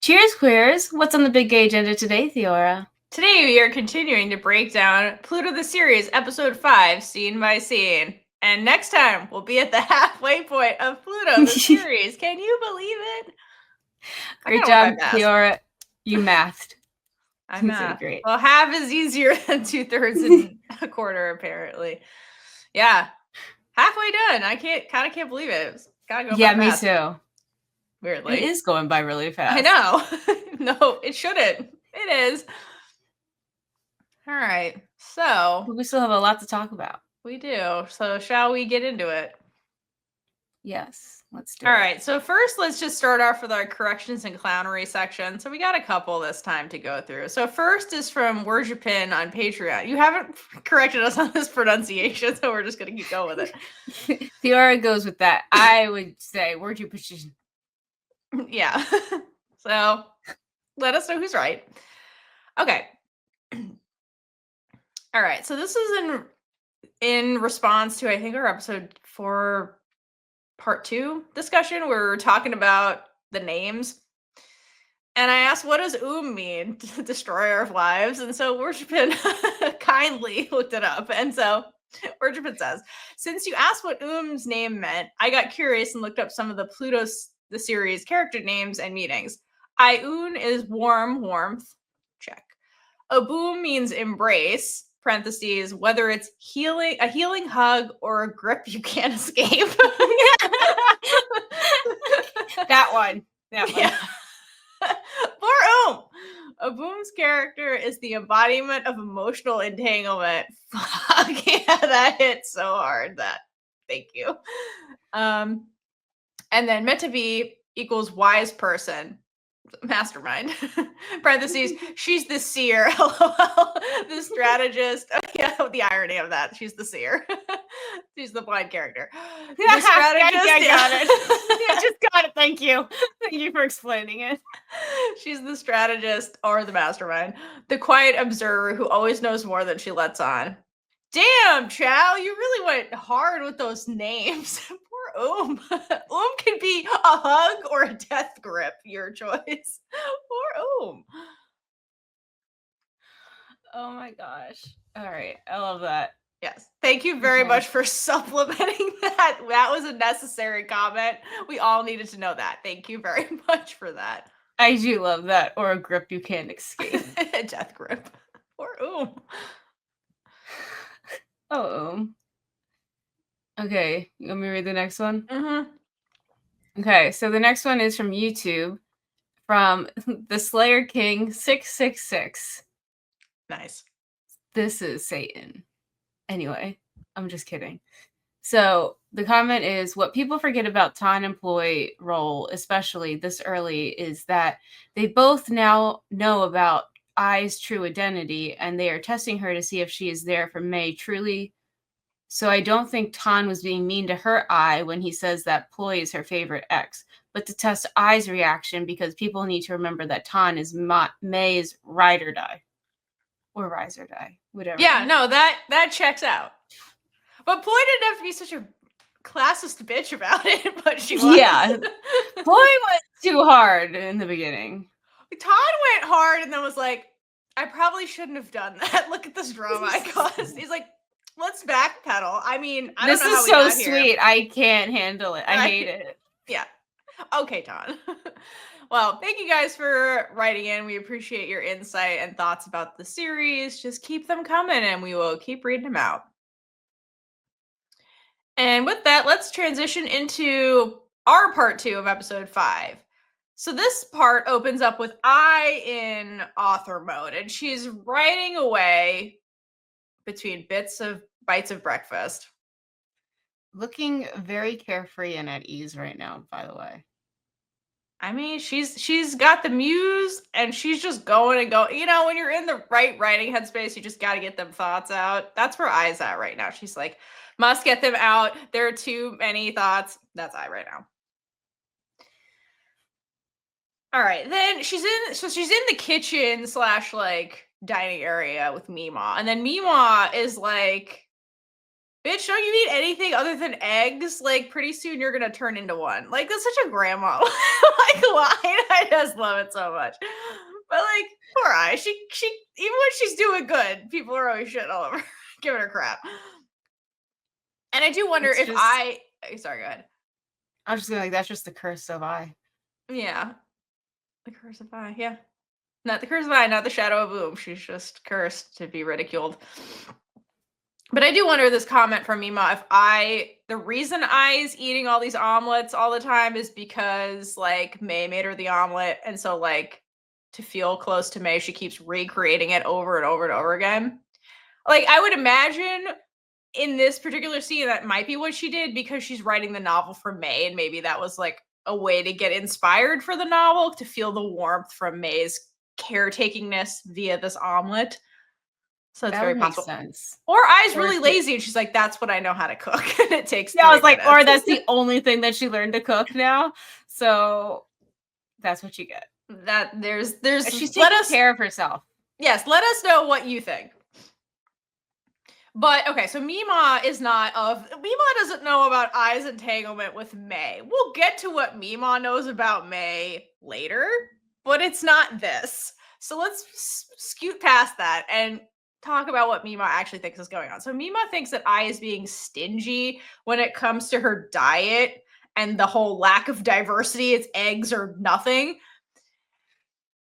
Cheers, queers! What's on the big gay agenda today, Theora? Today we are continuing to break down Pluto the series, episode 5, scene by scene. And next time we'll be at the halfway point of Pluto the series. Can you believe it? Great job, Theora. You mathed. I You did mathed. great. Well, half is easier than 2/3 and a quarter, apparently. Yeah, halfway done. I can't believe it. It's gotta go. Yeah, by me fast. too. Weirdly, It is going by really fast. I know. No, it shouldn't. It is. All right. So But we still have a lot to talk about. we do. So shall we get into it? Yes, let's do All it. right. So first, let's just start off with our corrections and clownery section. So we got a couple this time to go through. So first is from Worshipin on Patreon. You haven't corrected us on this pronunciation, so we're just gonna keep going with it. Theora goes with that. I would say Worshipin. Yeah. So let us know who's right. Okay. All right. So this is in response to, I think, our episode 4 part 2 discussion where we were talking about the names. And I asked, what does mean? Destroyer of lives. And so Worshipin kindly looked it up. And so Worshipin says, since you asked what name meant, I got curious and looked up some of the the series character names and meanings. Iun is warm, warmth. Check. Aboom means embrace, parentheses, whether it's a healing hug or a grip you can't escape. That one. Yeah. Poor Aboom's character is the embodiment of emotional entanglement. Fuck yeah, that hit so hard. Thank you. And then meant to be equals wise person. Mastermind. Parentheses, she's the seer. LOL. The strategist. Oh, yeah, the irony of that. She's the seer. She's the blind character. The strategist. I got it. I just got it. Thank you. Thank you for explaining it. She's the strategist or the mastermind. The quiet observer who always knows more than she lets on. Damn, Chow, you really went hard with those names. Poor could be a hug or a death grip, your choice. Poor Oh my gosh. All right. I love that. Yes. Thank you very much for supplementing that. That was a necessary comment. We all needed to know that. Thank you very much for that. I do love that. Or a grip you can't escape. Death grip. Poor Oh. Okay. You want me to read the next one? Mm-hmm. Okay. So the next one is from YouTube from the Slayer King 666. Nice. This is Satan. Anyway, I'm just kidding. So the comment is, what people forget about Tan employee role, especially this early, is that they both now know about Ai's true identity, and they are testing her to see if she is there for May truly. So I don't think Tan was being mean to her Ai when he says that Ploy is her favorite ex, but to test Ai's reaction, because people need to remember that Tan is May's ride or die. Or rise or die, whatever. Yeah, no, that checks out. But Ploy didn't have to be such a classist bitch about it, but she was. Yeah. Ploy went too hard in the beginning. Todd went hard and then was like, I probably shouldn't have done that. Look at this drama I caused. He's like, let's backpedal. I mean, I don't know how we got here. This is so sweet. I can't handle it. I hate it. Yeah. Okay, Todd. Well, thank you guys for writing in. We appreciate your insight and thoughts about the series. Just keep them coming and we will keep reading them out. And with that, let's transition into our part 2 of episode 5. So this part opens up with Ai in author mode, and she's writing away between bites of breakfast. Looking very carefree and at ease right now, by the way. I mean, she's got the muse and she's just going and going. You know, when you're in the right writing headspace, you just got to get them thoughts out. That's where Ai's at right now. She's like, must get them out. There are too many thoughts. That's Ai right now. All right, then she's in the kitchen / like dining area with Mima, and then Mima is like Bitch, don't you eat anything other than eggs? Like, pretty soon you're gonna turn into one. Like, that's such a grandma like line. I just love it so much. But like, poor Ai. She even when she's doing good, people are always shitting all over her, giving her crap. And I do wonder if sorry, go ahead. I'm just like, that's just the curse of Ai. Yeah. The curse of Ai, yeah. Not the curse of Ai, not the shadow of Oom. She's just cursed to be ridiculed. But I do wonder this comment from Mima, if the reason Ai's eating all these omelets all the time is because like May made her the omelet. And so like to feel close to May, she keeps recreating it over and over and over again. Like I would imagine in this particular scene, that might be what she did because she's writing the novel for May. And maybe that was like a way to get inspired for the novel, to feel the warmth from May's caretakingness via this omelet. So it's That very would make possible. sense. Or Ai's really lazy and she's like, that's what I know how to cook. And it takes I was like, minutes. or that's the only thing that she learned to cook now. So that's what you get. That there's she's taking care of herself. Yes, let us know what you think. But okay, so Mima doesn't know about Ai's entanglement with May. We'll get to what Mima knows about May later, but it's not this. So let's scoot past that and talk about what Mima actually thinks is going on. So Mima thinks that Ai is being stingy when it comes to her diet and the whole lack of diversity. It's eggs or nothing.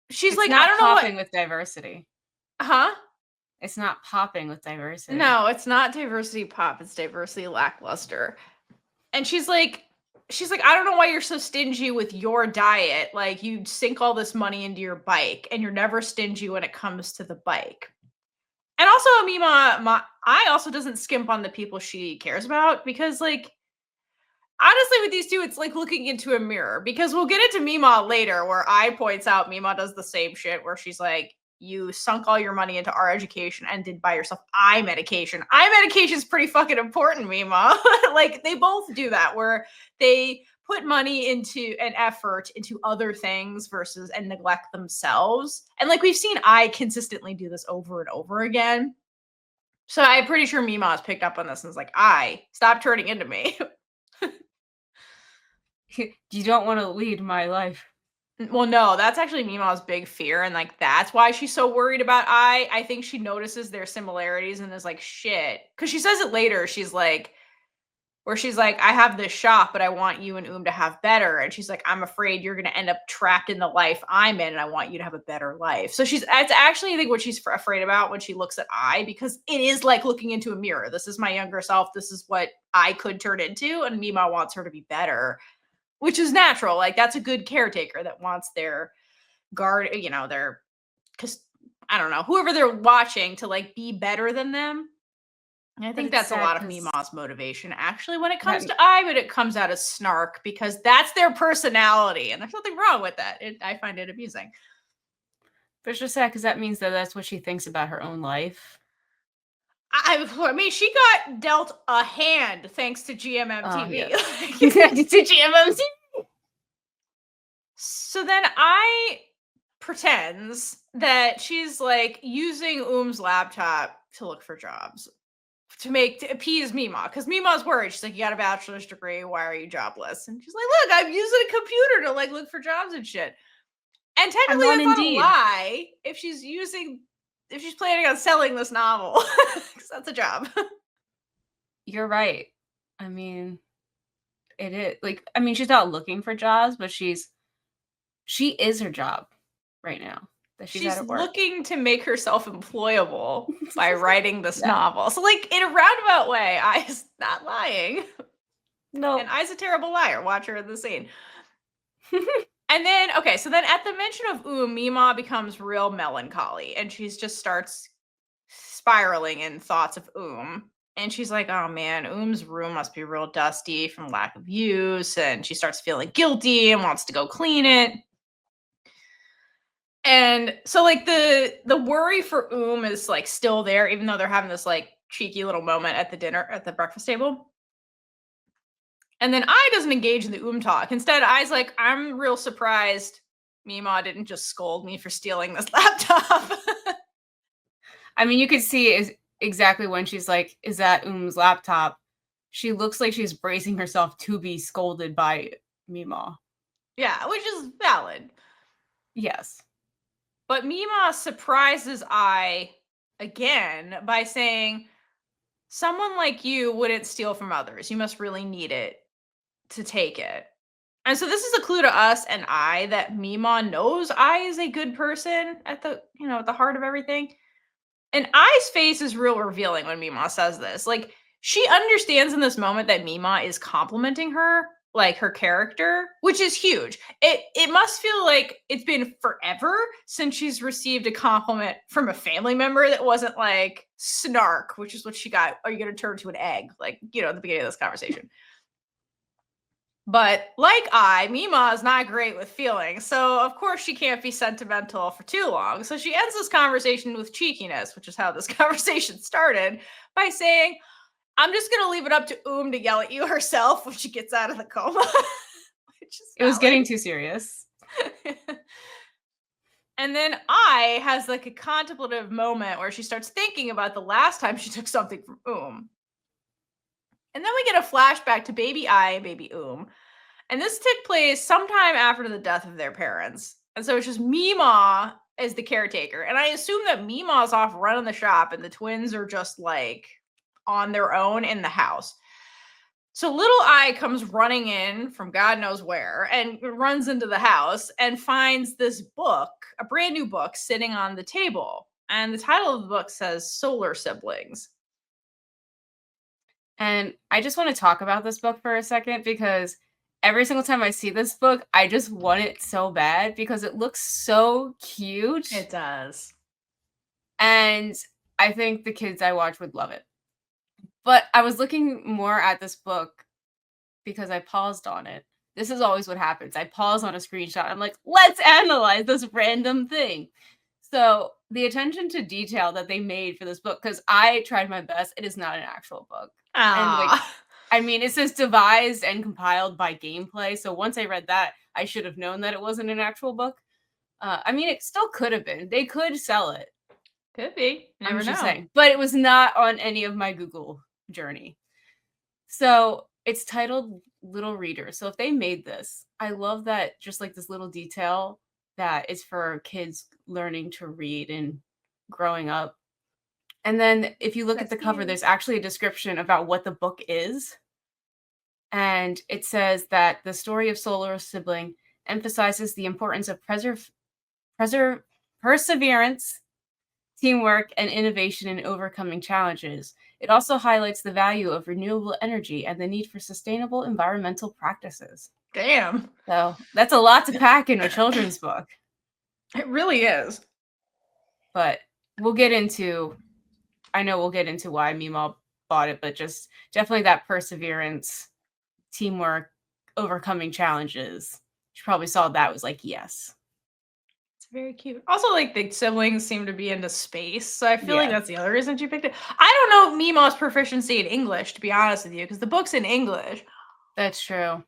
She's it's like, not I don't know popping with diversity. Huh? It's not popping with diversity. No, it's not diversity pop. It's diversity lackluster. And she's like, I don't know why you're so stingy with your diet. Like you sink all this money into your bike and you're never stingy when it comes to the bike. And also Mima, Ai also doesn't skimp on the people she cares about because like, honestly with these two, it's like looking into a mirror because we'll get into Mima later where Ai points out Mima does the same shit where she's like, you sunk all your money into our education and did buy yourself eye medication. Eye medication is pretty fucking important, Mima. Like they both do that where they put money into an effort into other things versus and neglect themselves. And like we've seen Ai consistently do this over and over again. So I'm pretty sure Mima has picked up on this and is like, Ai, stop turning into me. You don't want to lead my life. Well, no, that's actually Mima's big fear, and like that's why she's so worried about Ai. I think she notices their similarities and is like, shit. Because she says it later, she's like, I have this shop, but I want you and to have better. And she's like, I'm afraid you're gonna end up trapped in the life I'm in, and I want you to have a better life. So it's actually, I think, what she's afraid about when she looks at Ai, because it is like looking into a mirror. This is my younger self, this is what I could turn into, and Mima wants her to be better. Which is natural. Like that's a good caretaker that wants their guard, because I don't know, whoever they're watching to like be better than them. And I think that's a lot of Mima's motivation actually when it comes to Ai, but it comes out as snark because that's their personality. And there's nothing wrong with that. I find it amusing. But it's just sad because that means that that's what she thinks about her own life. I mean, she got dealt a hand thanks to GMMTV. To GMMTV. So then Ai pretends that she's like using laptop to look for jobs to appease Mima because Mima's worried. She's like, you got a bachelor's degree. Why are you jobless? And she's like, look, I'm using a computer to like look for jobs and shit. And technically that's not a lie if she's planning on selling this novel, because that's a job. You're right. I mean, it is like, I mean, she's not looking for jobs, but she is her job right now. That she's looking to make herself employable by writing this novel. So like in a roundabout way, Ai's not lying. No. And Ai's a terrible liar. Watch her in the scene. And then, okay, so then at the mention of Mima becomes real melancholy and she just starts spiraling in thoughts of And she's like, oh man, Oom's room must be real dusty from lack of use. And she starts feeling guilty and wants to go clean it. And so like the worry for is like still there, even though they're having this like cheeky little moment at the breakfast table. And then Ai doesn't engage in the talk. Instead, Ai's like, I'm real surprised Mima didn't just scold me for stealing this laptop. I mean, you could see exactly when she's like, is that laptop? She looks like she's bracing herself to be scolded by Mima. Yeah, which is valid. Yes. But Mima surprises Ai again by saying, someone like you wouldn't steal from others. You must really need it to take it. And so this is a clue to us and Ai that Mima knows Ai is a good person at the, at the heart of everything. And Ai's face is real revealing when Mima says this. Like, she understands in this moment that Mima is complimenting her, like her character, which is huge. It must feel like it's been forever since she's received a compliment from a family member that wasn't like snark, which is what she got. Are you going to turn to an egg? Like, at the beginning of this conversation. But like Mima is not great with feelings, so of course she can't be sentimental for too long. So she ends this conversation with cheekiness, which is how this conversation started, by saying, I'm just going to leave it up to to yell at you herself when she gets out of the coma. It was getting too serious. And then Ai has like a contemplative moment where she starts thinking about the last time she took something from And then we get a flashback to baby Ai and baby And this took place sometime after the death of their parents. And so it's just Mima as the caretaker. And I assume that Mima's off running the shop and the twins are just like on their own in the house. So little Ai comes running in from God knows where and runs into the house and finds this book, a brand new book, sitting on the table. And the title of the book says Solar Siblings. And I just want to talk about this book for a second because every single time I see this book, I just want it so bad because it looks so cute. It does. And I think the kids I watch would love it. But I was looking more at this book because I paused on it. This is always what happens. I pause on a screenshot. I'm like, let's analyze this random thing. So the attention to detail that they made for this book, because I tried my best, it is not an actual book. And like, I mean, it says devised and compiled by Gameplay. So once I read that, I should have known that it wasn't an actual book. I mean, it still could have been. They could sell it. Could be. Never know. Saying. But it was not on any of my Google journey. So it's titled Little Reader. So if they made this, I love that just like this little detail that is for kids learning to read and growing up. And then if you look at the cover, there's actually a description about what the book is. And it says that the story of Solar Sibling emphasizes the importance of perseverance, teamwork, and innovation in overcoming challenges. It also highlights the value of renewable energy and the need for sustainable environmental practices. Damn. So that's a lot to pack in a children's book. It really is. But we'll get into why Mima bought it, but just definitely that perseverance, teamwork, overcoming challenges. She probably saw that, was like, yes. It's very cute. Also, like, the siblings seem to be into space, so I feel like that's the other reason she picked it. I don't know Mima's proficiency in English, to be honest with you, because the book's in English. That's true.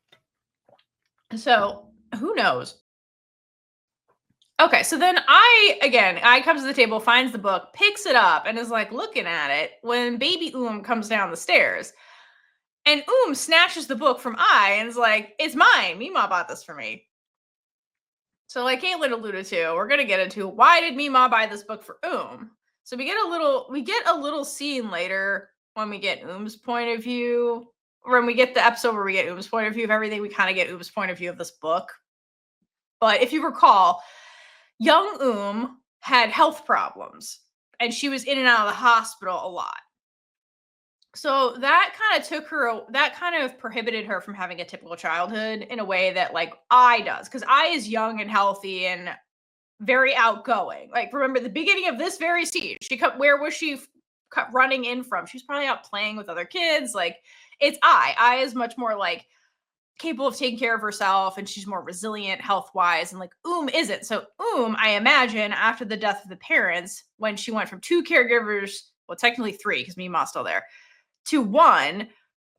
So, who knows? Okay, so then I comes to the table, finds the book, picks it up, and is like looking at it when baby comes down the stairs. And snatches the book from Ai and is like, it's mine. Mima bought this for me. So like Caitlin alluded to, we're going to get into why did Mima buy this book for So we get a little scene later when we get point of view, or when we get the episode where we get point of view of everything, we kind of get point of view of this book. But if you recall, young had health problems and she was in and out of the hospital a lot. So that kind of prohibited her from having a typical childhood in a way that like Ai does, because Ai is young and healthy and very outgoing. Like, remember the beginning of this very scene, where was she running in from? She's probably out playing with other kids. Like, it's Ai is much more like capable of taking care of herself, and she's more resilient health-wise, and like isn't. So I imagine after the death of the parents, when she went from 2 caregivers, well, technically 3 because Mima's still there, to 1,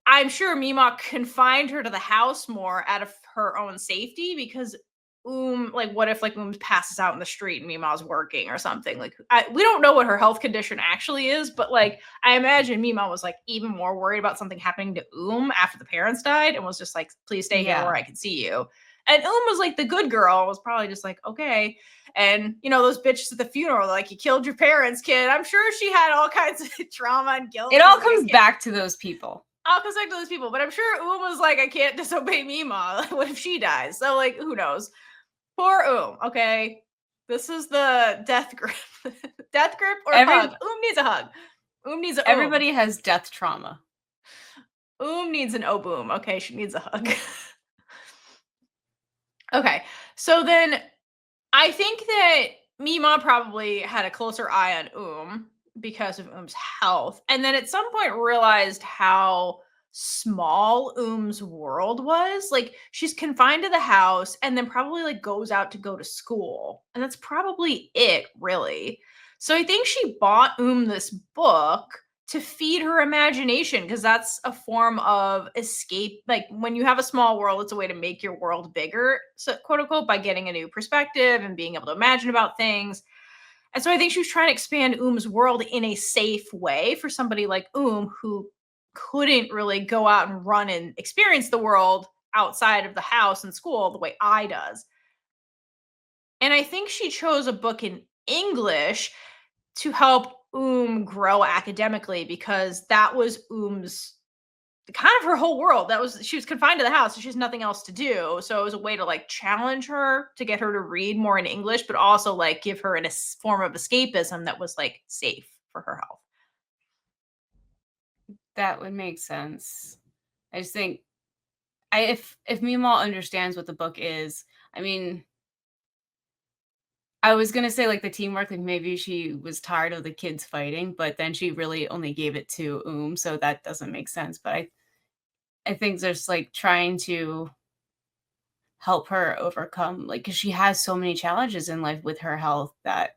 I'm sure Mima confined her to the house more out of her own safety, because like what if like passes out in the street and Mima's working or something? Like we don't know what her health condition actually is, but like I imagine Mima was like even more worried about something happening to after the parents died and was just like, please stay here where I can see you. And was like the good girl, was probably just like, okay. And those bitches at the funeral, like, you killed your parents, kid. I'm sure she had all kinds of trauma and guilt. It all comes back to those people. I'll come back to those people, but I'm sure was like, I can't disobey Mima. What if she dies? So like, who knows? Poor okay? This is the death grip. Death grip or hug? Needs a hug. Needs a Everybody has death trauma. Needs an boom. Okay, she needs a hug. Okay, so then I think that Mima probably had a closer eye on because of health, and then at some point realized how small world was. Like, she's confined to the house and then probably like goes out to go to school, and that's probably it, really. So I think she bought this book to feed her imagination, because that's a form of escape. Like, when you have a small world, it's a way to make your world bigger, so quote unquote, by getting a new perspective and being able to imagine about things. And so I think she was trying to expand world in a safe way for somebody like who couldn't really go out and run and experience the world outside of the house and school the way I does. And I think she chose a book in English to help grow academically, because that was kind of her whole world. She was confined to the house, so she has nothing else to do. So it was a way to like challenge her, to get her to read more in English, but also like give her a form of escapism that was like safe for her health. That would make sense. I just think if Mima understands what the book is, I mean, I was gonna say like the teamwork, like maybe she was tired of the kids fighting, but then she really only gave it to so that doesn't make sense. But I think there's like trying to help her overcome, like, because she has so many challenges in life with her health, that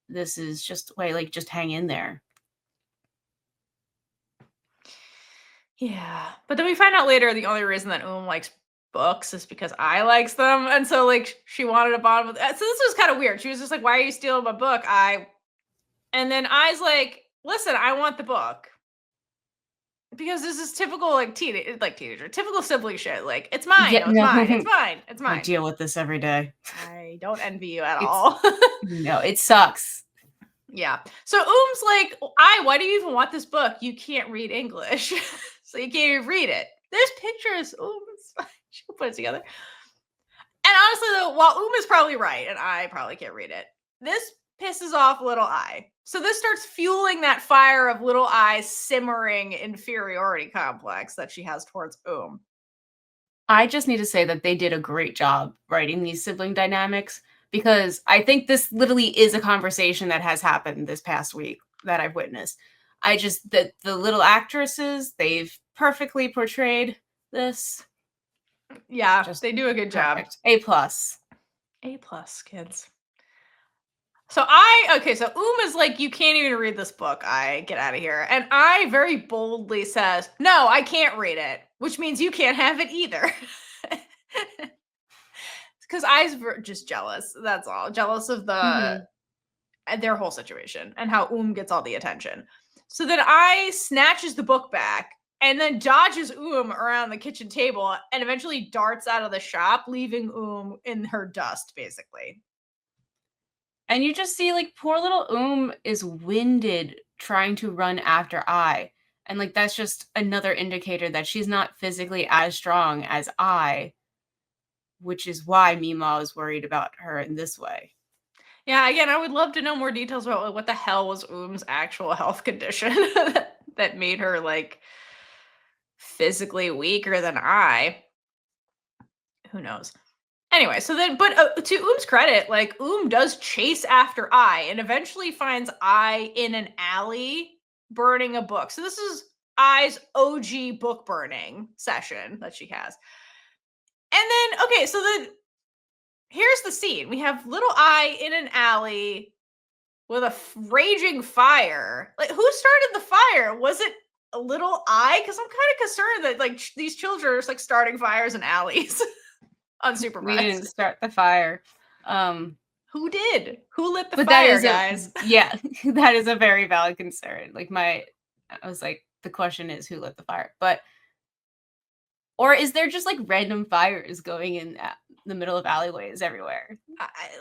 this is just a way, like, just hang in there. Yeah, but then we find out later the only reason that likes books is because I likes them, and so like she wanted a bond with. So this was kind of weird. She was just like, "Why are you stealing my book?" And then I's like, "Listen, I want the book." Because this is typical like teenager, typical sibling shit. Like, it's mine, Yeah, no, it's mine, it's mine, it's I mine. deal with this every day. I don't envy you at all. No, it sucks. Yeah. So like, why do you even want this book? You can't read English. So you can't even read it. There's pictures. She'll put it together. And honestly, though, while is probably right, and I probably can't read it, this pisses off little I. So this starts fueling that fire of little I's simmering inferiority complex that she has towards I just need to say that they did a great job writing these sibling dynamics, because I think this literally is a conversation that has happened this past week that I've witnessed. The little actresses, they've perfectly portrayed this. Yeah, they do a good job. A+. A+, kids. So so is like, you can't even read this book. I get out of here. And I very boldly says, no, I can't read it, which means you can't have it either. Because I's just jealous. That's all. Jealous of their whole situation and how gets all the attention. So then I snatches the book back and then dodges around the kitchen table and eventually darts out of the shop, leaving in her dust, basically. And you just see, like, poor little is winded trying to run after I. And, like, that's just another indicator that she's not physically as strong as I, which is why Mima is worried about her in this way. Yeah, again, I would love to know more details about what the hell was actual health condition that made her, like, physically weaker than I. Who knows? Anyway, so then, but to credit, like, does chase after I and eventually finds I in an alley burning a book. So this is I's OG book burning session that she has. And then, okay, so then here's the scene. We have little I in an alley with a raging fire. Like, who started the fire? Was it a little I? Because I'm kind of concerned that like these children are just like starting fires in alleys. unsupervised. We didn't start the fire. Who did? Who lit the But fire, that is guys? yeah, that is a very valid concern. Like I was like, the question is who lit the fire? Or is there just like random fires going in the middle of alleyways everywhere?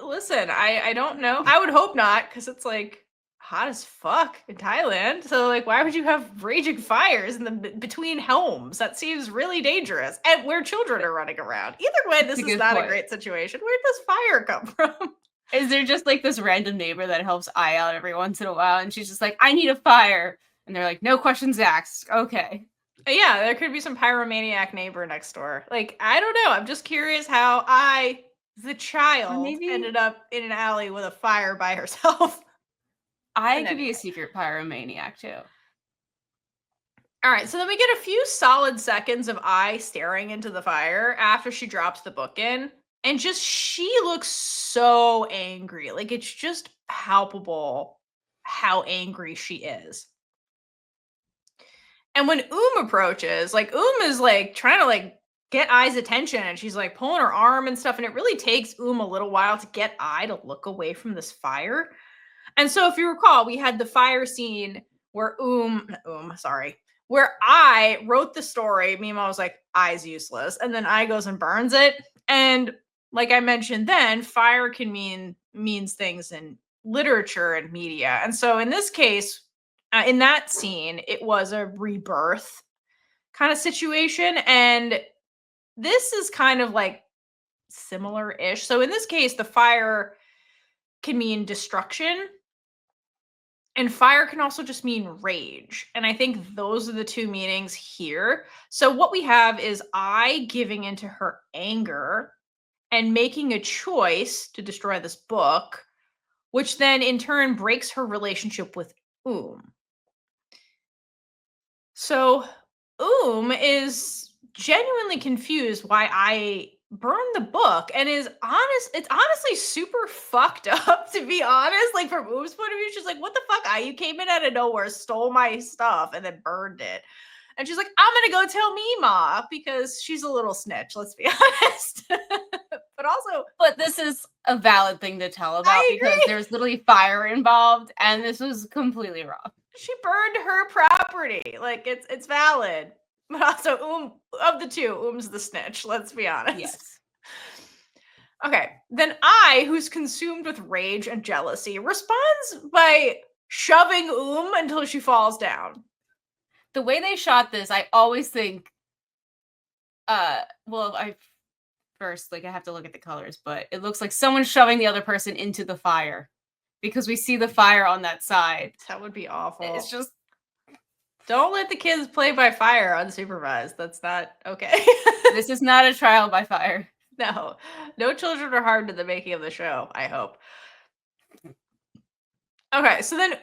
Listen, I don't know. I would hope not, because it's like hot as fuck in Thailand. So like, why would you have raging fires in the between homes? That seems really dangerous, and where children are running around. Either way, this is not a great situation. Where did this fire come from? Is there just like this random neighbor that helps Ai out every once in a while, and she's just like, I need a fire, and they're like, no questions asked. Okay. Yeah, there could be some pyromaniac neighbor next door. Like, I don't know. I'm just curious how I, the child, ended up in an alley with a fire by herself. I could be a secret pyromaniac too. All right, so then we get a few solid seconds of Ai staring into the fire after she drops the book in. And just, she looks so angry. Like, it's just palpable how angry she is. And when approaches, like, is like trying to like get Ai's attention, and she's like pulling her arm and stuff. And it really takes a little while to get Ai to look away from this fire. And so if you recall, we had the fire scene where where Ai wrote the story. Meanwhile, was like, Ai's useless. And then Ai goes and burns it. And like I mentioned then, fire can means things in literature and media. And so in this case, in that scene, it was a rebirth kind of situation. And this is kind of like similar-ish. So in this case, the fire can mean destruction, and fire can also just mean rage. And I think those are the two meanings here. So what we have is Ai giving into her anger and making a choice to destroy this book, which then in turn breaks her relationship with So is genuinely confused why I burned the book, and it's honestly super fucked up, to be honest. Like, from Oom's point of view, she's like, what the fuck? You came in out of nowhere, stole my stuff, and then burned it. And she's like, I'm gonna go tell Mima, because she's a little snitch, let's be honest. But this is a valid thing to tell about, because there's literally fire involved, and this was completely wrong. She burned her property. Like, it's valid. But also, of the two, the snitch, let's be honest. Yes. Okay, then Ai, who's consumed with rage and jealousy, responds by shoving until she falls down. The way they shot this, I always think, I have to look at the colors, but it looks like someone's shoving the other person into the fire, because we see the fire on that side. That would be awful. It's just, don't let the kids play by fire unsupervised. That's not okay. This is not a trial by fire. No children are harmed in the making of the show, I hope. Okay, so then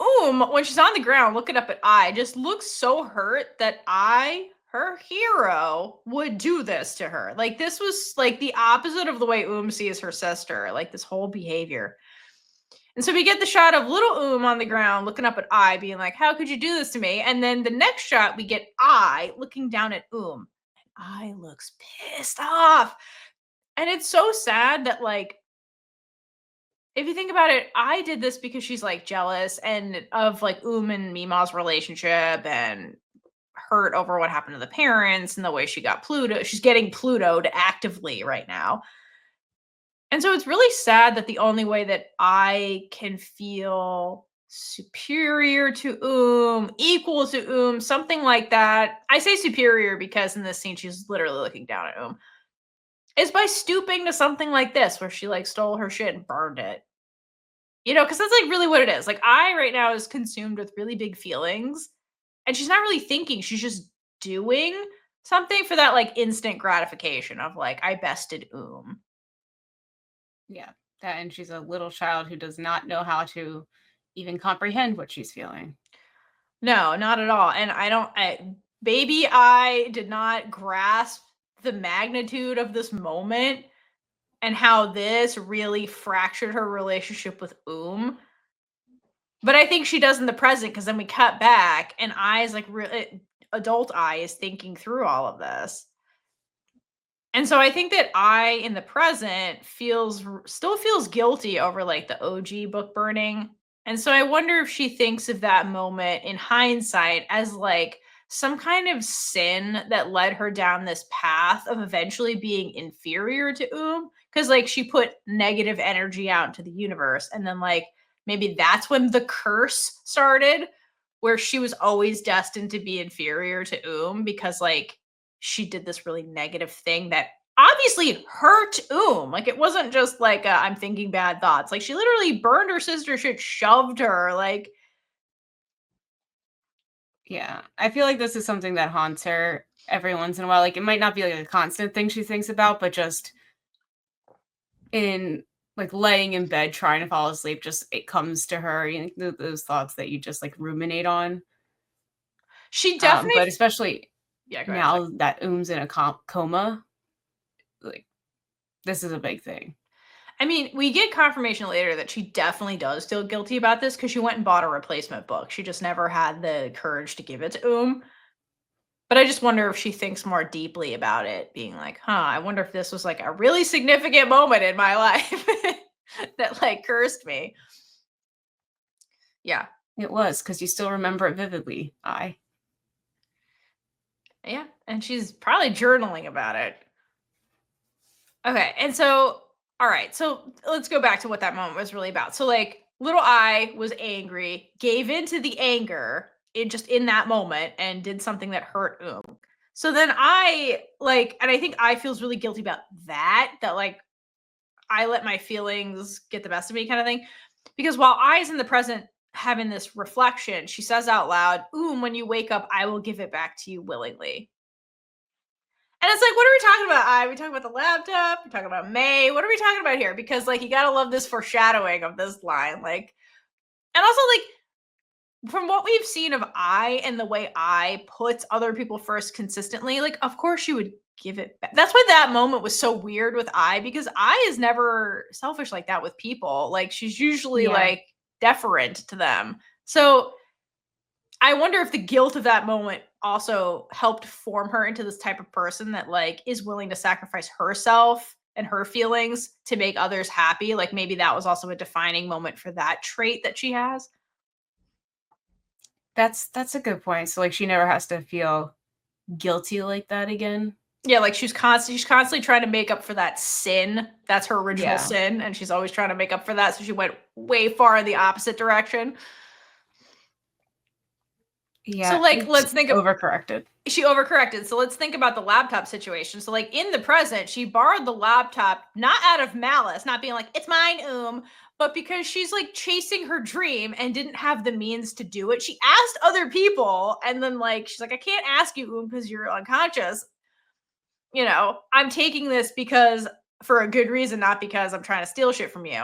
when she's on the ground looking up at Ai, just looks so hurt that Ai, her hero, would do this to her. Like, this was like the opposite of the way sees her sister, like this whole behavior. And so we get the shot of little on the ground looking up at Ai, being like, how could you do this to me? And then the next shot, we get Ai looking down at and Ai looks pissed off. And it's so sad that, like, if you think about it, Ai did this because she's like jealous and of like and Mima's relationship, and hurt over what happened to the parents and the way she got Pluto. She's getting Plutoed actively right now. And so it's really sad that the only way that I can feel superior to equal to something like that. I say superior because in this scene, she's literally looking down at is by stooping to something like this, where she like stole her shit and burned it. You know, because that's like really what it is. Like, Ai right now is consumed with really big feelings, and she's not really thinking. She's just doing something for that like instant gratification of like, I bested Yeah, and she's a little child who does not know how to even comprehend what she's feeling. No, not at all. And baby Ai did not grasp the magnitude of this moment and how this really fractured her relationship with But I think she does in the present, because then we cut back and Ai is like, adult Ai is thinking through all of this. And so I think that I, in the present, still feels guilty over like the OG book burning. And so I wonder if she thinks of that moment in hindsight as like some kind of sin that led her down this path of eventually being inferior to because like she put negative energy out into the universe, and then like maybe that's when the curse started, where she was always destined to be inferior to because like she did this really negative thing that obviously hurt Like it wasn't just like I'm thinking bad thoughts. Like she literally burned her sister shit, shoved her. Like, Yeah. I feel like this is something that haunts her every once in a while. Like it might not be like a constant thing she thinks about, but just in like laying in bed trying to fall asleep, just it comes to her, you know, those thoughts that you just like ruminate on. she definitely But especially yeah, go ahead. Sorry. now that in a coma, like this is a big thing. I mean, we get confirmation later that she definitely does feel guilty about this because she went and bought a replacement book. She just never had the courage to give it to But I just wonder if she thinks more deeply about it, being like, huh, I wonder if this was like a really significant moment in my life that like cursed me. Yeah. It was because you still remember it vividly. Yeah. And she's probably journaling about it. Okay. And so, all right. So let's go back to what that moment was really about. So, like, little I was angry, gave into the anger in that moment and did something that hurt So then I like, and I think I feels really guilty about that like I let my feelings get the best of me kind of thing. Because while I's in the present having this reflection, she says out loud, when you wake up, I will give it back to you willingly. And it's like, what are we talking about? Are we talking about the laptop? We're talking about May. What are we talking about here? Because like you gotta love this foreshadowing of this line. Like, and also like from what we've seen of I and the way I puts other people first consistently, like of course she would give it back. That's why that moment was so weird with I, because I is never selfish like that with people. Like she's usually like deferent to them. So I wonder if the guilt of that moment also helped form her into this type of person that like is willing to sacrifice herself and her feelings to make others happy. Like maybe that was also a defining moment for that trait that she has. That's a good point. So like she never has to feel guilty like that again. Yeah, like she's constantly trying to make up for that sin. That's her original sin, and she's always trying to make up for that. So she went way far in the opposite direction. Yeah. So like let's think of overcorrected. She overcorrected. So let's think about the laptop situation. So like in the present, she borrowed the laptop not out of malice, not being like, it's mine, but because she's like chasing her dream and didn't have the means to do it. She asked other people, and then like she's like, I can't ask you because you're unconscious. You know, I'm taking this because for a good reason, not because I'm trying to steal shit from you.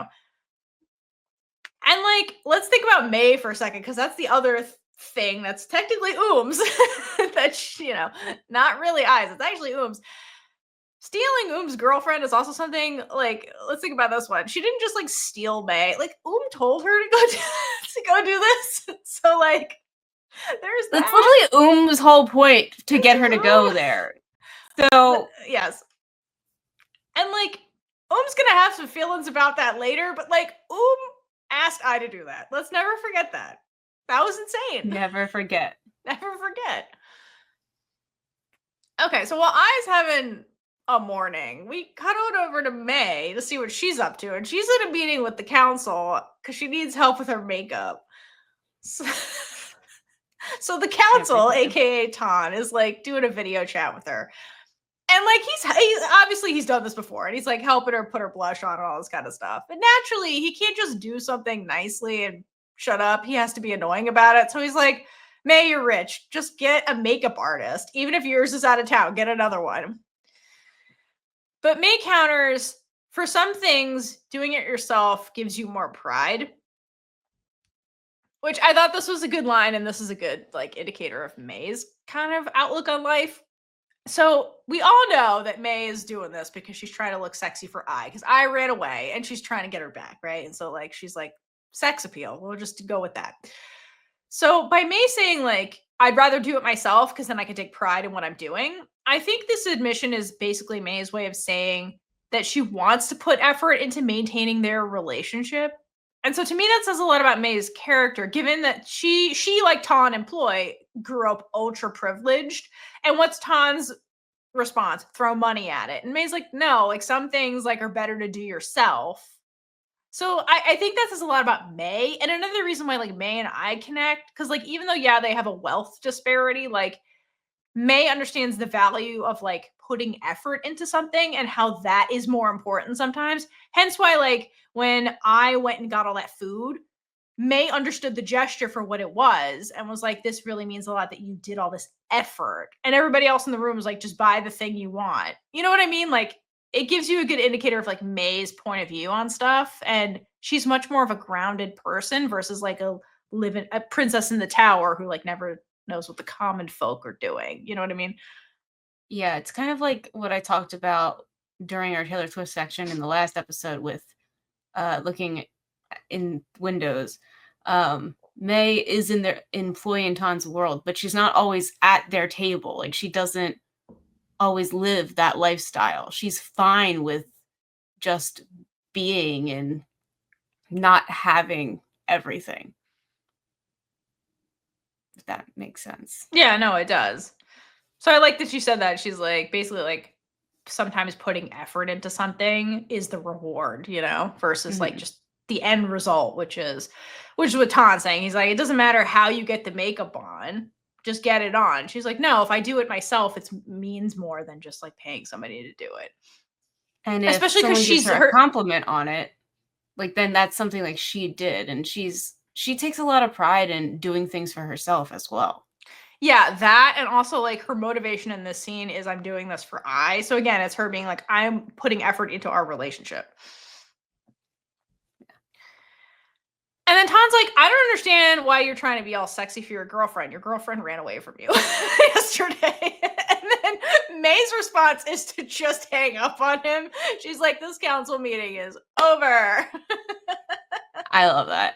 And like, let's think about May for a second, because that's the other thing that's technically that's, you know, not really eyes. It's actually Stealing girlfriend is also something like, let's think about this one. She didn't just like steal May. Like told her to go do this. So like, there's That's literally whole point to get her to go there. So yes. And like, gonna have some feelings about that later, but like, asked I to do that. Let's never forget that. That was insane. Never forget. Never forget. Okay, so while I's having a morning, we cut on over to May to see what she's up to, and she's in a meeting with the council because she needs help with her makeup. So the council, aka Ton, is like doing a video chat with her. And like he's obviously he's done this before, and he's like helping her put her blush on and all this kind of stuff. And naturally, he can't just do something nicely and shut up. He has to be annoying about it. So he's like, May, you're rich. Just get a makeup artist. Even if yours is out of town, get another one. But May counters, for some things, doing it yourself gives you more pride. Which I thought this was a good line, and this is a good like indicator of May's kind of outlook on life. So we all know that May is doing this because she's trying to look sexy for I, because I ran away and she's trying to get her back, right? And so like she's like, sex appeal. We'll just go with that. So by May saying like, I'd rather do it myself because then I can take pride in what I'm doing, I think this admission is basically May's way of saying that she wants to put effort into maintaining their relationship. And so to me, that says a lot about May's character, given that she like Ton and Ploy, grew up ultra privileged. And what's Ton's response? Throw money at it. And May's like, no, like some things like are better to do yourself. So I think that says a lot about May. And another reason why like May and I connect, because like even though yeah, they have a wealth disparity, like May understands the value of like putting effort into something and how that is more important sometimes. Hence why like when I went and got all that food, May understood the gesture for what it was and was like, this really means a lot that you did all this effort. And everybody else in the room was like, just buy the thing you want. You know what I mean? Like it gives you a good indicator of like May's point of view on stuff. And she's much more of a grounded person versus like a princess in the tower who like never knows what the common folk are doing. You know what I mean? Yeah, it's kind of like what I talked about during our Taylor Swift section in the last episode with looking in windows. May is in Ploy and Ton's world, but she's not always at their table. Like she doesn't always live that lifestyle. She's fine with just being and not having everything. If that makes sense. Yeah, no, it does. So I like that you said that. She's like basically like sometimes putting effort into something is the reward, you know, versus like just the end result, which is what Ton's saying. He's like, it doesn't matter how you get the makeup on, just get it on. She's like, no, if I do it myself, it means more than just like paying somebody to do it. And if especially because she's her a compliment on it, like then that's something like she did, and she takes a lot of pride in doing things for herself as well. Yeah, that, and also like her motivation in this scene is I'm doing this for I. So again, it's her being like, I'm putting effort into our relationship. And then Ton's like, I don't understand why you're trying to be all sexy for your girlfriend. Your girlfriend ran away from you yesterday. And then May's response is to just hang up on him. She's like, this council meeting is over. I love that.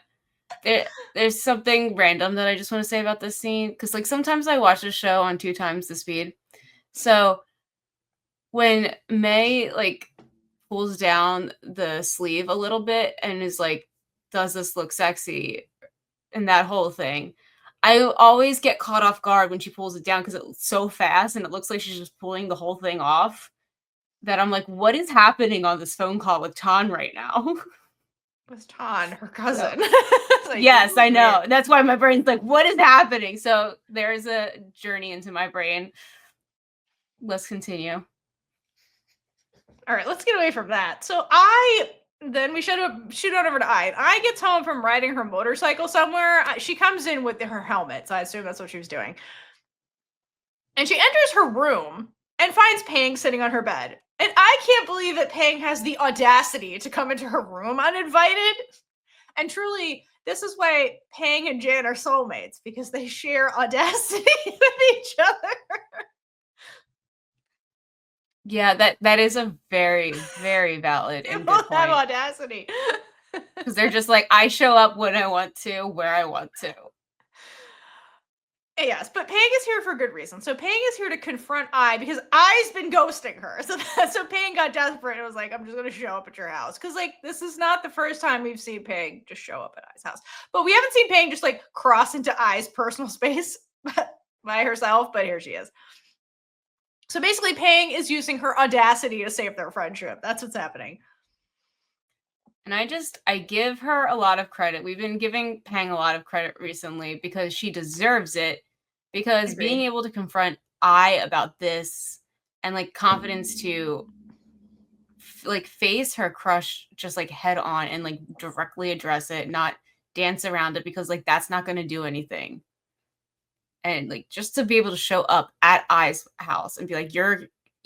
There's something random that I just want to say about this scene, because like sometimes I watch a show on 2 times the speed. So when May like pulls down the sleeve a little bit and is like, does this look sexy, and that whole thing, I always get caught off guard when she pulls it down because it's so fast and it looks like she's just pulling the whole thing off, that I'm like, what is happening on this phone call with Ton right now? With Ton, her cousin. Like, yes, I know. That's why my brain's like, what is happening? So there's a journey into my brain. Let's continue. All right, let's get away from that. So then we shoot on over to I. I gets home from riding her motorcycle somewhere. She comes in with her helmet, so I assume that's what she was doing. And she enters her room and finds Pang sitting on her bed. And I can't believe that Pang has the audacity to come into her room uninvited. And truly, this is why Pang and Jan are soulmates, because they share audacity with each other. Yeah, that is a very, very valid and good point. Have audacity. Because they're just like, I show up when I want to, where I want to. Yes, but Pang is here for good reason. So Pang is here to confront I, because I's been ghosting her. So Pang got desperate and was like, I'm just going to show up at your house. Because like, this is not the first time we've seen Pang just show up at I's house. But we haven't seen Pang just like cross into I's personal space by herself, but here she is. So basically Pang is using her audacity to save their friendship. That's what's happening. And I give her a lot of credit. We've been giving Pang a lot of credit recently because she deserves it. Because being able to confront I about this and like confidence to like face her crush just like head on and like directly address it, not dance around it, because like that's not going to do anything. And like just to be able to show up at I's house and be like,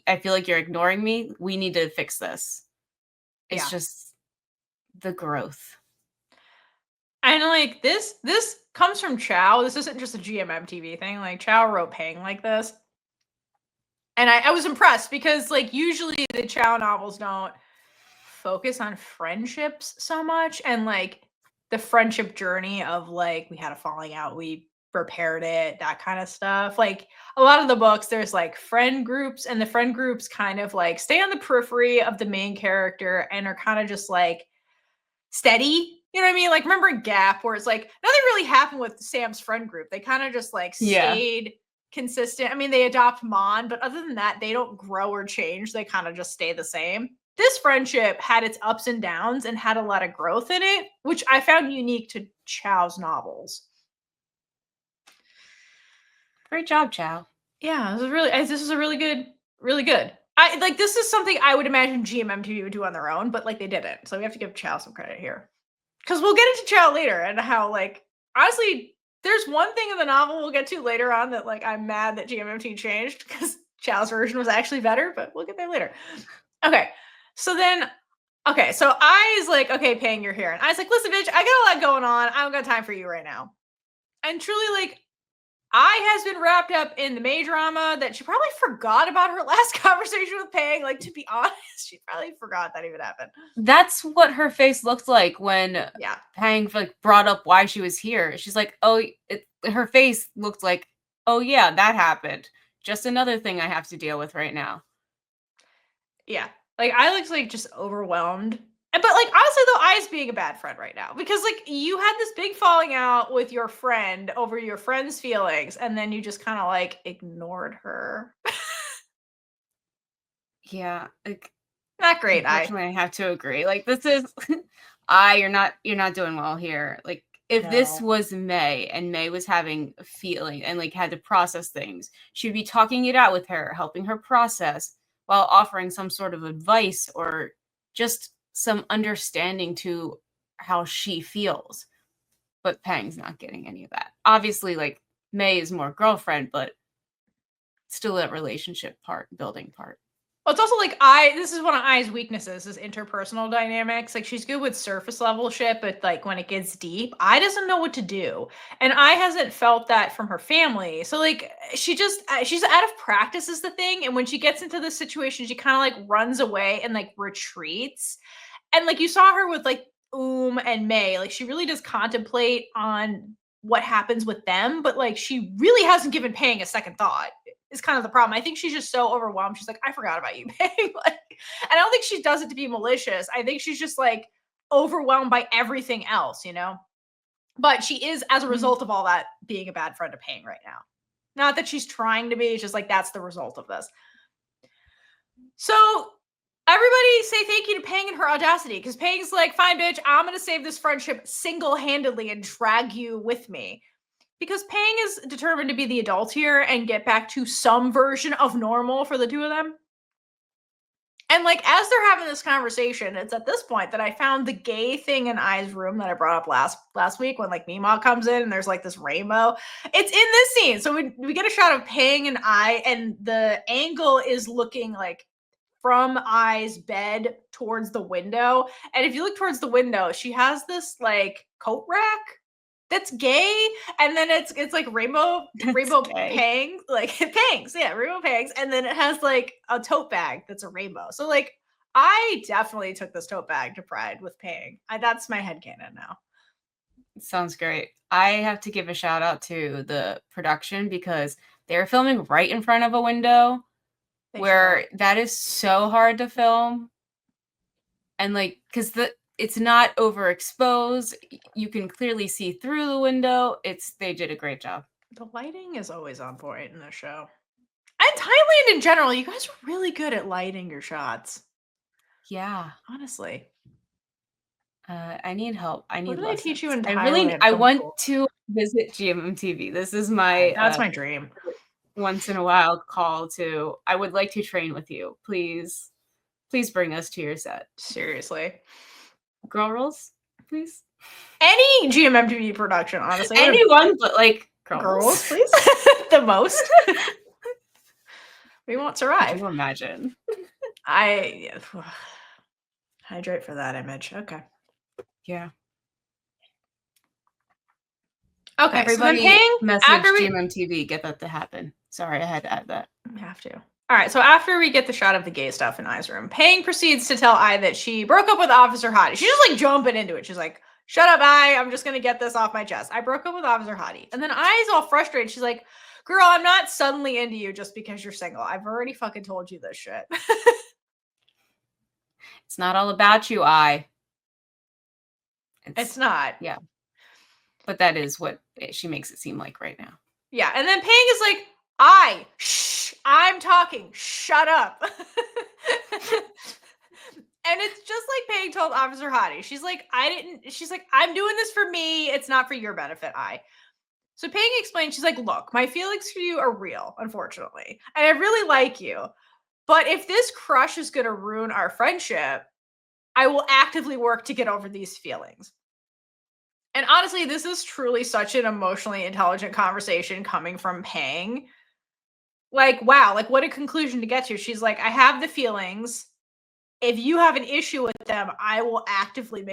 I feel like you're ignoring me. We need to fix this. It's just the growth. And like this comes from Chow. This isn't just a GMM TV thing. Like Chow wrote Pang like this. And I was impressed because like usually the Chow novels don't focus on friendships so much, and like the friendship journey of like, we had a falling out, we repaired it, that kind of stuff. Like a lot of the books, there's like friend groups, and the friend groups kind of like stay on the periphery of the main character and are kind of just like steady. You know what I mean? Like remember Gap, where it's like nothing really happened with Sam's friend group. They kind of just like stayed consistent. I mean, they adopt Mon, but other than that, they don't grow or change. They kind of just stay the same. This friendship had its ups and downs and had a lot of growth in it, which I found unique to Chow's novels. Great job, Chow. Yeah, this is a really good. I like this is something I would imagine GMMTV would do on their own, but like they didn't. So we have to give Chow some credit here. Because we'll get into Chow later and how like honestly, there's one thing in the novel we'll get to later on that like I'm mad that GMMT changed because Chow's version was actually better, but we'll get there later. Okay. So Ai's like, okay, Pang, you're here. And Ai's like, listen, bitch, I got a lot going on. I don't got time for you right now. And truly, like, Ai has been wrapped up in the May drama that she probably forgot about her last conversation with Pang. Like, to be honest, she probably forgot that even happened. That's what her face looked like when Pang like brought up why she was here. She's like, oh, her face looked like, oh yeah, that happened. Just another thing I have to deal with right now. Yeah. Like, Ai looks like just overwhelmed. But like honestly though, Ai's being a bad friend right now because like you had this big falling out with your friend over your friend's feelings, and then you just kind of like ignored her. Yeah, like not great. Unfortunately, I have to agree. Like this is you're not doing well here. Like if this was May and May was having a feeling and like had to process things, she'd be talking it out with her, helping her process while offering some sort of advice or just some understanding to how she feels. But Pang's not getting any of that. Obviously, like May is more girlfriend, but still that relationship building part. Well, it's also like this is one of Ai's weaknesses is interpersonal dynamics. Like she's good with surface level shit, but like when it gets deep, Ai doesn't know what to do. And Ai hasn't felt that from her family. So like she's out of practice is the thing. And when she gets into this situation, she kind of like runs away and like retreats. And like you saw her with like and May, like she really does contemplate on what happens with them, but like she really hasn't given Pang a second thought. Is kind of the problem. I think she's just so overwhelmed. She's like, I forgot about you, Pang. Like, and I don't think she does it to be malicious. I think she's just like overwhelmed by everything else, you know? But she is, as a result of all that, being a bad friend to Pang right now. Not that she's trying to be, it's just like that's the result of this. So everybody say thank you to Pang and her audacity, because Pang's like, fine, bitch, I'm going to save this friendship single-handedly and drag you with me. Because Pang is determined to be the adult here and get back to some version of normal for the two of them. And like, as they're having this conversation, it's at this point that I found the gay thing in Ai's room that I brought up last week when like Mima comes in and there's like this rainbow. It's in this scene. So we get a shot of Pang and Ai, and the angle is looking like from Ai's bed towards the window. And if you look towards the window, she has this like coat rack that's gay, and then it's like rainbow pangs, like pangs, rainbow pangs, and then it has like a tote bag that's a rainbow. So like I definitely took this tote bag to Pride with Pang. That's my headcanon now. Sounds great. I have to give a shout out to the production because they're filming right in front of a window that is so hard to film. And like, because it's not overexposed. You can clearly see through the window. They did a great job. The lighting is always on point in the show. And Thailand in general, you guys are really good at lighting your shots. Yeah. Honestly. I need help. I need what did lessons. I teach you in Thailand? I want to visit GMMTV. This is my that's my dream. Once in a while call to I would like to train with you. Please bring us to your set. Seriously. Girl rules, please. Any GMMTV production, honestly. Anyone, but like girls, please. The most. We won't survive. Can you imagine? Hydrate for that image. Okay. Yeah. Okay. Everybody, so Pang, message GMMTV. Get that to happen. Sorry, I had to add that. We have to. All right, so after we get the shot of the gay stuff in Ai's room, Pang proceeds to tell Ai that she broke up with Officer Hottie. She's just like jumping into it. She's like, Shut up, Ai. I'm just going to get this off my chest. I broke up with Officer Hottie. And then Ai's all frustrated. She's like, girl, I'm not suddenly into you just because you're single. I've already fucking told you this shit. It's not all about you, Ai. It's not. Yeah. But that is what she makes it seem like right now. Yeah. And then Pang is like, Ai, shh, I'm talking. Shut up. And it's just like Pang told Officer Hottie. She's like, I'm doing this for me. It's not for your benefit, Ai. So Pang explains, she's like, look, my feelings for you are real, unfortunately. And I really like you. But if this crush is going to ruin our friendship, I will actively work to get over these feelings. And honestly, this is truly such an emotionally intelligent conversation coming from Pang. Like, wow, like what a conclusion to get to. She's like, I have the feelings. If you have an issue with them, I will actively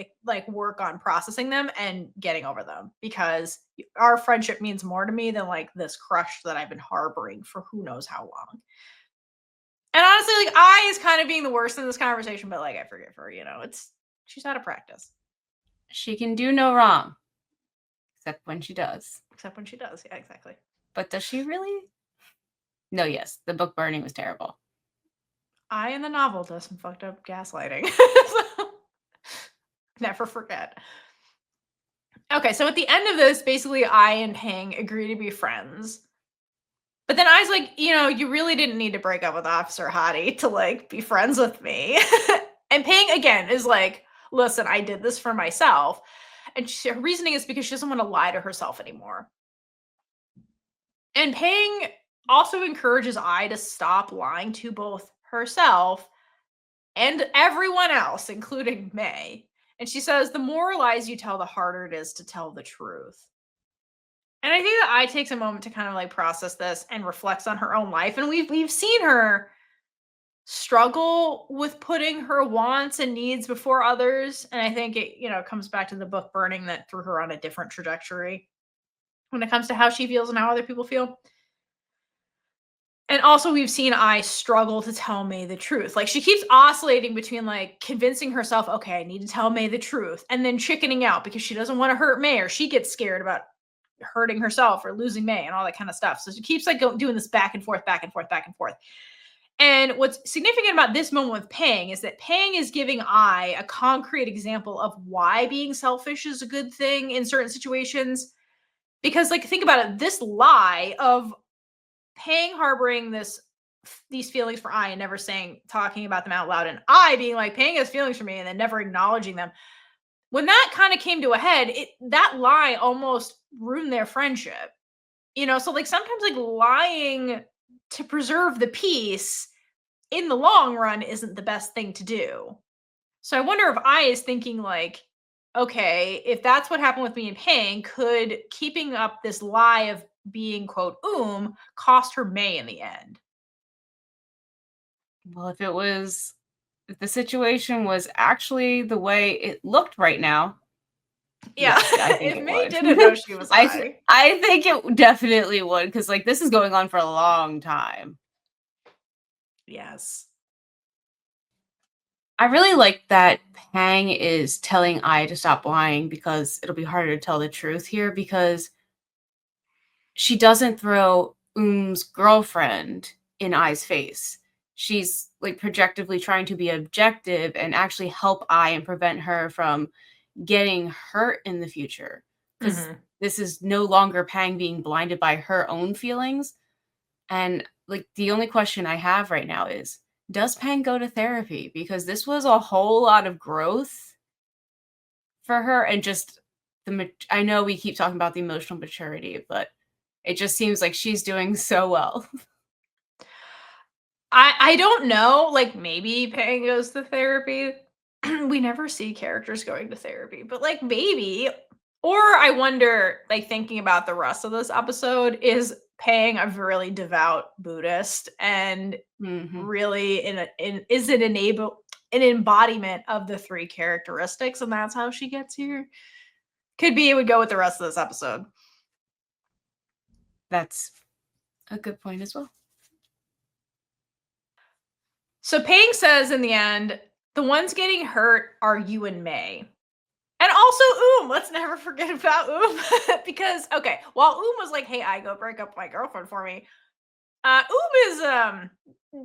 work on processing them and getting over them, because our friendship means more to me than like this crush that I've been harboring for who knows how long. And honestly, like Ai is kind of being the worst in this conversation, but like I forgive her, she's out of practice. She can do no wrong. Except when she does. Yeah, exactly. But does she really? No, yes. The book burning was terrible. Ai in the novel does some fucked up gaslighting. So, never forget. Okay, so at the end of this, basically Ai and Pang agree to be friends. But then Ai's like, you really didn't need to break up with Officer Hottie to like be friends with me. And Pang again is like, listen, I did this for myself. And her reasoning is because she doesn't want to lie to herself anymore. And Pang also encourages Ai to stop lying to both herself and everyone else, including May. And she says, the more lies you tell, the harder it is to tell the truth. And I think that Ai takes a moment to kind of like process this and reflects on her own life. And we've seen her struggle with putting her wants and needs before others. And I think it, comes back to the book burning that threw her on a different trajectory when it comes to how she feels and how other people feel. And also we've seen Ai struggle to tell May the truth. Like she keeps oscillating between like convincing herself, okay, I need to tell May the truth, and then chickening out because she doesn't want to hurt May, or she gets scared about hurting herself or losing May and all that kind of stuff. So she keeps like doing this back and forth, back and forth, back and forth. And what's significant about this moment with Pang is that Pang is giving Ai a concrete example of why being selfish is a good thing in certain situations. Because like, think about it, this lie of Pang harboring these feelings for Ai and never talking about them out loud, and Ai being like, Pang has feelings for me, and then never acknowledging them. When that kind of came to a head, that lie almost ruined their friendship. So like sometimes like lying to preserve the peace in the long run isn't the best thing to do. So I wonder if Ai is thinking like, okay, if that's what happened with me and Pang, could keeping up this lie of being quote cost her May in the end? Well, if the situation was actually the way it looked right now, yeah, yes, I think if it May would. didn't know she was I think it definitely would, because like this is going on for a long time. Yes. I really like that Pang is telling Ai to stop lying because it'll be harder to tell the truth here, because she doesn't throw girlfriend in Ai's face. She's like projectively trying to be objective and actually help Ai and prevent her from getting hurt in the future. Because this is no longer Pang being blinded by her own feelings. And like the only question I have right now is, does Pang go to therapy? Because this was a whole lot of growth for her, and just I know we keep talking about the emotional maturity, but it just seems like she's doing so well. I don't know. Like maybe Pang goes to therapy. We never see characters going to therapy, but like maybe. Or I wonder, like thinking about the rest of this episode, is Pang a really devout Buddhist and really is it an embodiment of the three characteristics, and that's how she gets here? Could be it would go with the rest of this episode. That's a good point as well. So Pang says in the end, the ones getting hurt are you and May. And also let's never forget about because while was like, hey, I go break up my girlfriend for me, is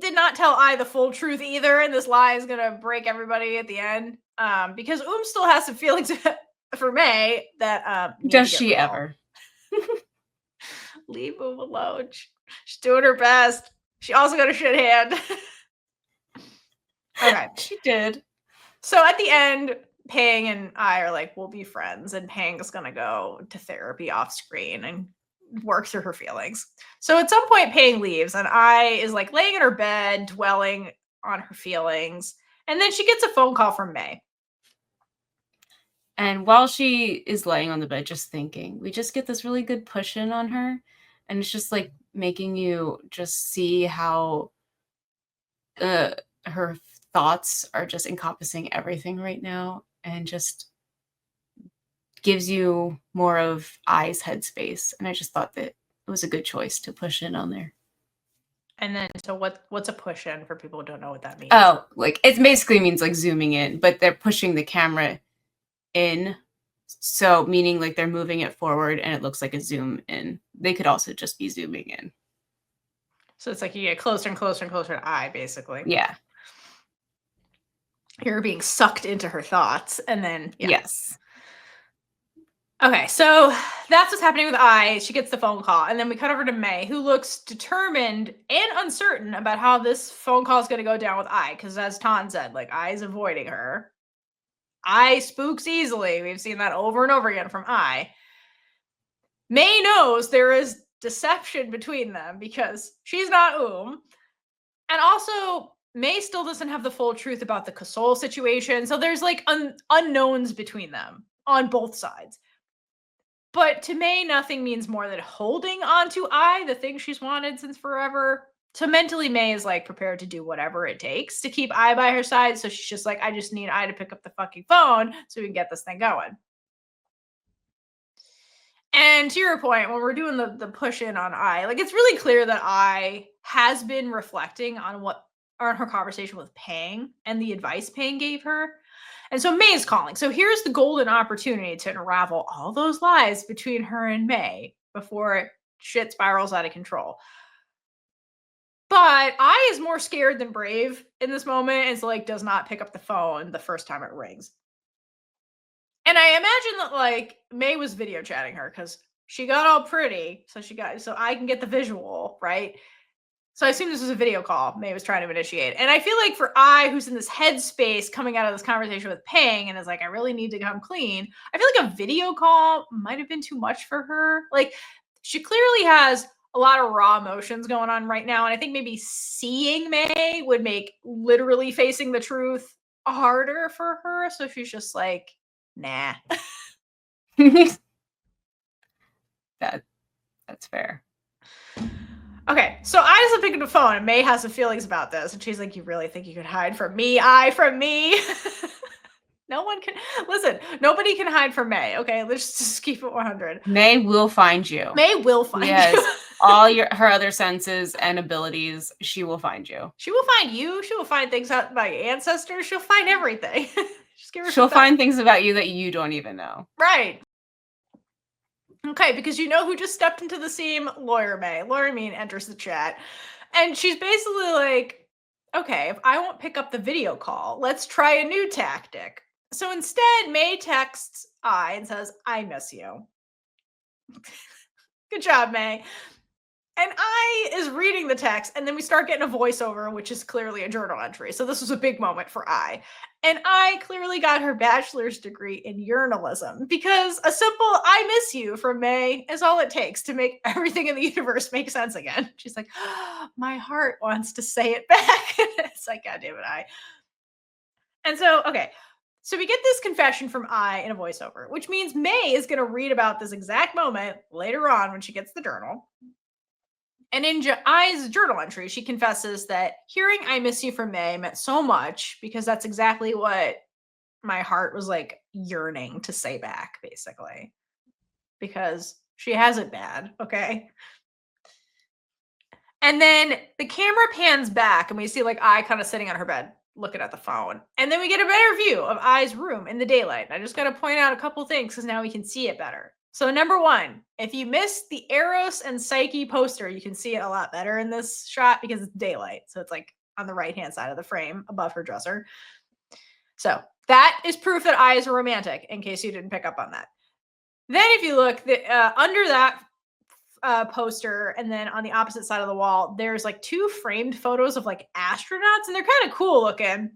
did not tell I the full truth either, and this lie is gonna break everybody at the end. Because still has some feelings for May that need Does to get she real. ever? Leave alone. She's doing her best. She also got a shit hand. Okay. She did. So at the end, Pang and I are like, we'll be friends, and Pang's gonna go to therapy off screen and work through her feelings. So at some point, Pang leaves, and I is like laying in her bed, dwelling on her feelings, and then she gets a phone call from May. And while she is laying on the bed just thinking, we just get this really good push in on her, and it's just like making you just see how her thoughts are just encompassing everything right now, and just gives you more of Ai's headspace. And I just thought that it was a good choice to push in on there. And then, so what's a push in for people who don't know what that means? Oh, like it basically means like zooming in, but they're pushing the camera in. So meaning like they're moving it forward and it looks like a zoom in. They could also just be zooming in. So it's like you get closer and closer and closer to Ai, basically. Yeah. You're being sucked into her thoughts, and then Yes. Okay, so that's what's happening with Ai. She gets the phone call, and then we cut over to May, who looks determined and uncertain about how this phone call is going to go down with Ai, because as Tan said, like, Ai's avoiding her. Ai spooks easily. We've seen that over and over again from Ai. May knows there is deception between them because she's not and also May still doesn't have the full truth about the Kasol situation, so there's like unknowns between them on both sides. But to May, nothing means more than holding on to Ai, the thing she's wanted since forever. So mentally, May is like prepared to do whatever it takes to keep Ai by her side. So she's just like, I just need Ai to pick up the fucking phone so we can get this thing going. And to your point, when we're doing the push in on Ai, like it's really clear that Ai has been reflecting on her conversation with Pang and the advice Pang gave her. And so May is calling. So here's the golden opportunity to unravel all those lies between her and May before shit spirals out of control. But Ai is more scared than brave in this moment, and so like does not pick up the phone the first time it rings. And I imagine that like May was video chatting her because she got all pretty, so I can get the visual, right? So I assume this was a video call May was trying to initiate. And I feel like for Ai, who's in this headspace coming out of this conversation with Pang and is like, I really need to come clean, I feel like a video call might have been too much for her. Like, she clearly has a lot of raw emotions going on right now. And I think maybe seeing May would make literally facing the truth harder for her. So she's just like, nah. That's fair. Okay, so I doesn't pick up the phone, and May has some feelings about this, and she's like, "You really think you could hide from me? Ai from me?" No one can listen. Nobody can hide from May. Okay, let's just keep it 100. May will find you. May will find you. you. All her other senses and abilities. She will find you. She will find you. She will find things out about your ancestors. She'll find everything. She'll find things about you that you don't even know. Right. Okay, because you know who just stepped into the scene? Lawyer May. Lawyer Mean enters the chat. And she's basically like, okay, if I won't pick up the video call, let's try a new tactic. So instead, May texts Ai and says, I miss you. Good job, May. And Ai is reading the text, and then we start getting a voiceover, which is clearly a journal entry. So this was a big moment for Ai. And Ai clearly got her bachelor's degree in Yearnalism because a simple I miss you from May is all it takes to make everything in the universe make sense again. She's like, oh, my heart wants to say it back. It's like, God damn it, Ai. And so, okay. So we get this confession from Ai in a voiceover, which means May is going to read about this exact moment later on when she gets the journal. And in Ai's journal entry, she confesses that hearing I miss you from May meant so much because that's exactly what my heart was like yearning to say back, basically. Because she has it bad, okay? And then the camera pans back and we see like Ai kind of sitting on her bed. looking at the phone. And then we get a better view of Ai's room in the daylight. And I just got to point out a couple things because now we can see it better. So number one, if you missed the Eros and Psyche poster, you can see it a lot better in this shot because it's daylight. So it's like on the right-hand side of the frame above her dresser. So that is proof that Ai is a romantic, in case you didn't pick up on that. Then if you look under that poster, and then on the opposite side of the wall, there's like 2 framed photos of like astronauts, and they're kind of cool looking.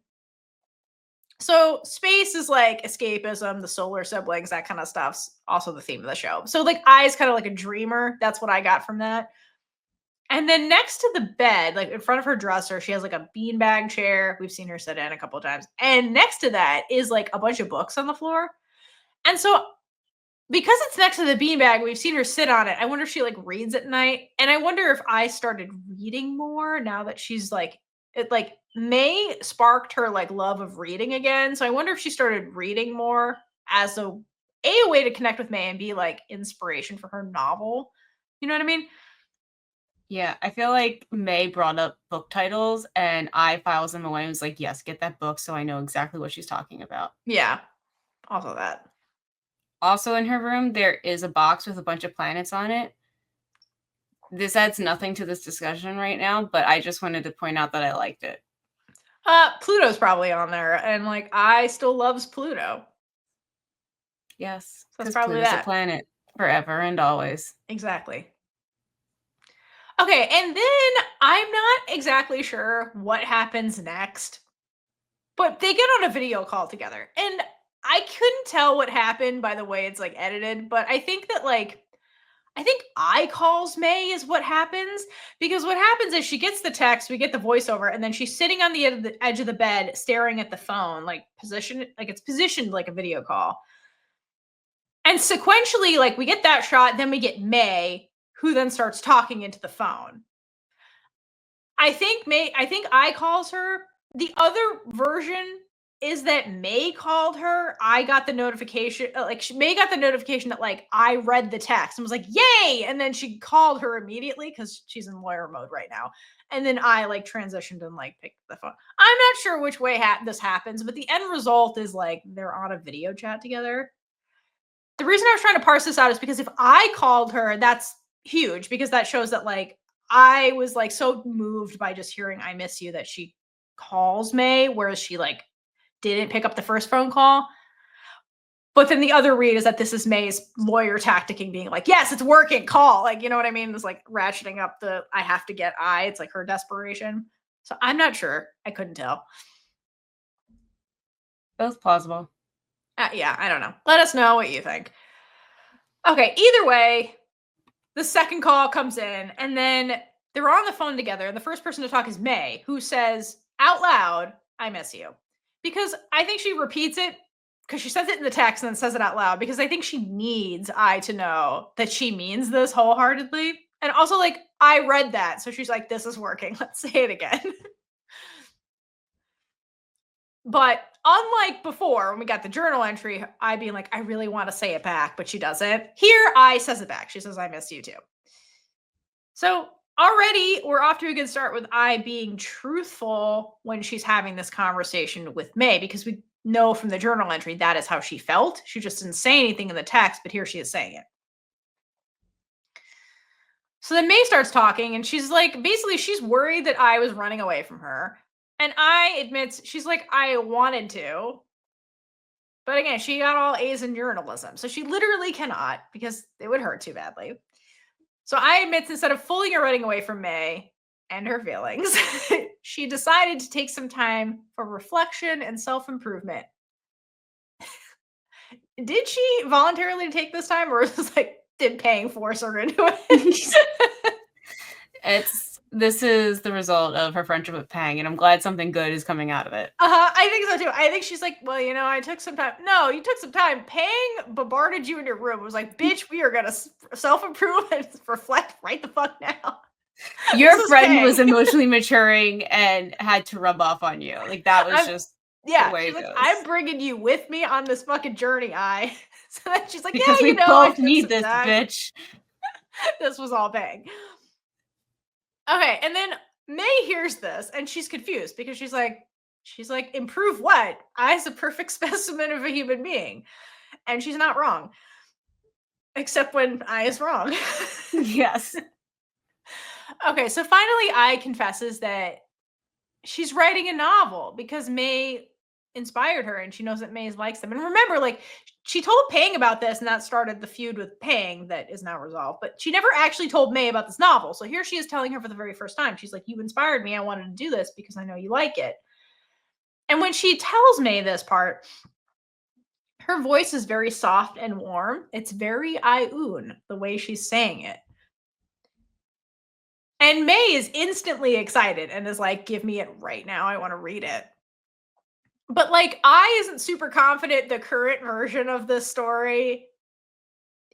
So space is like escapism, the solar siblings, that kind of stuff's also the theme of the show. So like Ai's kind of like a dreamer. That's what I got from that. And then next to the bed, like in front of her dresser, she has like a beanbag chair. We've seen her sit in a couple of times. And next to that is like a bunch of books on the floor. And so because it's next to the beanbag, we've seen her sit on it. I wonder if she like reads at night. And I wonder if I started reading more now that she's like, it like May sparked her like love of reading again. So I wonder if she started reading more as a way to connect with May and be like inspiration for her novel. You know what I mean? Yeah, I feel like May brought up book titles and I files them away and was like, yes, get that book so I know exactly what she's talking about. Yeah. Also that. Also in her room, there is a box with a bunch of planets on it. This adds nothing to this discussion right now, but I just wanted to point out that I liked it. Pluto's probably on there, and like I still loves Pluto. Yes, so that's because probably Pluto's that. a planet forever and always. Exactly. Okay, and then I'm not exactly sure what happens next, but they get on a video call together, and I couldn't tell what happened by the way it's like edited, but I think that like I think Ai calls May is what happens, because what happens is she gets the text, we get the voiceover, and then she's sitting on the edge of the bed staring at the phone, like it's positioned like a video call. And sequentially, like we get that shot, then we get May, who then starts talking into the phone. I think Ai calls her. The other version is that May called her. I got the notification, May got the notification that like I read the text and was like, yay! And then she called her immediately because she's in lawyer mode right now. And then I like transitioned and like picked the phone. I'm not sure which way this happens, but the end result is like they're on a video chat together. The reason I was trying to parse this out is because if I called her, that's huge, because that shows that like I was like so moved by just hearing I miss you that she calls May, whereas she like didn't pick up the first phone call. But then the other read is that this is May's lawyer tacticking, being like, yes, it's working, call. Like, you know what I mean? It's like ratcheting up the I have to get Ai. It's like her desperation. So I'm not sure. I couldn't tell. Both plausible. Yeah, I don't know. Let us know what you think. Okay, either way, the second call comes in, and then they're on the phone together. And the first person to talk is May, who says out loud, I miss you. Because I think she repeats it because she says it in the text and then says it out loud, because I think she needs Ai to know that she means this wholeheartedly. And also, like, I read that. So she's like, this is working. Let's say it again. But unlike before, when we got the journal entry, Ai being like, I really want to say it back, but she doesn't. Here, Ai says it back. She says, I miss you too. So already we're off to a good start with Ai being truthful when she's having this conversation with May, because we know from the journal entry that is how she felt. She just didn't say anything in the text, but here she is saying it. So then May starts talking, and she's like, basically, she's worried that Ai was running away from her. And Ai admits, she's like, I wanted to. But again, she got all A's in journalism. So she literally cannot, because it would hurt too badly. So Ai admits, instead of fully running away from May and her feelings, she decided to take some time for reflection and self-improvement. Did she voluntarily take this time, or was this like, did paying force her into it? This is the result of her friendship with Pang, and I'm glad something good is coming out of it. I think so too. I think she's like, well, you know, I took some time. No, you took some time. Pang bombarded you in your room. It was like, bitch, we are gonna self-improve and reflect right the fuck now. Your friend was emotionally maturing and had to rub off on you. Like, that was just the way it goes. I'm bringing you with me on this fucking journey, Ai. So then she's like, because yeah, we both need this, time. bitch. This was all Pang. Okay, and then May hears this and she's confused because she's like, She's like, improve what? Ai's a perfect specimen of a human being. And she's not wrong. Except when Ai is wrong. Yes. Okay, so finally Ai confesses that she's writing a novel because May inspired her and she knows that May likes them. And remember, like, she told Pang about this and that started the feud with Pang that is now resolved. But she never actually told May about this novel. So here she is telling her for the very first time. She's like, you inspired me. I wanted to do this because I know you like it. And when she tells May this part, her voice is very soft and warm. It's very Ai-un, the way she's saying it. And May is instantly excited and is like, give me it right now. I want to read it. But like, Ai isn't super confident the current version of this story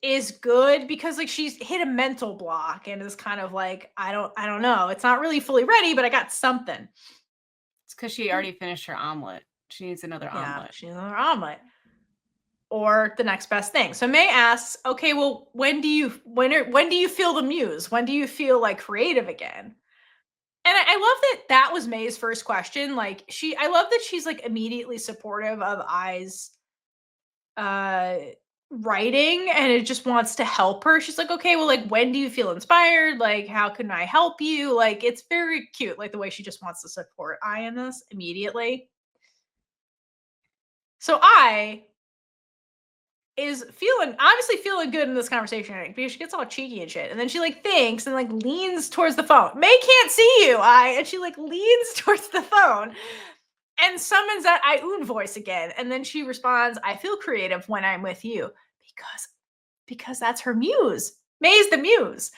is good because like she's hit a mental block and is kind of like, I don't know. It's not really fully ready, but I got something. It's because she already finished her omelet. She needs another omelet. She needs another omelet. Or the next best thing. So May asks, okay, well, when do you feel the muse? When do you feel like creative again? And I love that was May's first question. Like I love that she's like immediately supportive of Ai's writing and it just wants to help her. She's like, okay, well, like, when do you feel inspired? Like, how can I help you? Like, it's very cute, like the way she just wants to support Ai in this immediately. So Ai is obviously feeling good in this conversation, I think, because she gets all cheeky and shit. And then she like thinks and like leans towards the phone. May can't see you, Ai. And she like leans towards the phone and summons that Ai-un voice again. And then she responds, I feel creative when I'm with you. Because that's her muse. May's the muse.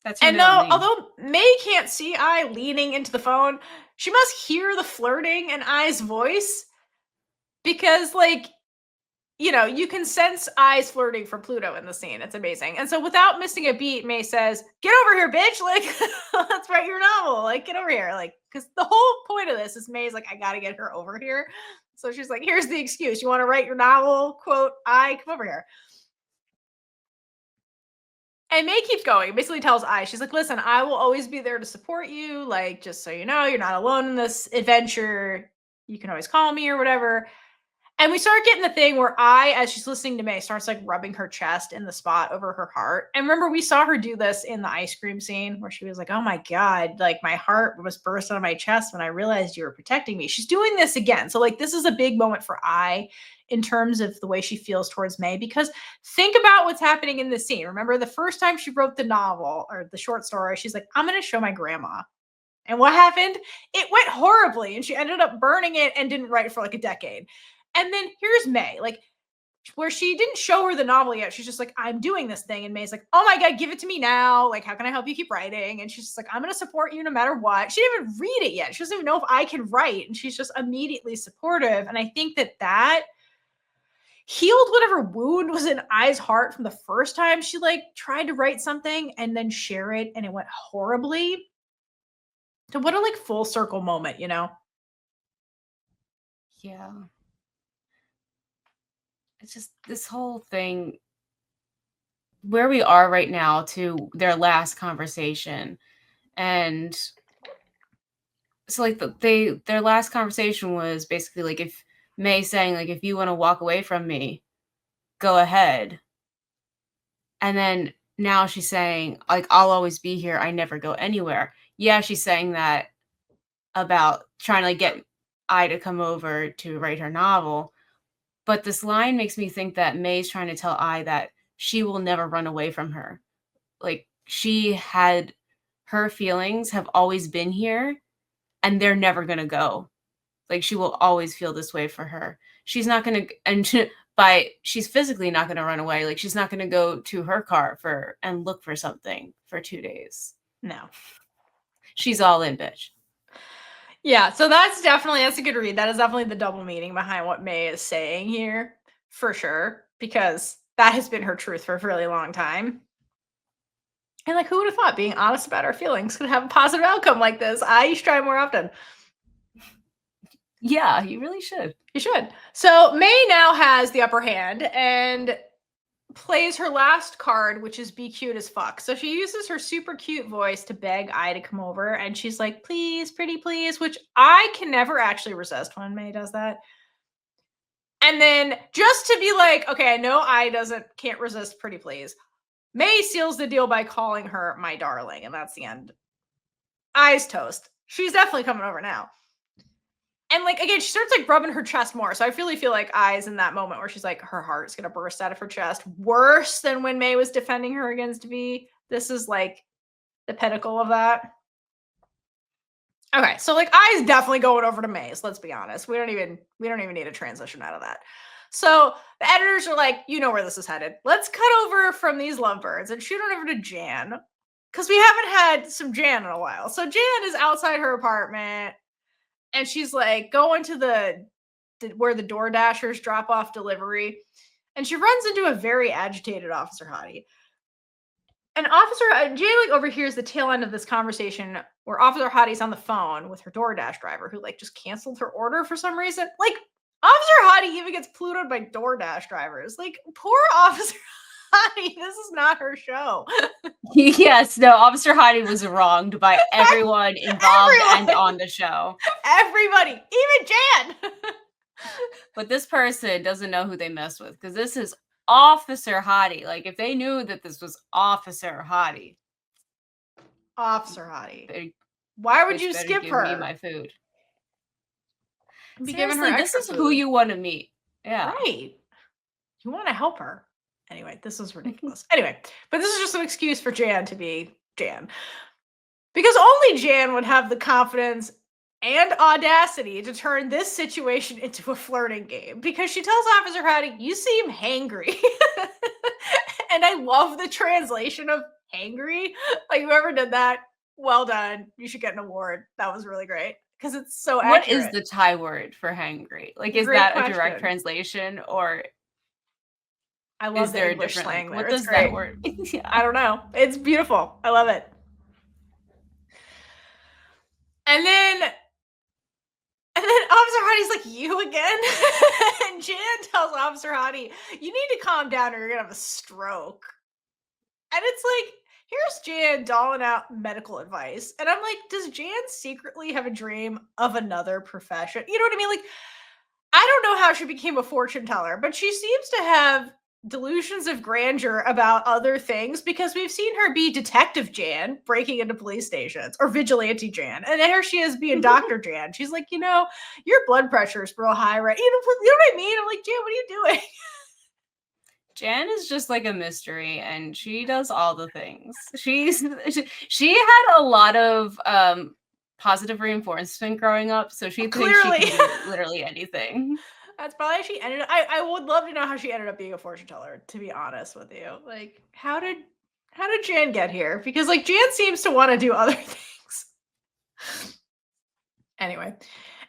That's her and middle no, name. although May can't see Ai leaning into the phone, she must hear the flirting in Ai's voice. Because like, you know, you can sense Ai's flirting for Pluto in the scene. It's amazing. And so without missing a beat, May says, get over here, bitch. Like, let's write your novel. Like, get over here. Like, because the whole point of this is May's like, I got to get her over here. So she's like, here's the excuse. You want to write your novel? Quote, Ai, come over here. And May keeps going. Basically tells Ai, she's like, listen, I will always be there to support you. Like, just so you know, you're not alone in this adventure. You can always call me or whatever. And we start getting the thing where Ai, as she's listening to May, starts like rubbing her chest in the spot over her heart. And remember, we saw her do this in the ice cream scene where she was like, oh my God, like my heart was burst out of my chest when I realized you were protecting me. She's doing this again. So like, this is a big moment for Ai in terms of the way she feels towards May, because think about what's happening in this scene. Remember the first time she wrote the novel or the short story, she's like, I'm going to show my grandma. And what happened? It went horribly. And she ended up burning it and didn't write for like a decade. And then here's May, like, where she didn't show her the novel yet. She's just like, I'm doing this thing. And May's like, oh my God, give it to me now. Like, how can I help you keep writing? And she's just like, I'm going to support you no matter what. She didn't even read it yet. She doesn't even know if I can write. And she's just immediately supportive. And I think that healed whatever wound was in Ai's heart from the first time she like tried to write something and then share it and it went horribly. So what a like full circle moment, you know? Yeah. It's just this whole thing where we are right now to their last conversation. And so like their last conversation was basically like, if May saying like, if you want to walk away from me, go ahead. And then now she's saying like, I'll always be here. I never go anywhere. Yeah. She's saying that about trying to like get Ai to come over to write her novel. But this line makes me think that May's trying to tell Ai that she will never run away from her. Like her feelings have always been here and they're never going to go. Like she will always feel this way for her. She's not going to, and she's physically not going to run away. Like she's not going to go to her car and look for something for 2 days. No. She's all in, bitch. Yeah, so that's a good read. That is definitely the double meaning behind what May is saying here, for sure, because that has been her truth for a really long time. And like, who would have thought being honest about our feelings could have a positive outcome like this? You should try more often. Yeah, you really should. You should. So May now has the upper hand, and plays her last card, which is be cute as fuck. So she uses her super cute voice to beg Ai to come over, and she's like, please, pretty please, which I can never actually resist when May does that. And then just to be like, okay, I know Ai can't resist pretty please. May seals the deal by calling her my darling, and that's the end. Ai's toast. She's definitely coming over now. And like, again, she starts like rubbing her chest more. So I really feel like Ai's in that moment where she's like, her heart's going to burst out of her chest. Worse than when May was defending her against V. This is like the pinnacle of that. Okay, so like Ai's definitely going over to May's. Let's be honest. We don't even need a transition out of that. So the editors are like, you know where this is headed. Let's cut over from these lovebirds and shoot it over to Jan. Because we haven't had some Jan in a while. So Jan is outside her apartment. And she's like going to where the door dashers drop off delivery. And she runs into a very agitated Officer Hottie. And Jay like overhears the tail end of this conversation where Officer Hottie's on the phone with her DoorDash driver who like just canceled her order for some reason. Like Officer Hottie even gets Plutoed by DoorDash drivers. Like poor Officer Hottie, this is not her show. Yes, no, Officer Hottie was wronged by everyone involved and on the show. Everybody, even Jan. But this person doesn't know who they mess with because this is Officer Hottie. Like if they knew that this was Officer Hottie. Officer Hottie. Why would you skip her? Give me my food. Be giving her this is food. who you want to meet. Yeah. Right. You want to help her. Anyway, this is ridiculous. Anyway, but this is just an excuse for Jan to be Jan. Because only Jan would have the confidence and audacity to turn this situation into a flirting game. Because she tells Officer Hottie, you seem hangry. And I love the translation of hangry. Like whoever did that, well done. You should get an award. That was really great. Because it's so accurate. What is the Thai word for hangry? Like, is that a direct translation or... I love the English slang there. What does that word mean? Yeah. I don't know. It's beautiful. I love it. And then Officer Hottie's like, you again? And Jan tells Officer Hottie, you need to calm down or you're going to have a stroke. And it's like, here's Jan doling out medical advice. And I'm like, does Jan secretly have a dream of another profession? You know what I mean? Like, I don't know how she became a fortune teller, but she seems to have delusions of grandeur about other things because we've seen her be Detective Jan breaking into police stations or Vigilante Jan. And here she is being Dr. Jan. She's like, your blood pressure is real high, right? You know what I mean? I'm like, Jan, what are you doing? Jan is just like a mystery and she does all the things. She had a lot of positive reinforcement growing up, so she thinks she can do literally anything. That's probably how she ended up. I would love to know how she ended up being a fortune teller, to be honest with you. Like, how did Jan get here? Because like Jan seems to want to do other things. Anyway,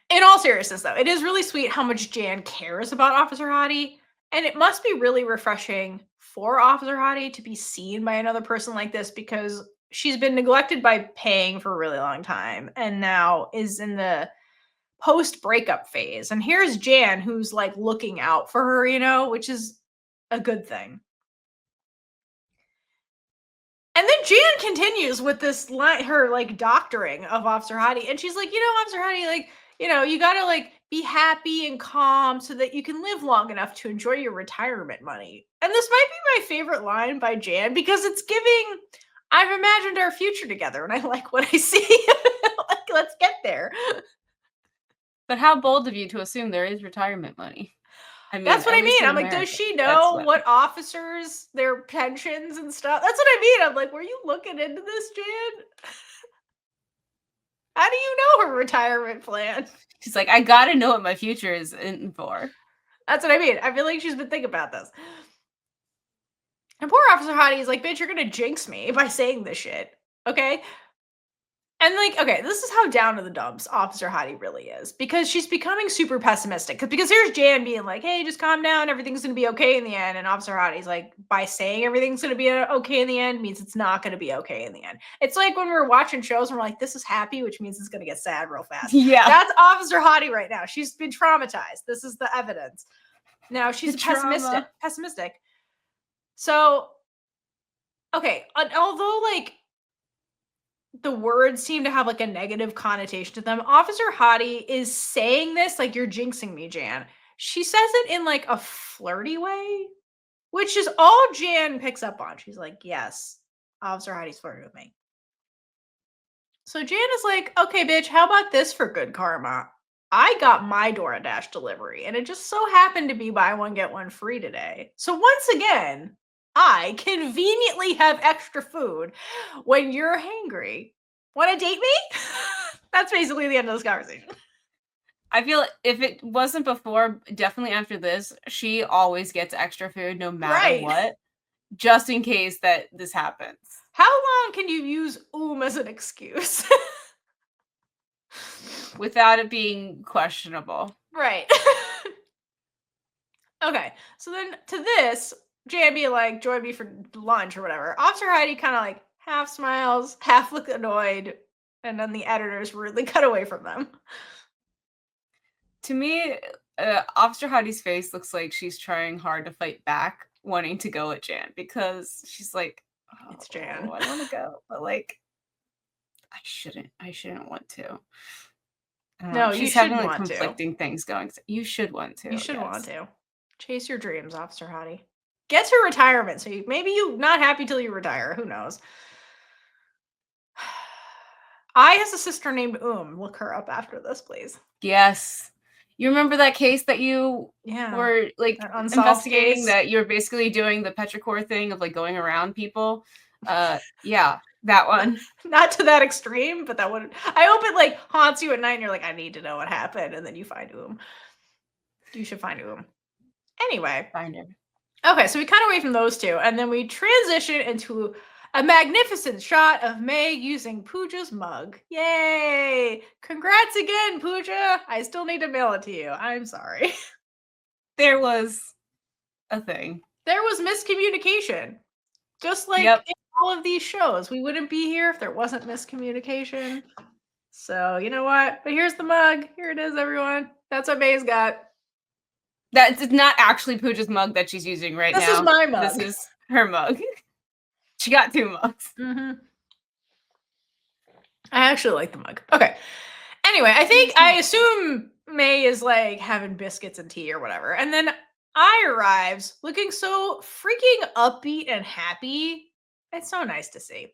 in all seriousness though, it is really sweet how much Jan cares about Officer Hottie. And it must be really refreshing for Officer Hottie to be seen by another person like this because she's been neglected by Pang for a really long time and now is in the post-breakup phase. And here's Jan who's like looking out for her, which is a good thing. And then Jan continues with this line, her like doctoring of Officer Hottie. And she's like, Officer Hottie, like, you gotta like be happy and calm so that you can live long enough to enjoy your retirement money. And this might be my favorite line by Jan because it's giving, I've imagined our future together and I like what I see. Like, let's get there. But how bold of you to assume there is retirement money. I mean, that's what I mean. I'm like, does she know what officers, their pensions and stuff? That's what I mean. I'm like, were you looking into this, Jan? How do you know her retirement plan? She's like, I gotta know what my future is in for. That's what I mean. I feel like she's been thinking about this. And poor Officer Hottie is like, bitch, you're gonna jinx me by saying this shit. Okay? And like, okay, this is how down to the dumps Officer Hottie really is. Because she's becoming super pessimistic. Because here's Jan being like, hey, just calm down. Everything's going to be okay in the end. And Officer Hottie's like, by saying everything's going to be okay in the end means it's not going to be okay in the end. It's like when we're watching shows and we're like, this is happy, which means it's going to get sad real fast. Yeah. That's Officer Hottie right now. She's been traumatized. This is the evidence. Now she's pessimistic. So, okay, although like the words seem to have like a negative connotation to them, Officer Hottie is saying this like, you're jinxing me, Jan. She says it in like a flirty way, which is all Jan picks up on. She's like, yes, Officer Hottie's flirting with me. So Jan is like, okay, bitch, how about this for good karma? I got my DoorDash delivery, and it just so happened to be buy one, get one free today. So once again, I conveniently have extra food when you're hangry. Want to date me? That's basically the end of this conversation. I feel if it wasn't before, definitely after this, she always gets extra food no matter what, just in case that this happens. How long can you use as an excuse? Without it being questionable. Right. Okay, so then to this, Jan be like, join me for lunch or whatever. Officer Heidi kind of like half smiles, half look annoyed, and then the editors rudely cut away from them. To me, Officer Hottie's face looks like she's trying hard to fight back, wanting to go at Jan, because she's like, it's Jan. I want to go, but like, I shouldn't want to. No, she's you should having like want conflicting things going. You should want to. You should want to. Chase your dreams, Officer Hottie. Get to retirement, so maybe you're not happy till you retire. Who knows? I has a sister named Look her up after this, please. Yes. You remember that case that you were like investigating case? that you're basically doing the petrichor thing of like going around people? Yeah, that one. Not to that extreme, but that one. I hope it like haunts you at night and you're like, I need to know what happened, and then you find You should find Anyway. Find him. Okay, so we cut away from those two, and then we transition into a magnificent shot of May using Pooja's mug. Yay! Congrats again, Pooja! I still need to mail it to you. I'm sorry. There was a thing. There was miscommunication. Just like in all of these shows. We wouldn't be here if there wasn't miscommunication. So, you know what? But here's the mug. Here it is, everyone. That's what May's got. That's not actually Pooja's mug that she's using right now. This is my mug. This is her mug. She got two mugs. Mm-hmm. I actually like the mug. Okay. Anyway, I assume May is like having biscuits and tea or whatever. And then I arrives looking so freaking upbeat and happy. It's so nice to see.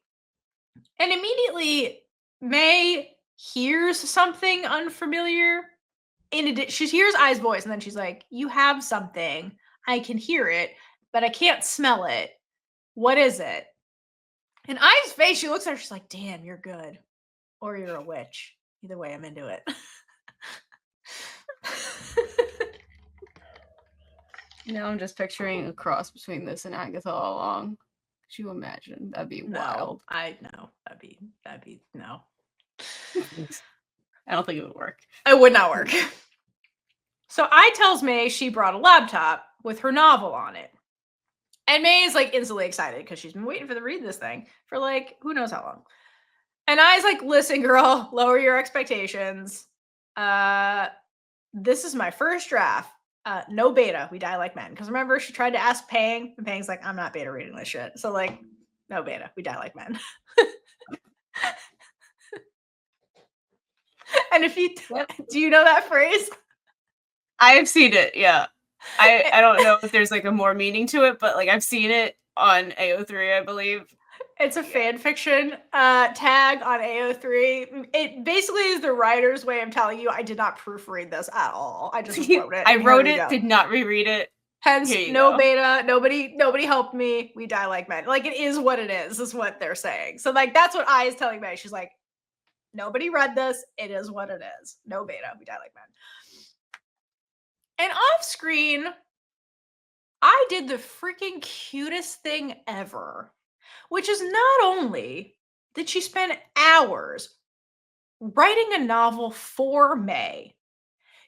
And immediately May hears something unfamiliar. She hears Ai's voice, and then she's like, you have something. I can hear it, but I can't smell it. What is it? And Ai's face, she looks at her, she's like, damn, you're good. Or you're a witch. Either way, I'm into it. Now I'm just picturing a cross between this and Agatha all along. Could you imagine? That'd be wild. I know. That'd be no. I don't think it would work. It would not work. So Ai tells May she brought a laptop with her novel on it. And May is like instantly excited because she's been waiting for to read this thing for like who knows how long. And Ai's like, listen, girl, lower your expectations. This is my first draft. No beta. We die like men. Because remember, she tried to ask Pang, and Pang's like, I'm not beta reading this shit. So like, no beta. We die like men. And if you do you know that phrase? I have seen it, yeah. I don't know if there's like a more meaning to it, but like I've seen it on AO3, I believe. It's a fan fiction tag on AO3. It basically is the writer's way of telling you I did not proofread this at all. I just wrote it. I wrote it, did not reread it. Hence, no beta. Nobody helped me. We die like men. Like it is what it is what they're saying. So like that's what Ai is telling me. She's like, nobody read this. It is what it is. No beta. We die like men. And off screen, I did the freaking cutest thing ever, which is not only did she spend hours writing a novel for May,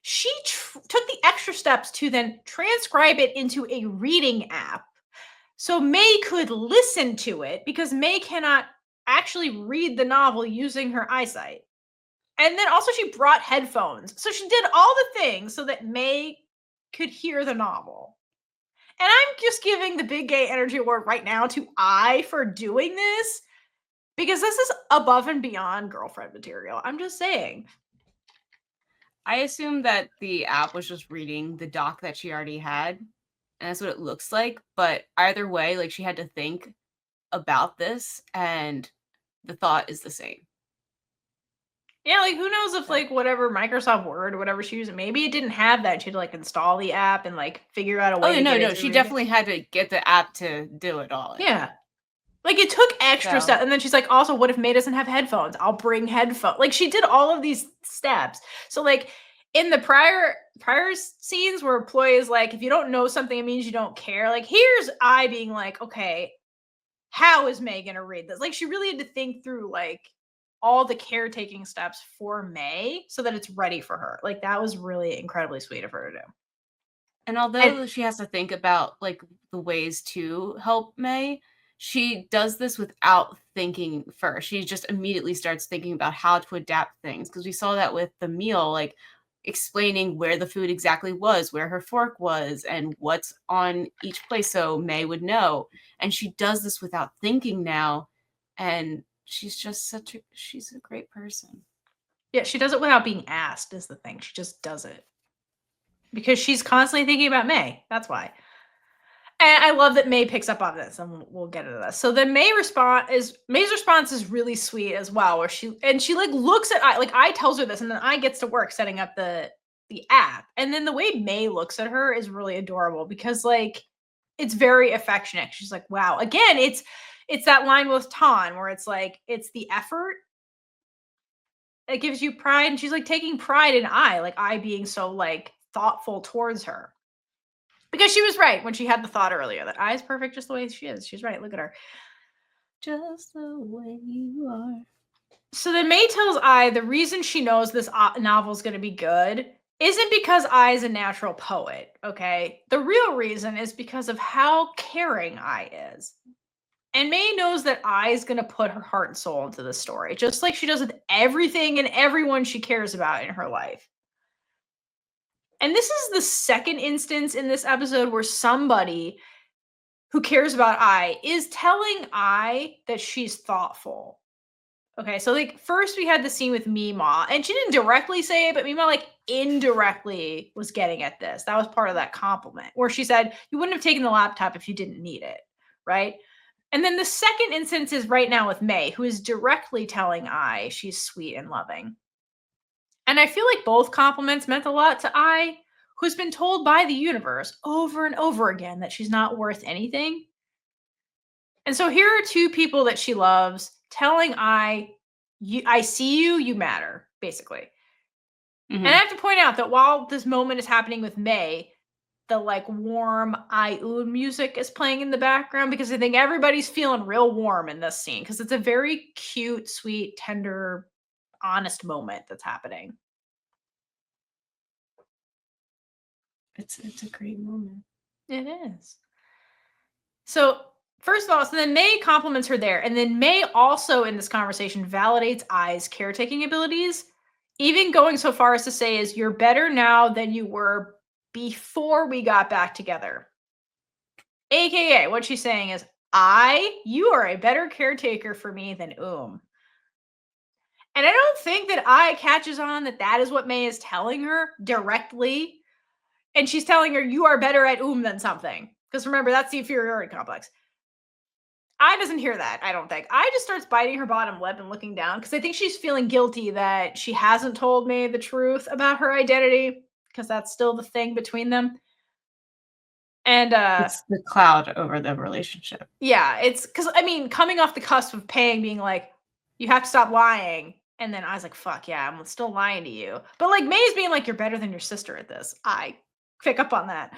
she took the extra steps to then transcribe it into a reading app so May could listen to it because May cannot actually read the novel using her eyesight. And then also she brought headphones. So she did all the things so that May could hear the novel. And I'm just giving the big gay energy award right now to Ai for doing this, because this is above and beyond girlfriend material. I'm just saying. I assume that the app was just reading the doc that she already had, and that's what it looks like. But either way, like, she had to think about this, and the thought is the same. Yeah, like, who knows if, like, whatever Microsoft Word or whatever she used, maybe it didn't have that. She had to, like, install the app and, like, figure out a way to get it to She read definitely had to get the app to do it all. Yeah. Like, it took extra So- steps. And then she's like, also, what if May doesn't have headphones? I'll bring headphones. Like, she did all of these steps. So, like, in the prior scenes where Ploy is like, if you don't know something, it means you don't care. Like, here's I being like, okay, how is May gonna read this? Like, she really had to think through, like, all the caretaking steps for May so that it's ready for her. Like, that was really incredibly sweet of her to do. And although she has to think about, like, the ways to help May, she does this without thinking first. She just immediately starts thinking about how to adapt things, because we saw that with the meal, like, explaining where the food exactly was, where her fork was, and what's on each place so May would know. And she does this without thinking now, and she's just she's a great person. Yeah, she does it without being asked is the thing. She just does it. Because she's constantly thinking about May. That's why. And I love that May picks up on this, and we'll get into this. So then May's response is really sweet as well, where she like looks at I tells her this, and then I gets to work setting up the app. And then the way May looks at her is really adorable, because like it's very affectionate. She's like, wow. Again, it's that line with Ton where it's like, it's the effort that gives you pride. And she's like taking pride in I being so like thoughtful towards her. Because she was right when she had the thought earlier that Ai's perfect just the way she is. She's right. Look at her. Just the way you are. So then May tells Ai the reason she knows this novel's going to be good isn't because Ai's a natural poet, okay? The real reason is because of how caring Ai is. And May knows that Ai's going to put her heart and soul into the story, just like she does with everything and everyone she cares about in her life. And this is the second instance in this episode where somebody who cares about Ai is telling Ai that she's thoughtful. Okay, so like first we had the scene with Mima, and she didn't directly say it, but Mima like indirectly was getting at this. That was part of that compliment, where she said, you wouldn't have taken the laptop if you didn't need it, right? And then the second instance is right now with May, who is directly telling Ai she's sweet and loving. And I feel like both compliments meant a lot to Ai, who's been told by the universe over and over again that she's not worth anything. And so here are two people that she loves telling I see you, you matter, basically. Mm-hmm. And I have to point out that while this moment is happening with May, the like warm music is playing in the background, because I think everybody's feeling real warm in this scene, because it's a very cute, sweet, tender, honest moment that's happening. It's a great moment. It is. So first of all, so then May compliments her there. And then May also in this conversation validates Ai's caretaking abilities, even going so far as to say is you're better now than you were before we got back together. AKA what she's saying is, you are a better caretaker for me than And I don't think that Ai catches on that that is what May is telling her directly. And she's telling her, you are better at than something. Because remember, that's the inferiority complex. Ai doesn't hear that, I don't think. Ai just starts biting her bottom lip and looking down, because I think she's feeling guilty that she hasn't told May the truth about her identity, because that's still the thing between them. And it's the cloud over the relationship. Yeah, it's because I mean, coming off the cusp of being like, you have to stop lying. And then I was like, fuck yeah, I'm still lying to you. But like May's being like, you're better than your sister at this. I pick up on that.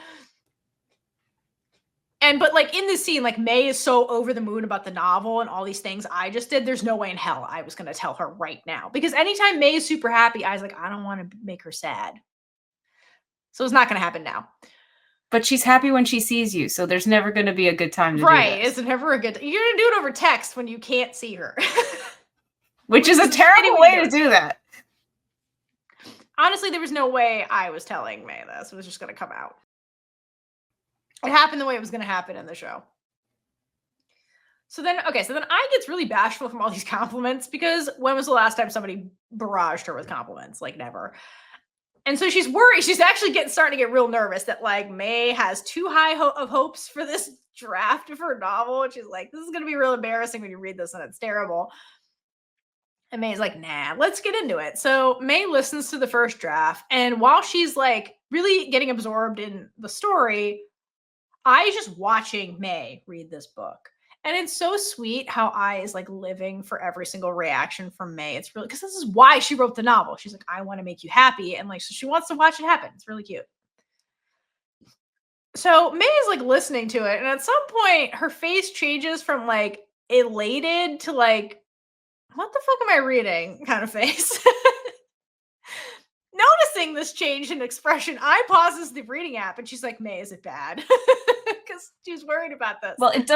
But like in this scene, like May is so over the moon about the novel and all these things I just did. There's no way in hell I was going to tell her right now. Because anytime May is super happy, I was like, I don't want to make her sad. So it's not going to happen now. But she's happy when she sees you, so there's never going to be a good time to do this. Right, it's never a good... You're going to do it over text when you can't see her. Which is a terrible way to do that. Honestly, there was no way I was telling May this. It was just going to come out. It happened the way it was going to happen in the show. So then I gets really bashful from all these compliments because when was the last time somebody barraged her with compliments? Like never. And so she's worried. She's actually starting to get real nervous that like May has too high of hopes for this draft of her novel. She's like, this is going to be real embarrassing when you read this and it's terrible. And May's like, nah, let's get into it. So May listens to the first draft. And while she's like really getting absorbed in the story, Ai's just watching May read this book. And it's so sweet how Ai is like living for every single reaction from May. It's really, because this is why she wrote the novel. She's like, I want to make you happy. And like, so she wants to watch it happen. It's really cute. So May is like listening to it. And at some point, her face changes from like elated to like, what the fuck am I reading kind of face. Noticing this change in expression, I pauses the reading app and she's like, May, is it bad? Because she's worried about this. Well, it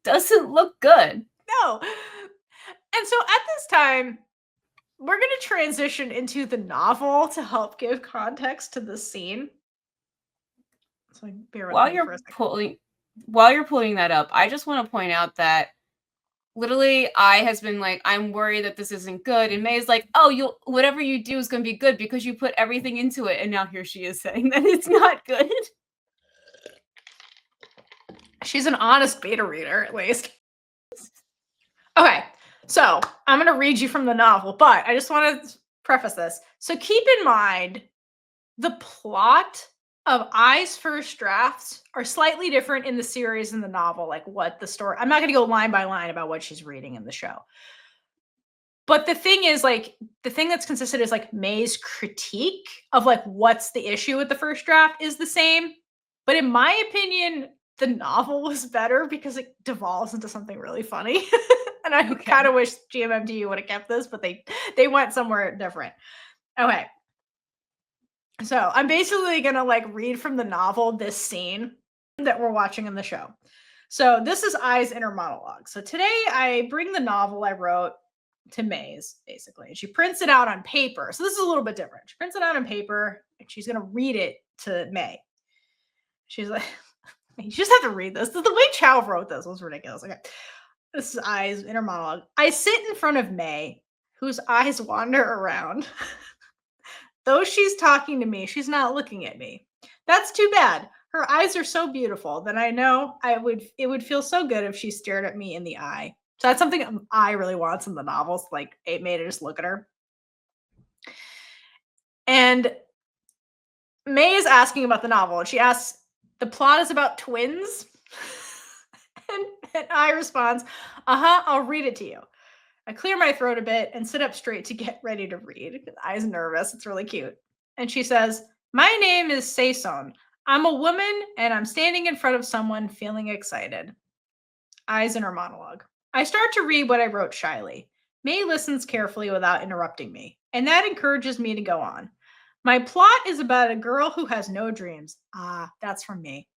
doesn't look good. No. And so at this time, we're going to transition into the novel to help give context to the scene. So while you're pulling that up, I just want to point out that literally Ai has been like, I'm worried that this isn't good. And May's like, oh, whatever you do is going to be good because you put everything into it. And now here she is saying that it's not good. She's an honest beta reader, at least. Okay, so I'm going to read you from the novel, but I just want to preface this. So keep in mind, the plot of Ai's first drafts are slightly different in the series and the novel, like what the story. I'm not going to go line by line about what she's reading in the show. But the thing is, like, the thing that's consistent is like May's critique of like what's the issue with the first draft is the same. But in my opinion, the novel was better because it devolves into something really funny. And I kind of wish GMMDU would have kept this, but they went somewhere different. Okay. So I'm basically going to like read from the novel this scene that we're watching in the show. So this is Ai's inner monologue. So today I bring the novel I wrote to May's, basically. And she prints it out on paper. So this is a little bit different. She prints it out on paper and she's going to read it to May. She's like, you just have to read this. The way Chow wrote this was ridiculous. Okay. This is Ai's inner monologue. I sit in front of May, whose eyes wander around. Though she's talking to me, she's not looking at me. That's too bad. Her eyes are so beautiful that I know it would feel so good if she stared at me in the eye. So that's something Ai really wants in the novels. Like, it made her just look at her. And May is asking about the novel. And she asks, the plot is about twins? and Ai responds, I'll read it to you. I clear my throat a bit and sit up straight to get ready to read. Ai's nervous. It's really cute. And she says, my name is Saeson. I'm a woman and I'm standing in front of someone feeling excited. Ai's inner monologue. I start to read what I wrote shyly. May listens carefully without interrupting me, and that encourages me to go on. My plot is about a girl who has no dreams. That's from me.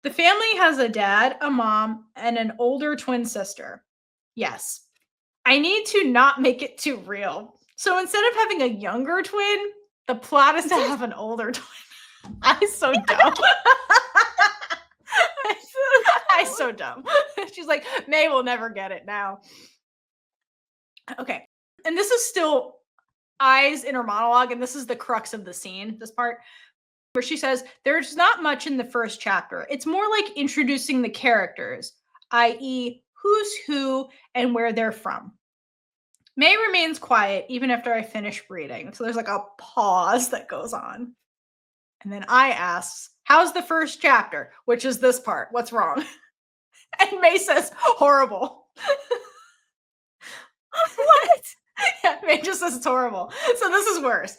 The family has a dad, a mom, and an older twin sister. Yes. I need to not make it too real. So instead of having a younger twin, the plot is to have an older twin. I'm so dumb. I'm so dumb. She's like, May will never get it now. Okay. And this is still Ai's inner monologue, and this is the crux of the scene, this part, where she says, there's not much in the first chapter. It's more like introducing the characters, i.e., who's who and where they're from. May remains quiet even after I finish reading. So there's like a pause that goes on. And then Ai asks, how's the first chapter? Which is this part. What's wrong? And May says, horrible. What? Yeah, May just says it's horrible. So this is worse.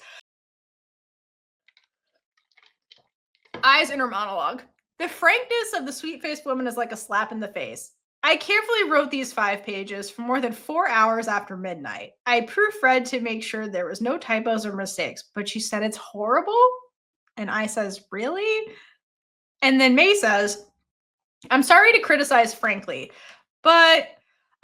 Ai's inner monologue. The frankness of the sweet-faced woman is like a slap in the face. I carefully wrote these 5 pages for more than 4 hours after midnight. I proofread to make sure there was no typos or mistakes, but she said it's horrible? And Ai says, really? And then May says, I'm sorry to criticize frankly, but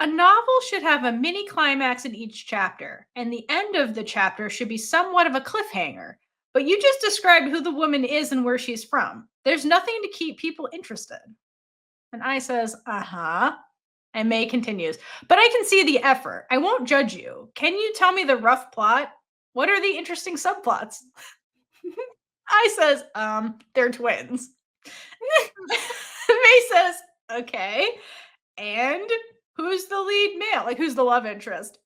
a novel should have a mini climax in each chapter, and the end of the chapter should be somewhat of a cliffhanger. But you just described who the woman is and where she's from. There's nothing to keep people interested. And Ai says, uh-huh. And May continues, but I can see the effort. I won't judge you. Can you tell me the rough plot? What are the interesting subplots? Ai says, they're twins. May says, okay. And who's the lead male? Like, who's the love interest?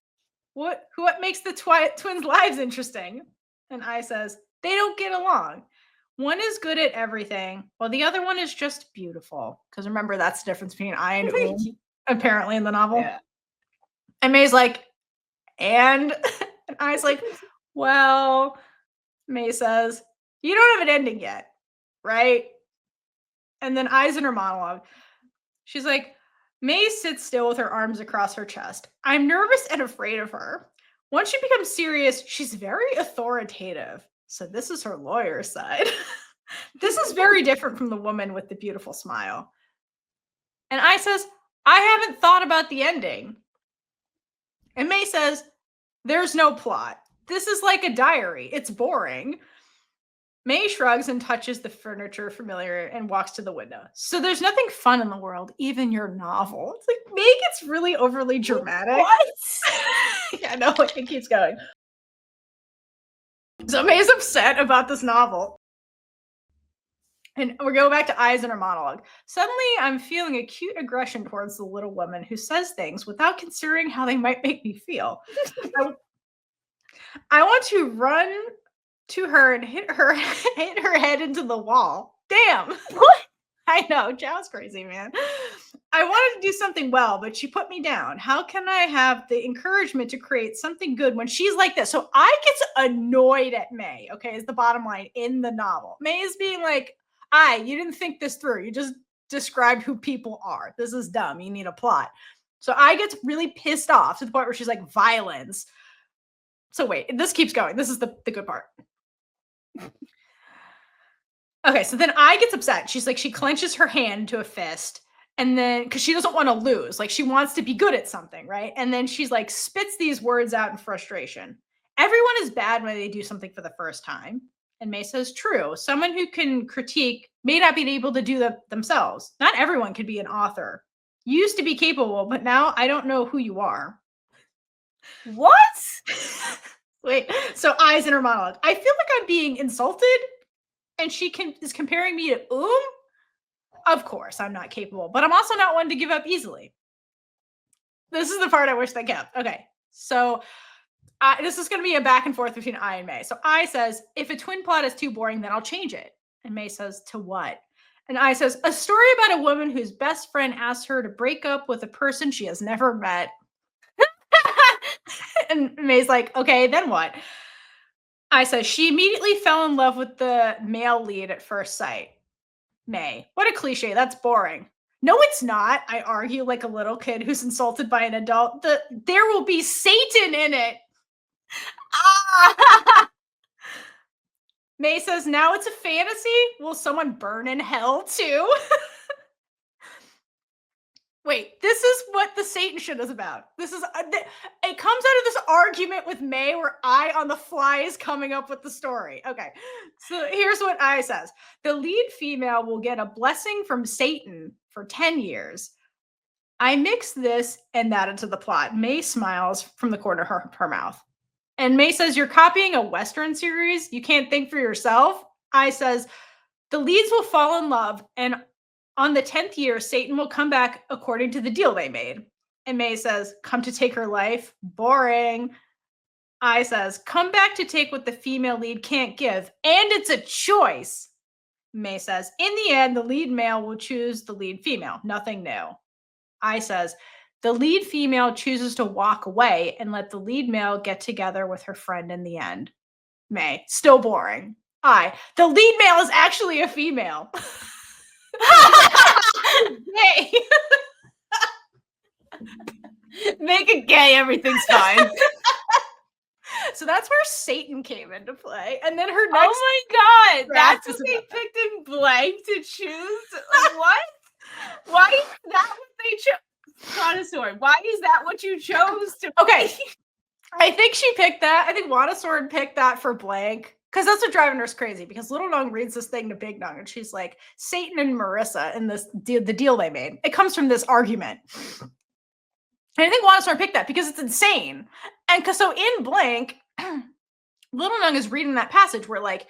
What makes the twins' lives interesting? And Ai says, they don't get along. One is good at everything, while the other one is just beautiful. Because remember, that's the difference between Ai and apparently in the novel. Yeah. And May's like, and Ai's like, well, May says, you don't have an ending yet, right? And then Ai's in her monologue. She's like, May sits still with her arms across her chest. I'm nervous and afraid of her. Once she becomes serious, she's very authoritative. So this is her lawyer's side. This is very different from the woman with the beautiful smile. And Ai says, I haven't thought about the ending. And May says, there's no plot. This is like a diary. It's boring. May shrugs and touches the furniture familiar and walks to the window. So there's nothing fun in the world, even your novel. It's like May gets really overly dramatic. What? Yeah, no, it keeps going. So May's upset about this novel. And we're going back to Ai's inner monologue. Suddenly, I'm feeling acute aggression towards the little woman who says things without considering how they might make me feel. I want to run to her and hit her head into the wall. Damn. What? I know, Chow's crazy, man. I wanted to do something well, but she put me down. How can I have the encouragement to create something good when she's like this? So I gets annoyed at May, okay, is the bottom line in the novel. May is being like, you didn't think this through. You just described who people are. This is dumb. You need a plot. So I gets really pissed off to the point where she's like, violence. So wait, this keeps going. This is the good part. Okay, so then Ai gets upset. She's like, she clenches her hand into a fist. And then, because she doesn't want to lose, like she wants to be good at something, right? And then she's like, spits these words out in frustration. Everyone is bad when they do something for the first time. And May says, true. Someone who can critique may not be able to do that themselves. Not everyone could be an author. You used to be capable, but now I don't know who you are. What? Wait, so Ai's in her monologue. I feel like I'm being insulted, and she is comparing me to Of course, I'm not capable, but I'm also not one to give up easily. This is the part I wish they kept. Okay, so this is going to be a back and forth between Ai and May. So Ai says, if a twin plot is too boring, then I'll change it. And May says, to what? And Ai says, a story about a woman whose best friend asks her to break up with a person she has never met. And May's like, okay, then what? Ai says, she immediately fell in love with the male lead at first sight. May, what a cliche. That's boring. No, it's not. I argue like a little kid who's insulted by an adult. There will be Satan in it. May says, now it's a fantasy. Will someone burn in hell too? Wait, this is what the Satan shit is about. This is, it comes out of this argument with May where Ai on the fly is coming up with the story. Okay, so here's what Ai says. The lead female will get a blessing from Satan for 10 years. I mix this and that into the plot. May smiles from the corner of her mouth. And May says, you're copying a Western series? You can't think for yourself? Ai says, the leads will fall in love, and on the 10th year, Satan will come back according to the deal they made. And May says, come to take her life? Boring. Ai says, come back to take what the female lead can't give. And it's a choice. May says, in the end, the lead male will choose the lead female. Nothing new. Ai says, the lead female chooses to walk away and let the lead male get together with her friend in the end. May, still boring. Ai, the lead male is actually a female. Gay. Make it gay, everything's fine. So that's where Satan came into play. And then her next. Oh my god, that's what they about picked in blank to choose? Like, what? Why is that what they chose? Connoisseur, why is that what you chose to Okay. I think she picked that. I think Wanda Sword picked that for blank. Because that's what driving her's crazy, because Little Nung reads this thing to Big Nung, and she's like, Satan and Marissa and the deal they made, it comes from this argument. And I think Wanastar picked that because it's insane. And so in Blank, Little Nung is reading that passage where like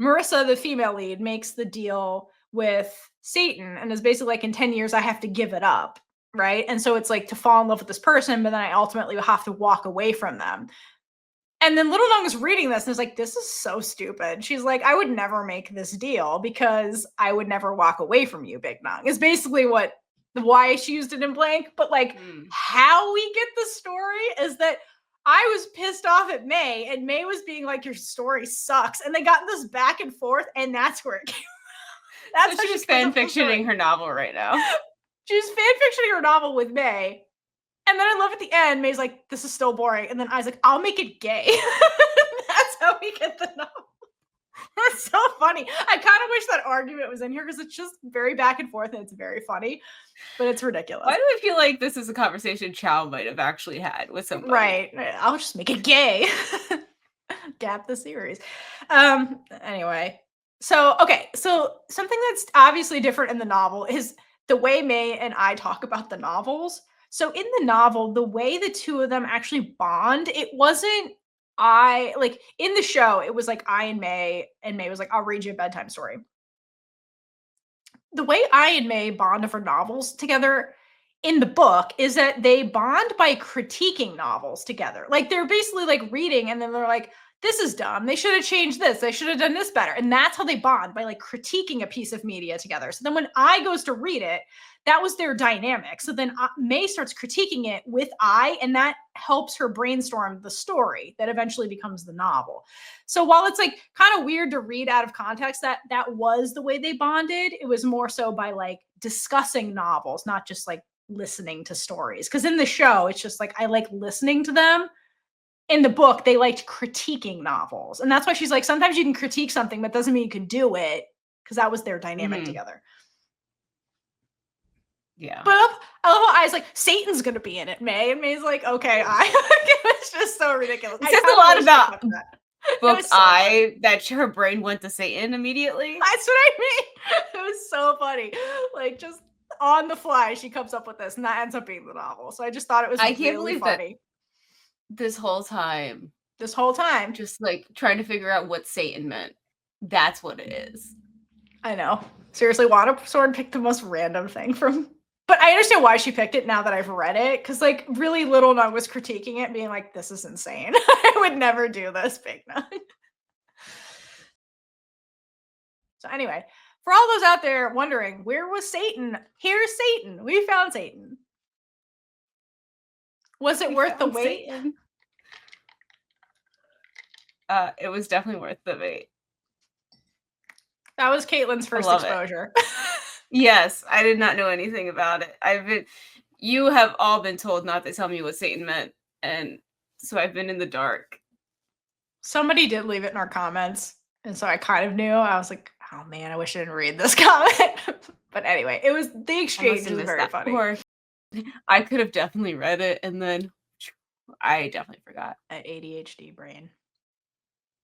Marissa, the female lead, makes the deal with Satan and is basically like, in 10 years, I have to give it up. Right. And so it's like to fall in love with this person, but then I ultimately will have to walk away from them. And then Little Nung is reading this and is like, this is so stupid. She's like, I would never make this deal because I would never walk away from you, Big Nung, is basically why she used it in Blank. But like how we get the story is that I was pissed off at May, and May was being like, your story sucks. And they got this back and forth, and that's where it came. That's so she's fanfictioning her novel right now. She's fanfictioning her novel with May. And then I love at the end, May's like, this is still boring. And then I was like, I'll make it gay. That's how we get the novel. That's so funny. I kind of wish that argument was in here because it's just very back and forth and it's very funny, but it's ridiculous. Why do I feel like this is a conversation Chow might have actually had with somebody? Right. I'll just make it gay. Gap the series. Anyway. So something that's obviously different in the novel is the way May and I talk about the novels. So in the novel, the way the two of them actually bond, it wasn't like in the show, it was like I and May was like, I'll read you a bedtime story. The way I and May bond over novels together in the book is that they bond by critiquing novels together. Like they're basically like reading and then they're like, this is dumb. They should have changed this. They should have done this better. And that's how they bond, by like critiquing a piece of media together. So then when I goes to read it, that was their dynamic. So then May starts critiquing it with I, and that helps her brainstorm the story that eventually becomes the novel. So while it's like kind of weird to read out of context that was the way they bonded, it was more so by like discussing novels, not just like listening to stories. Because in the show, it's just like I like listening to them. In the book, they liked critiquing novels. And that's why she's like, sometimes you can critique something, but doesn't mean you can do it, because that was their dynamic together. Yeah. But I love how I's like, Satan's going to be in it, May. And May's like, okay, it's just so ridiculous. It says a lot about book so I that her brain went to Satan immediately. That's what I mean. It was so funny. Like, just on the fly, she comes up with this, and that ends up being the novel. So I just thought it was really funny. This whole time, just like trying to figure out what Satan meant. That's what it is. I know. Seriously, Wanasword picked the most random thing from. But I understand why she picked it now that I've read it, because like really Little Nung was critiquing it, being like, "This is insane. I would never do this, Big Nung." So anyway, for all those out there wondering, where was Satan? Here's Satan. We found Satan. Was it worth the wait? It was definitely worth the wait. That was Caitlin's first exposure. Yes, I did not know anything about it. You have all been told not to tell me what Satan meant, and so I've been in the dark. Somebody did leave it in our comments, and so I kind of knew. I was like, oh man, I wish I didn't read this comment. But anyway, the exchange was very funny. Or I could have definitely read it, and then I definitely forgot. An ADHD brain.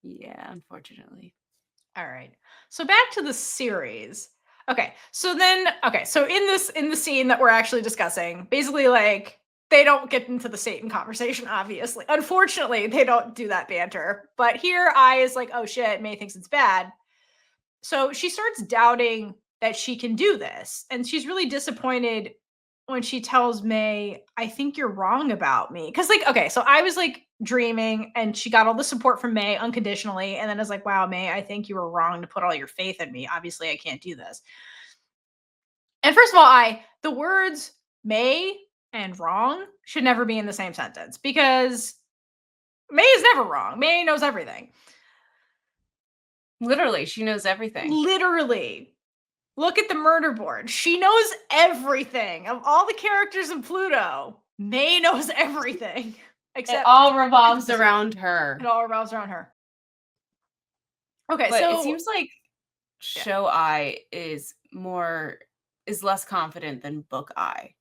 Yeah, unfortunately. All right. So back to the series. Okay. So in the scene that we're actually discussing, basically like they don't get into the Satan conversation, obviously. Unfortunately, they don't do that banter. But here I is like, oh shit, May thinks it's bad. So she starts doubting that she can do this. And she's really disappointed when she tells May, I think you're wrong about me. Because like, okay, so I was like dreaming and she got all the support from May unconditionally. And then I was like, wow, May, I think you were wrong to put all your faith in me. Obviously, I can't do this. And first of all, the words May and wrong should never be in the same sentence, because May is never wrong. May knows everything. Literally, she knows everything. Literally. Look at the murder board. She knows everything. Of all the characters in Pluto, May knows everything. Except it all revolves around her. It all revolves around her. Okay, but so it seems like Show I is less confident than Book I.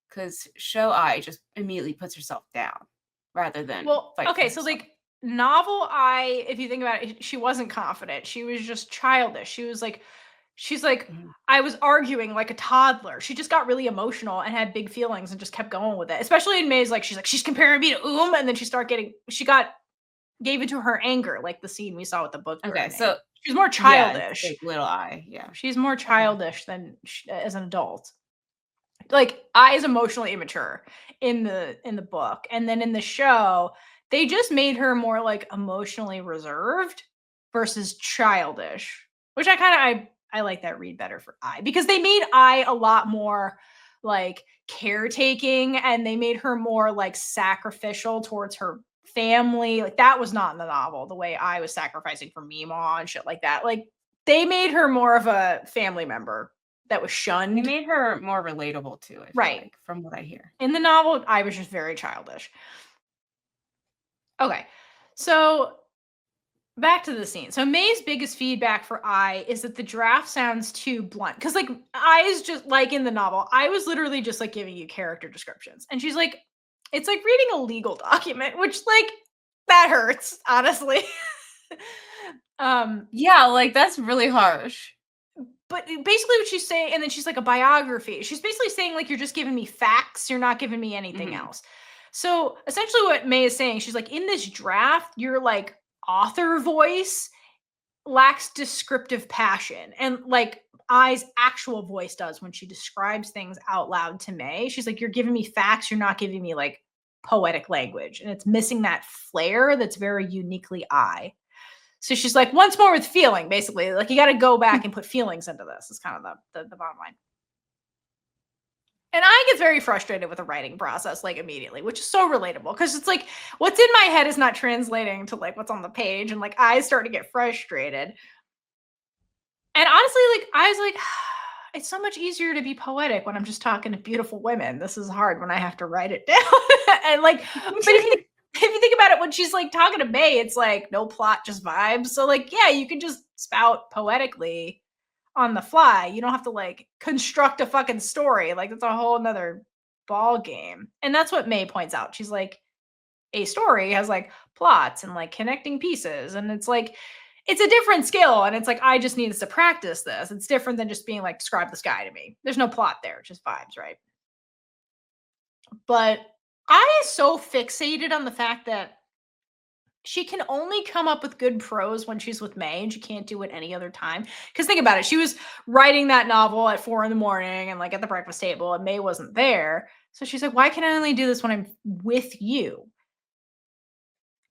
Because Show I just immediately puts herself down rather than okay, so like novel Ai, if you think about it, she wasn't confident. She was just childish. She's like, I was arguing like a toddler. She just got really emotional and had big feelings and just kept going with it. Especially in May's, like, she's comparing me to and then gave into her anger, like the scene we saw with the book. Okay, so she's more childish. like little Ai, yeah. She's more childish than as an adult. Like, Ai is emotionally immature in the book, and then in the show, they just made her more like emotionally reserved versus childish, which I like that read better for Ai, because they made Ai a lot more like caretaking, and they made her more like sacrificial towards her family. Like, that was not in the novel, the way Ai was sacrificing for Meemaw and shit like that. Like, they made her more of a family member that was shunned. They made her more relatable too, I feel right, like, from what I hear. In the novel, Ai was just very childish. Okay, so back to the scene. So May's biggest feedback for Ai is that the draft sounds too blunt. Because, like, Ai is just like in the novel, I was literally just like giving you character descriptions. And she's like, it's like reading a legal document, which, like, that hurts, honestly. Yeah, like, that's really harsh. But basically what she's saying, and then she's like, a biography. She's basically saying, like, you're just giving me facts. You're not giving me anything else. So essentially what May is saying, she's like, in this draft, your like author voice lacks descriptive passion. And like Ai's actual voice does when she describes things out loud to May. She's like, you're giving me facts. You're not giving me like poetic language. And it's missing that flair that's very uniquely Ai. So she's like, once more with feeling, basically. Like, you got to go back and put feelings into this, is kind of the bottom line. And I get very frustrated with the writing process, like, immediately, which is so relatable, because it's like, what's in my head is not translating to like what's on the page, and like I start to get frustrated. And honestly, like, I was like, it's so much easier to be poetic when I'm just talking to beautiful women. This is hard when I have to write it down. And like, but if you think about it, when she's like talking to May, it's like no plot, just vibes. So like, yeah, you can just spout poetically on the fly. You don't have to like construct a fucking story. Like, that's a whole nother ball game. And that's what May points out. She's like, a story has like plots and like connecting pieces. And it's like, it's a different skill. And it's like, I just need to practice this. It's different than just being like, describe the sky to me. There's no plot there, just vibes, right? But I is so fixated on the fact that she can only come up with good prose when she's with May, and she can't do it any other time. Because think about it, she was writing that novel at 4 a.m. and like at the breakfast table, and May wasn't there. So she's like, why can I only do this when I'm with you?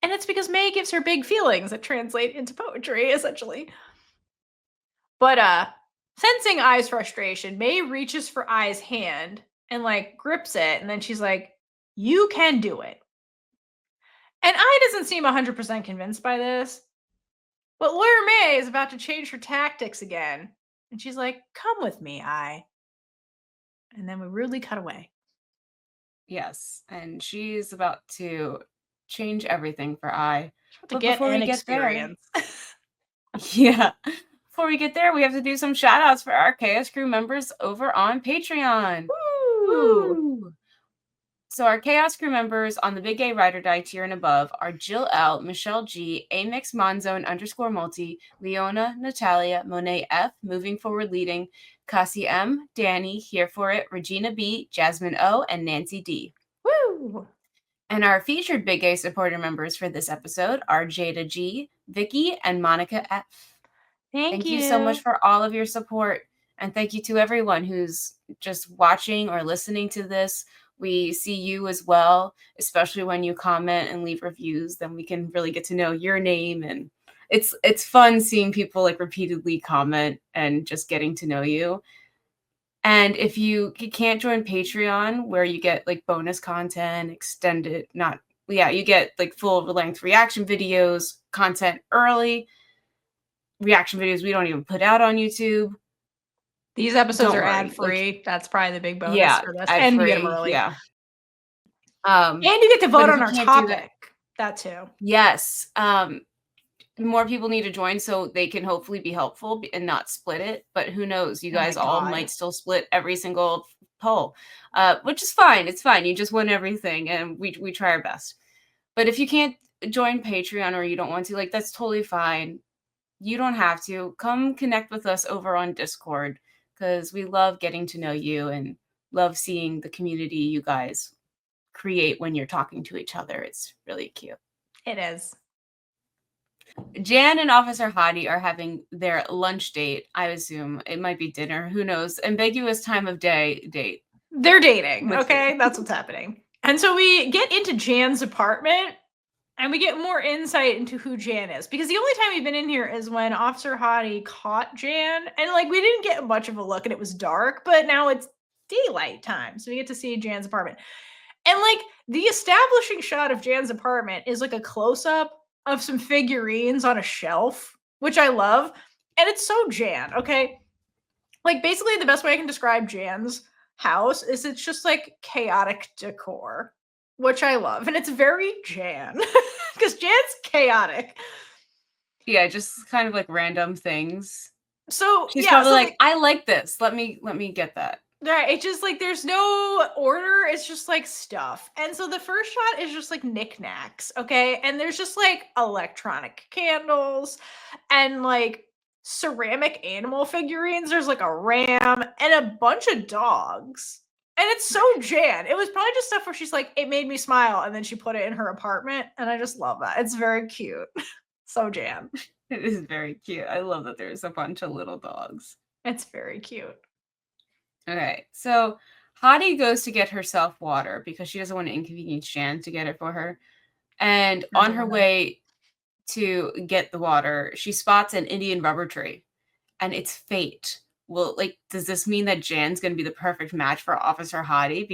And it's because May gives her big feelings that translate into poetry, essentially. But sensing Ai's frustration, May reaches for Ai's hand and like grips it, and then she's like, you can do it. And Ai doesn't seem 100% convinced by this. But Lawyer May is about to change her tactics again. And she's like, come with me, Ai. And then we rudely cut away. Yes, and she's about to change everything for Ai. To get an experience. Yeah. Before we get there, we have to do some shout outs for our Chaos Crew members over on Patreon. Woo! So our Chaos Crew members on the Big Gay Ride or Die tier and above are Jill L, Michelle G, Amix Monzone _multi, Leona, Natalia, Monet F, Moving Forward Leading, Cassie M, Danny, Here For It, Regina B, Jasmine O, and Nancy D. Woo! And our featured Big Gay supporter members for this episode are Jada G, Vicky, and Monica F. Thank you so much for all of your support. And thank you to everyone who's just watching or listening to this. We see you as well, especially when you comment and leave reviews. Then we can really get to know your name. And it's fun seeing people like repeatedly comment and just getting to know you. And if you can't join Patreon, where you get like bonus content, you get like full length reaction videos, content early, reaction videos we don't even put out on YouTube. These episodes are ad free. Like, that's probably the big bonus for this. And you get them early. Yeah. And you get to vote on our topic. That too. Yes. More people need to join so they can hopefully be helpful and not split it. But who knows? You guys all might still split every single poll, which is fine. It's fine. You just win everything, and we try our best. But if you can't join Patreon or you don't want to, like, that's totally fine. You don't have to. Come connect with us over on Discord because we love getting to know you and love seeing the community you guys create when you're talking to each other. It's really cute. It is. Jan and Officer Hottie are having their lunch date. I assume it might be dinner. Who knows? Ambiguous time of day date. They're dating, with okay? food. That's what's happening. And so we get into Jan's apartment and we get more insight into who Jan is. Because the only time we've been in here is when Officer Hottie caught Jan. And like we didn't get much of a look and it was dark, but now it's daylight time. So we get to see Jan's apartment. And like the establishing shot of Jan's apartment is like a close-up of some figurines on a shelf, which I love. And it's so Jan, okay? Like basically the best way I can describe Jan's house is it's just like chaotic decor, which I love. And it's very Jan because Jan's chaotic. Yeah, just kind of like random things. So She's yeah, probably so like, I like this. Let me get that. right, it just like there's no order, it's just like stuff. And so the first shot is just like knickknacks, okay? And there's just like electronic candles and like ceramic animal figurines. There's like a ram and a bunch of dogs. And it's so Jan. It was probably just stuff where she's like, it made me smile, and then she put it in her apartment. And I just love that. It's very cute. So Jan. It is very cute. I love that there's a bunch of little dogs. It's very cute. Okay, so Hottie goes to get herself water because she doesn't want to inconvenience Jan to get it for her. And on her way to get the water, she spots an Indian rubber tree. And it's fate. Well, like, does this mean that Jan's going to be the perfect match for Officer Hottie?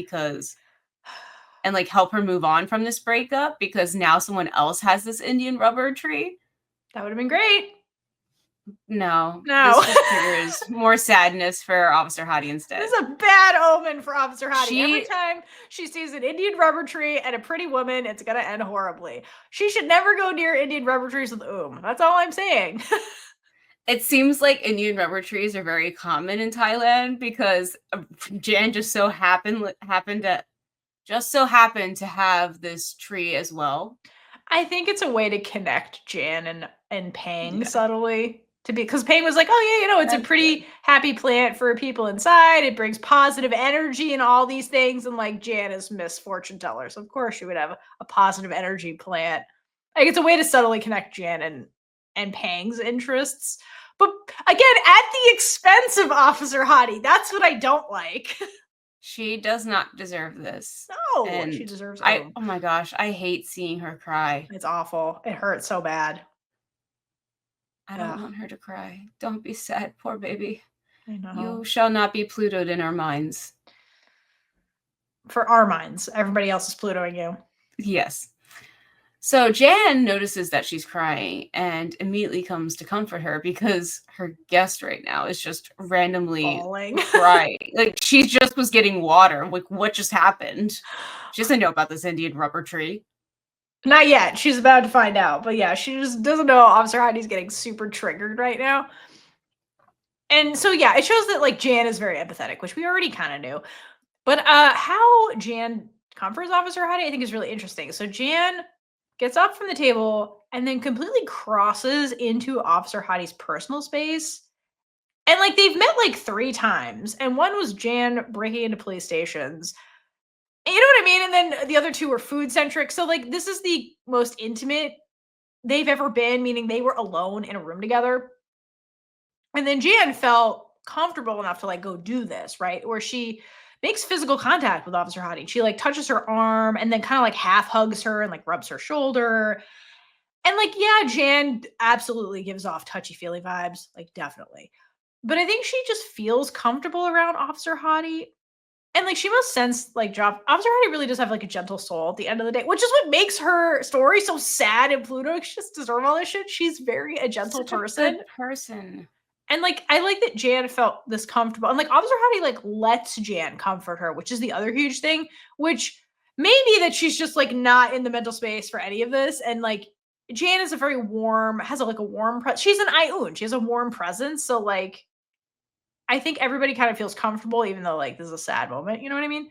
And like help her move on from this breakup because now someone else has this Indian rubber tree? That would have been great. No. No. This just triggers more sadness for Officer Hottie instead. This is a bad omen for Officer Hottie. Every time she sees an Indian rubber tree and a pretty woman, it's going to end horribly. She should never go near Indian rubber trees with That's all I'm saying. It seems like Indian rubber trees are very common in Thailand because Jan just so happened to have this tree as well. I think it's a way to connect Jan and Pang subtly. Because Pang was like, oh yeah, it's a pretty happy plant for people inside. It brings positive energy and all these things. And like Jan is Miss Fortune Teller. So of course she would have a positive energy plant. Like it's a way to subtly connect Jan and Pang's interests. But again, at the expense of Officer Hottie. That's what I don't like. She does not deserve this. No, and she deserves it. Oh my gosh, I hate seeing her cry. It's awful. It hurts so bad. I don't want her to cry. Don't be sad, poor baby. I know. You shall not be Plutoed in our minds. For our minds. Everybody else is Plutoing you. Yes. So Jan notices that she's crying and immediately comes to comfort her because her guest right now is just randomly crying. Like she just was getting water. Like what just happened? She doesn't know about this Indian rubber tree. Not yet. She's about to find out. But yeah, she just doesn't know Officer Hottie's getting super triggered right now. And so yeah, it shows that like Jan is very empathetic, which we already kind of knew. But how Jan comforts Officer Hottie, I think is really interesting. So Jan gets up from the table and then completely crosses into Officer Hottie's personal space. And like they've met like 3 times. And one was Jan breaking into police stations. You know what I mean? And then the other 2 were food centric. So like this is the most intimate they've ever been, meaning they were alone in a room together. And then Jan felt comfortable enough to like go do this, right? Where she makes physical contact with Officer Hottie. She like touches her arm and then kind of like half hugs her and like rubs her shoulder. And like, yeah, Jan absolutely gives off touchy-feely vibes, like definitely. But I think she just feels comfortable around Officer Hottie. And like she must sense like Officer Hottie really does have like a gentle soul at the end of the day, which is what makes her story so sad and Pluto. She just deserve all this shit. She's very a gentle person. A good person. And like I like that Jan felt this comfortable. And like Officer Hottie like lets Jan comfort her, which is the other huge thing, which may be that she's just like not in the mental space for any of this. And like Jan is a very warm, has a warm she's an Ioun. She has a warm presence. So like I think everybody kind of feels comfortable, even though like this is a sad moment. You know what I mean?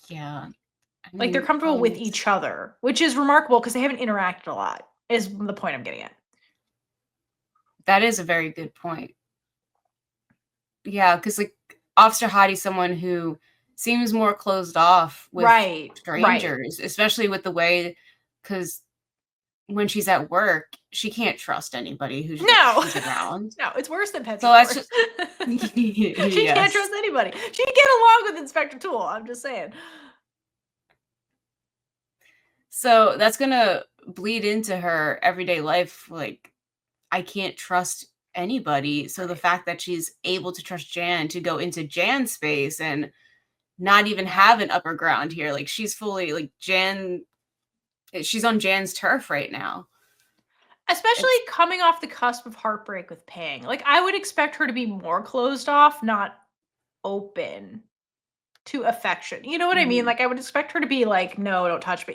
Yeah. I Like, they're mean, comfortable with each other, which is remarkable because they haven't interacted a lot, is the point I'm getting at. that is a very good point. Yeah, because like Officer Hottie's someone who seems more closed off with Right. strangers, especially with the way, because when she's at work, she can't trust anybody No. who's around. No, it's worse than pet So that's stores. just She can't yes. trust anybody. She can get along with Inspector Tool, I'm just saying. So that's gonna bleed into her everyday life. Like, I can't trust anybody. So the Right. fact that she's able to trust Jan to go into Jan's space and not even Yeah. have an upper ground here, like she's fully like she's on Jan's turf right now. Especially It's coming off the cusp of heartbreak with Pang. Like, I would expect her to be more closed off, not open to affection. You know what I mean? mhm. Like, I would expect her to be like, "No, don't touch me."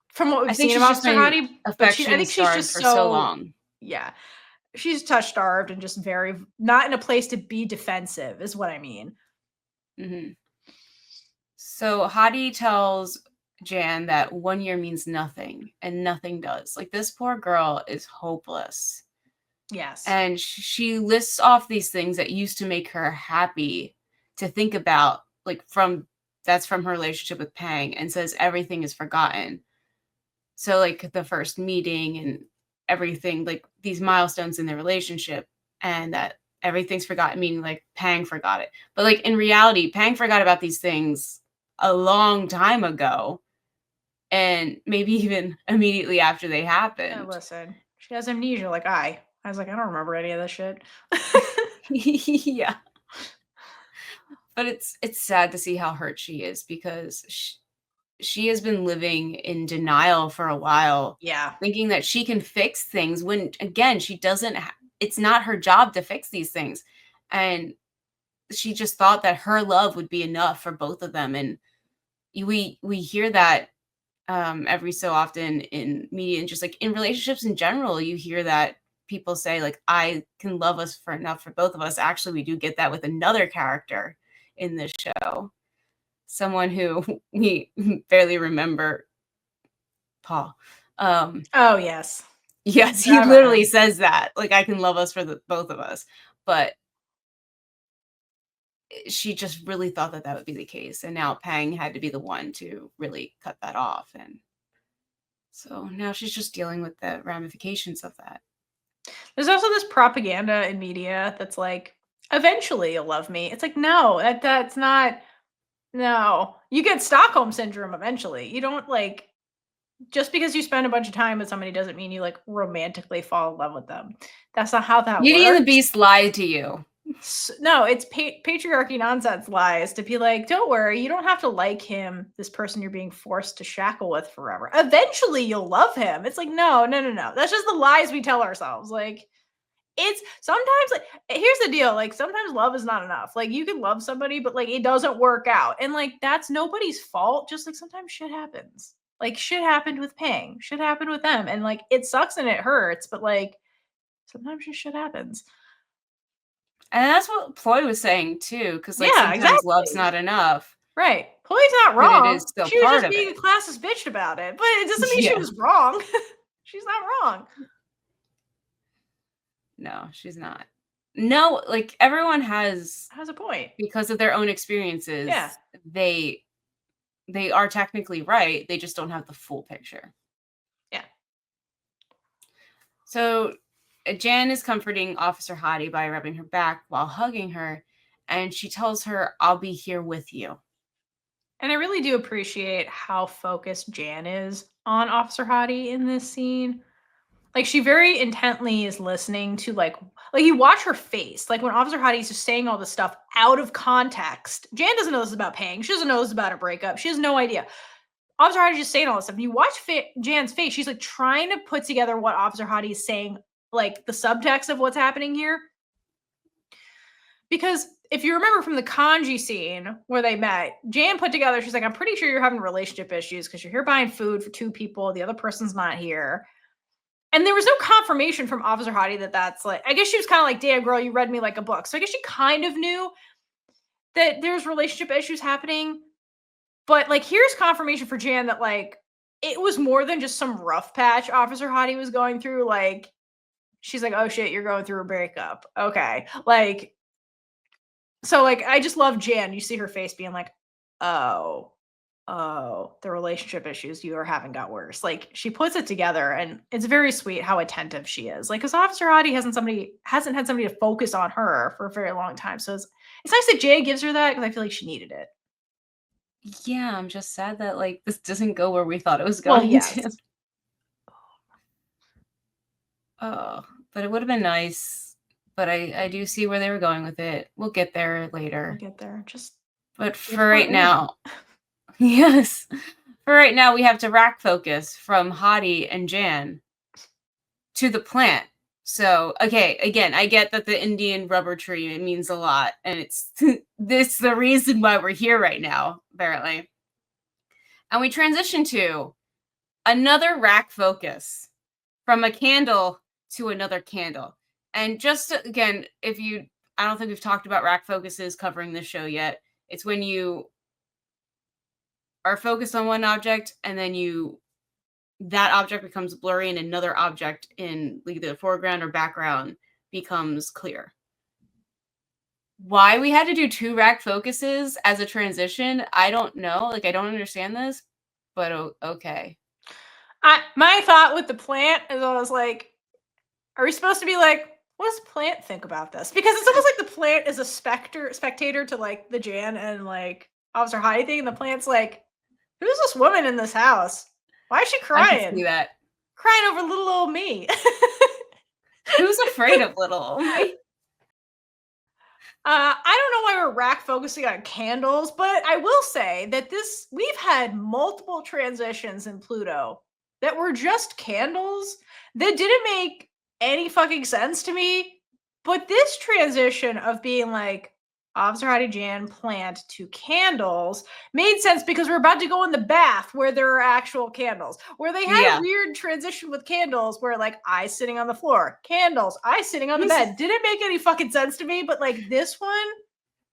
From what I we've think seen of she's just Officer been Hottie, but I affection think she's starved just for so so long. yeah. She's touch starved and just very not in a place to be defensive is what I mean. Mhm. So Hadi tells Jan that 1 year means nothing and nothing does. Like, this poor girl is hopeless. Yes. And she lists off these things that used to make her happy to think about, like from her relationship with Pang, and says everything is forgotten. So like the first meeting and everything, like these milestones in the relationship, and that everything's forgotten, meaning like Pang forgot it. But like in reality, Pang forgot about these things a long time ago, and maybe even immediately after they happened. Listen, she has amnesia like I was like, I don't remember any of this shit. Yeah. But it's sad to see how hurt she is, because she has been living in denial for a while, Yeah. thinking that she can fix things when, again, she doesn't it's not her job to fix these things. And she just thought that her love would be enough for both of them. And we hear that every so often in media, and just like in relationships in general, you hear that people say like, I can love us for enough for both of us. Actually, we do get that with another character in this show, someone who we barely remember, Paul. Oh yes. Yes, he Forgot about literally him. says that, like, I can love us for the both of us. But she just really thought that that would be the case, and now Pang had to be the one to really cut that off, and so now she's just dealing with the ramifications of that. There's also this propaganda in media that's like, eventually you'll love me. It's like, no, that's not no. You get Stockholm syndrome eventually. You don't like just because you spend a bunch of time with somebody doesn't mean you like romantically fall in love with them. That's not how that Beauty and the works. Beast lied to you. No, it's patriarchy nonsense lies to be like, don't worry, you don't have to like him, this person you're being forced to shackle with forever. Eventually you'll love him. It's like, no, no, no, no. That's just the lies we tell ourselves. Like, it's sometimes like here's the deal, like sometimes love is not enough. Like you can love somebody, but like it doesn't work out. And like that's nobody's fault. Just like sometimes shit happens. Like shit happened with Pang. Shit happened with them. And like it sucks and it hurts, but like sometimes just shit happens. And that's what Ploy was saying too, because like Yeah, sometimes love's exactly. not enough, Right. Chloe's not but it is wrong. still She was part just of being it. a classist bitch about it. But it doesn't mean she Yeah. was wrong. She's not wrong. No, she's not. No, like everyone has, Has a point. because of their own Yeah. experiences, they are technically right. They just don't have the full picture. Yeah. So Jan is comforting Officer Hottie by rubbing her back while hugging her, and she tells her, I'll be here with you. And I really do appreciate how focused Jan is on Officer Hottie in this scene. Like she very intently is listening to like you watch her face. Like when Officer Hottie's just saying all this stuff out of context. Jan doesn't know this is about Pang. She doesn't know this is about a breakup. She has no idea. Officer Hottie's just saying all this stuff. And you watch Jan's face. She's like trying to put together what Officer Hottie is saying, like the subtext of what's happening here. Because if you remember from the kanji scene where they met, Jan put together, she's like, I'm pretty sure you're having relationship issues because you're here buying food for two people. The other person's not here. And there was no confirmation from Officer Hottie that that's like, I guess she was kind of like, damn, girl, you read me like a book. So I guess she kind of knew that there was relationship issues happening. But like, here's confirmation for Jan that like it was more than just some rough patch Officer Hottie was going through. Like, she's like, oh shit, you're going through a breakup. Okay. Like, so like, I just love Jan. You see her face being like, oh, the relationship issues you are having got worse. Like, she puts it together, and it's very sweet how attentive she is. Like, because Officer Hottie hasn't had somebody to focus on her for a very long time. So it's nice that Jan gives her that, because I feel like she needed it. Yeah, I'm just sad that like this doesn't go where we thought it was Well, going yes. to. Oh, but it would have been nice. But I do see where they were going with it. We'll get there later. We'll get there. Just But for right now, yes. For right now, we have to rack focus from Hottie and Jan to the plant. So, okay, again, I get that the Indian rubber tree means a lot, and it's this the reason why we're here right now, apparently. And we transition to another rack focus from a candle to another candle. And just to, again, I don't think we've talked about rack focuses covering this show yet. It's when you are focused on one object and then that object becomes blurry and another object in either the foreground or background becomes clear. Why we had to do 2 rack focuses as a transition, I don't know. Like, I don't understand this, but okay. My thought with the plant is I was like, are we supposed to be like, what does plant think about this? Because it's almost like the plant is a spectator to like the Jan and like Officer Hottie thing, and the plant's like, who's this woman in this house? Why is she crying? I can see that. Crying over little old me. Who's afraid of little old me? I don't know why we're rack focusing on candles, but I will say that we've had multiple transitions in Pluto that were just candles that didn't make any fucking sense to me. But this transition of being like Officer Hottie Jan plant to candles made sense, because we're about to go in the bath where there are actual candles. Where they had a weird transition with candles where like I sitting on the floor, candles, I sitting on the bed. Didn't make any fucking sense to me, but like this one,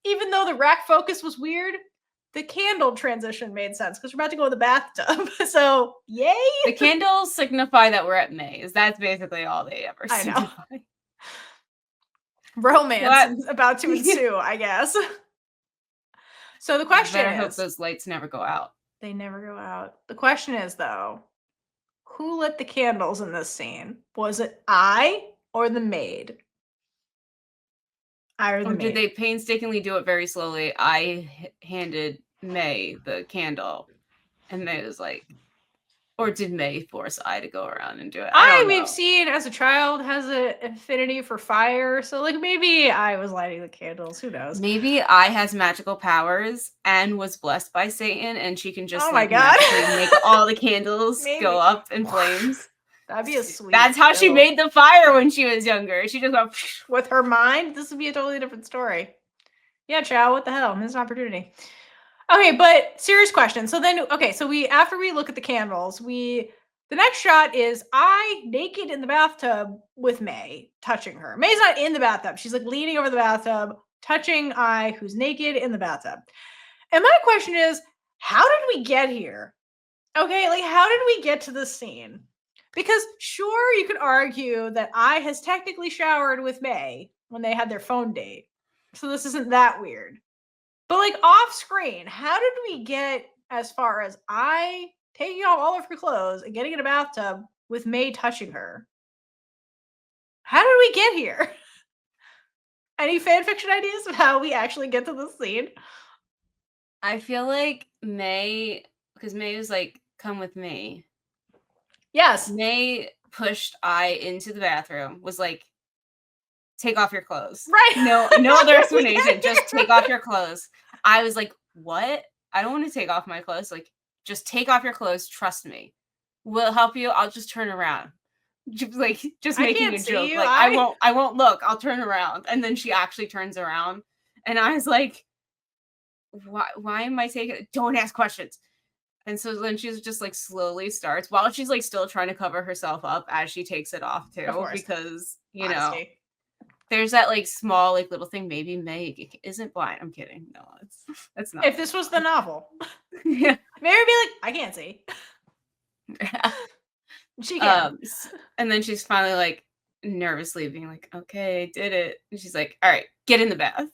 even though the rack focus was weird, the candle transition made sense because we're about to go in the bathtub. So yay! The candles signify that we're at May's. That's basically all they ever signify. I know. Romance is about to ensue, I guess. So the question is, hope those lights never go out. They never go out. The question is, though, who lit the candles in this scene? Was it I or the maid? I or the maid. Did they painstakingly do it very slowly? I handed May the candle, and May was like, or did May force I to go around and do it? We've seen as a child has an affinity for fire, so like maybe I was lighting the candles. Who knows? Maybe I has magical powers and was blessed by Satan, and she can just make all the candles go up in flames. That'd be a sweet. That's how she made the fire when she was younger. She just went with her mind. This would be a totally different story. Yeah, Chow. What the hell? Missed an opportunity. Okay, but serious question. So then, so after we look at the candles, the next shot is I naked in the bathtub with May, touching her. May's not in the bathtub. She's like leaning over the bathtub, touching I, who's naked in the bathtub. And my question is, how did we get here? Okay, like how did we get to this scene? Because sure, you could argue that I has technically showered with May when they had their phone date. So this isn't that weird. But like off screen, how did we get as far as I taking off all of her clothes and getting in a bathtub with May touching her? How did we get here? Any fanfiction ideas of how we actually get to this scene? I feel like May, because May was like, come with me. Yes. May pushed I into the bathroom, was like, take off your clothes. Right. No other explanation. Just take off your clothes. I was like, what? I don't want to take off my clothes. Like, just take off your clothes. Trust me. We'll help you. I'll just turn around. Just making a joke. Like, I won't look. I'll turn around. And then she actually turns around. And I was like, why am I taking it? Don't ask questions. And so then she's just like slowly starts while she's like still trying to cover herself up as she takes it off too. Because, you know. there's that like small like little thing. Maybe May isn't blind. I'm kidding. No, that's not. If this was the novel, Yeah. Mary would be like, I can't see. She can. And then she's finally like nervously being like, okay, I did it. And she's like, all right, get in the bath.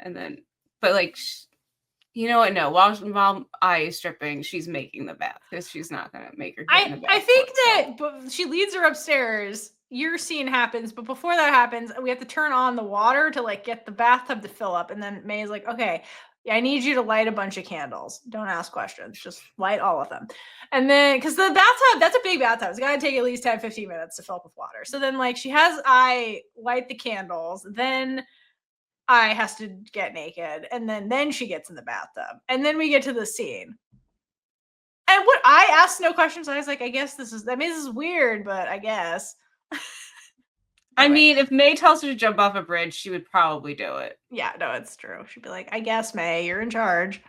And then, but like, you know what? No, while Ai is stripping, she's making the bath because she's not gonna make her get in the bath. I think that but she leads her upstairs. Your scene happens, but before that happens, we have to turn on the water to like get the bathtub to fill up. And then May is like, okay, I need you to light a bunch of candles. Don't ask questions. Just light all of them. And then, because the bathtub, that's a big bathtub. It's got to take at least 10, 15 minutes to fill up with water. So then like she has Ai light the candles. Then Ai has to get naked. And then she gets in the bathtub. And then we get to the scene. And what I asked no questions. I was like, I guess this is weird, but I guess. I mean, if May tells her to jump off a bridge, she would probably do it. Yeah, no, it's true. She'd be like, I guess, May, you're in charge.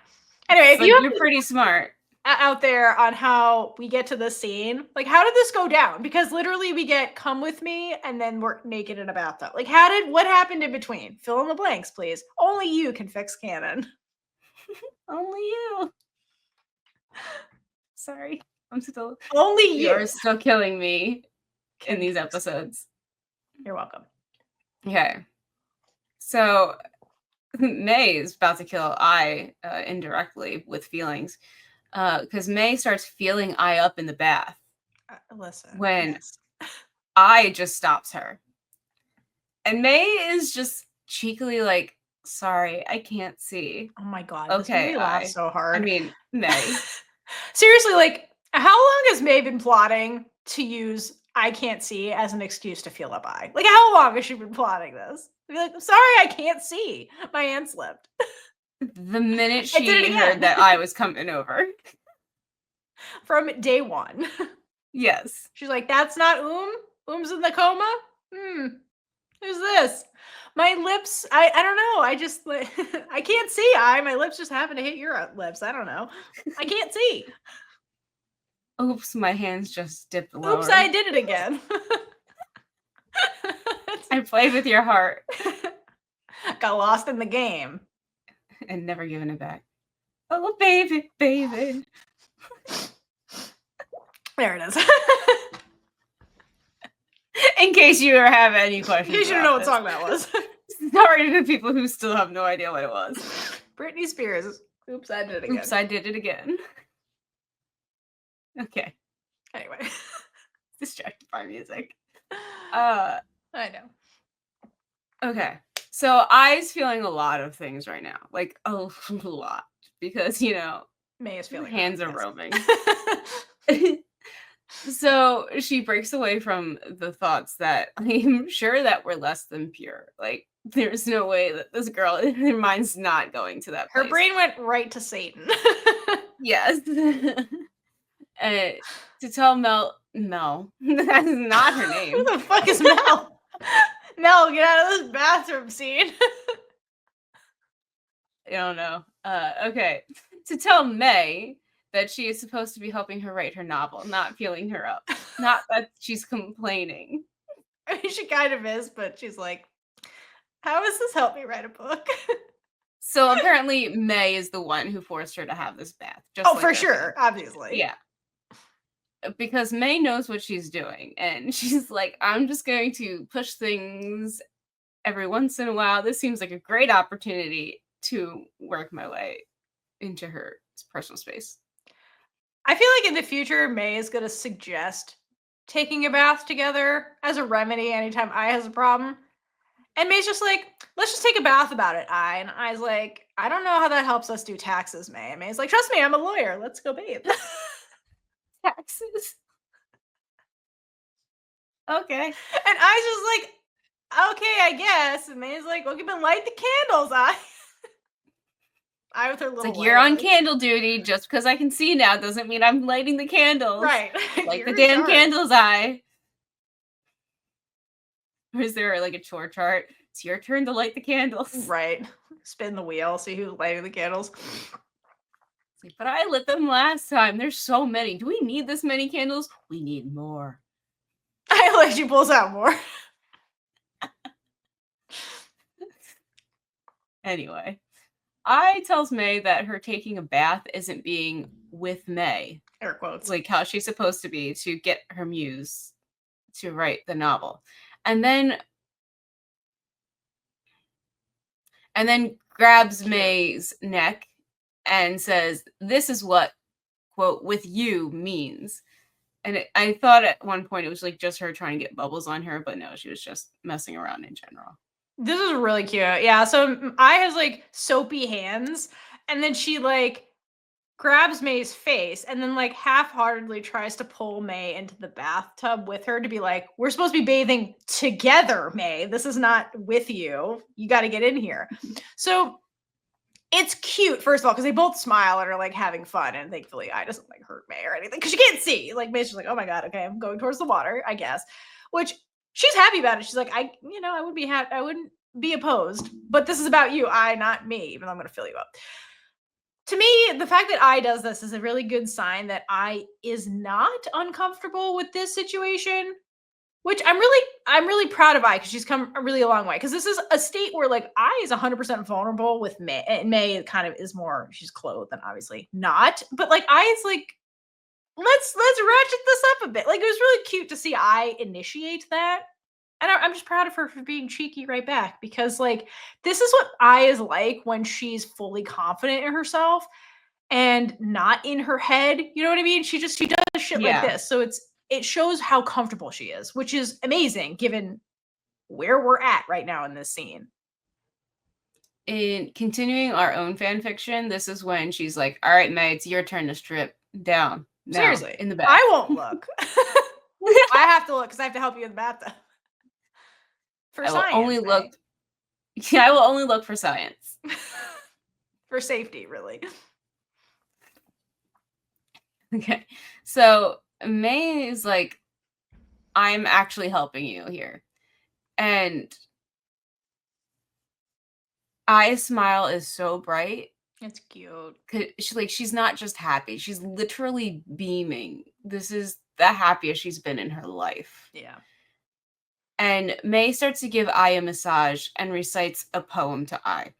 Anyway, if you're pretty smart out there on how we get to this scene, like, how did this go down? Because literally we get come with me and then we're naked in a bathtub. Like, what happened in between? Fill in the blanks, please. Only you can fix canon. Only you. Sorry. I'm still. Only you. You're still killing me in these episodes. You're welcome. Okay. So May is about to kill Ai indirectly with feelings because May starts feeling Ai up in the bath. Listen. When Ai just stops her. And May is just cheekily like, sorry, I can't see. Oh my God. Okay. This laugh so hard. I mean, May. Seriously, like, how long has May been plotting to use I can't see as an excuse to feel up Ai? Like, how long has she been plotting this? Be like, sorry, I can't see. My hand slipped. The minute she heard that I was coming over. From day one. Yes. She's like, that's not Um's in the coma? Who's this? My lips, I don't know. I just, I can't see Ai. My lips just happen to hit your lips. I don't know. I can't see. Oops, my hands just dipped lower. Oops, I did it again. I played with your heart. Got lost in the game. And never given it back. Oh, baby, baby. There it is. In case you have any questions. In case you don't know what song that was. Sorry to the people who still have no idea what it was. Britney Spears. Oops, I did it again. Oops, I did it again. Okay. Anyway. Distracted by music. I know. Okay. So Ai's feeling a lot of things right now. Like a lot. Because, you know, May is feeling hands are roaming. So she breaks away from the thoughts that I'm sure that we're less than pure. Like, there's no way that this girl, her mind's not going to that place. Her brain went right to Satan. Yes. To tell Mel, that is not her name. Who the fuck is Mel? Mel, get out of this bathroom scene. I don't know. Okay. To tell May that she is supposed to be helping her write her novel, not feeling her up. Not that she's complaining. I mean, she kind of is, but she's like, how does this help me write a book? So apparently May is the one who forced her to have this bath. Just like for sure, obviously. Yeah. Because May knows what she's doing. And she's like, I'm just going to push things every once in a while. This seems like a great opportunity to work my way into her personal space. I feel like in the future, May is going to suggest taking a bath together as a remedy anytime Ai has a problem. And May's just like, let's just take a bath about it, Ai. And Ai's like, I don't know how that helps us do taxes, May. And May's like, trust me, I'm a lawyer. Let's go bathe. Taxes. Okay. And Ai's just like, okay, I guess. And May's like, well, you can light the candles, Ai. I with her little. It's like, you're on candle duty. Just because I can see now doesn't mean I'm lighting the candles. Right. Like the damn candles, Ai. Or is there like a chore chart? It's your turn to light the candles. Right. Spin the wheel, see who's lighting the candles. But I lit them last time. There's so many. Do we need this many candles? We need more. I like she pulls out more. Anyway, I tells May that her taking a bath isn't being with May, Air quotes. like how she's supposed to be to get her muse to write the novel. And then grabs Cute. May's neck and says, "This is what, quote, with you means." And I thought at one point it was like just her trying to get bubbles on her, but no, she was just messing around in general. This is really cute. Yeah, so Ai has like soapy hands, and then she like grabs May's face and then like half-heartedly tries to pull May into the bathtub with her to be like, we're supposed to be bathing together, May. This is not with you. You got to get in here. So it's cute, first of all, because they both smile and are like having fun, and thankfully Ai doesn't like hurt May or anything because you can't see. Like May's just like, oh my god, okay, I'm going towards the water, I guess. Which she's happy about it. She's like, I would be happy. I wouldn't be opposed, but this is about you, Ai, not me, even though I'm going to fill you up. To me, the fact that Ai does this is a really good sign that Ai is not uncomfortable with this situation, which I'm really proud of Ai because she's come a really long way. Because this is a state where like Ai is 100% vulnerable with May, and May kind of is more, she's clothed and obviously not, but like Ai is like, let's ratchet this up a bit. Like it was really cute to see Ai initiate that. And I'm just proud of her for being cheeky right back, because like this is what Ai is like when she's fully confident in herself and not in her head. You know what I mean? She does shit like this. So it shows how comfortable she is, which is amazing given where we're at right now in this scene. In continuing our own fan fiction, this is when she's like, "All right, May, it's your turn to strip down." Now, Seriously, in the bath. I won't look. I have to look because I have to help you in the bathtub. For science, only look. Yeah, I will only look for science. For safety, really. Okay, so May is like, "I'm actually helping you here," and Ai's smile is so bright. It's cute. She's not just happy; she's literally beaming. This is the happiest she's been in her life. Yeah. And May starts to give Ai a massage and recites a poem to Ai.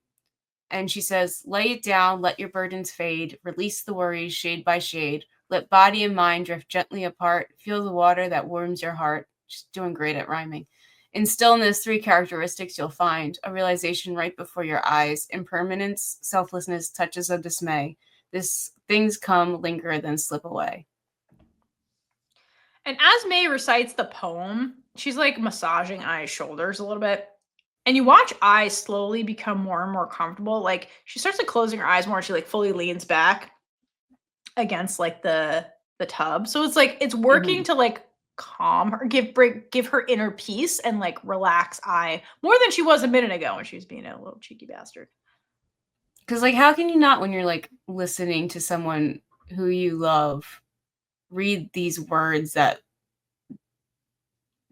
And she says, "Lay it down, let your burdens fade, release the worries shade by shade, let body and mind drift gently apart, feel the water that warms your heart." She's doing great at rhyming. "In stillness, 3 characteristics you'll find, a realization right before your eyes, impermanence, selflessness, touches of dismay. This things come, linger, then slip away." And as May recites the poem, she's like massaging Ai's shoulders a little bit. And you watch Ai slowly become more and more comfortable. Like she starts like closing her eyes more, and she like fully leans back against like the tub. So it's like it's working to like calm her, give her inner peace and like relax Ai more than she was a minute ago when she was being a little cheeky bastard. Because like, how can you not, when you're like listening to someone who you love read these words that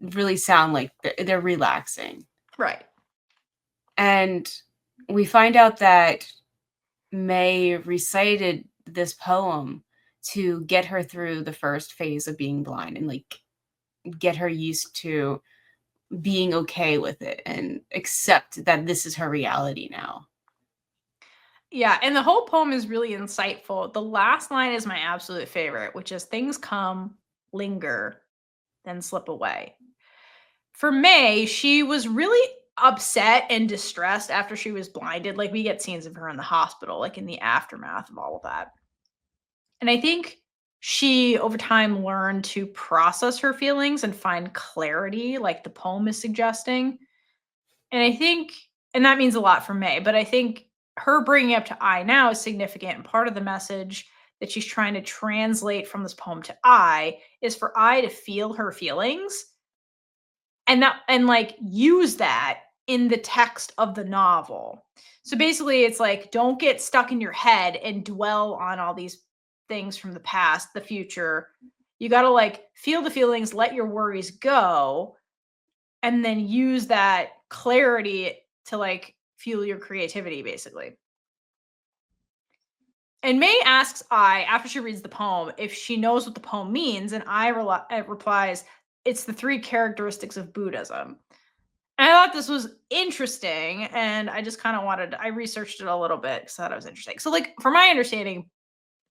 really sound like they're relaxing? Right. And we find out that May recited this poem to get her through the first phase of being blind and like get her used to being okay with it and accept that this is her reality now. Yeah, and the whole poem is really insightful. The last line is my absolute favorite, which is "things come, linger, then slip away." For May, she was really upset and distressed after she was blinded. Like we get scenes of her in the hospital, like in the aftermath of all of that. And I think she over time learned to process her feelings and find clarity, like the poem is suggesting. And I think, and that means a lot for May, but I think her bringing up to Ai now is significant. And part of the message that she's trying to translate from this poem to Ai is for Ai to feel her feelings and like use that in the text of the novel. So basically it's like, don't get stuck in your head and dwell on all these things from the past, the future. You got to like feel the feelings, let your worries go, and then use that clarity to like fuel your creativity basically. And May asks Ai after she reads the poem if she knows what the poem means, and Ai replies, "It's the 3 characteristics of Buddhism." And I thought this was interesting, and I just kind of I researched it a little bit because I thought it was interesting. So, like, from my understanding,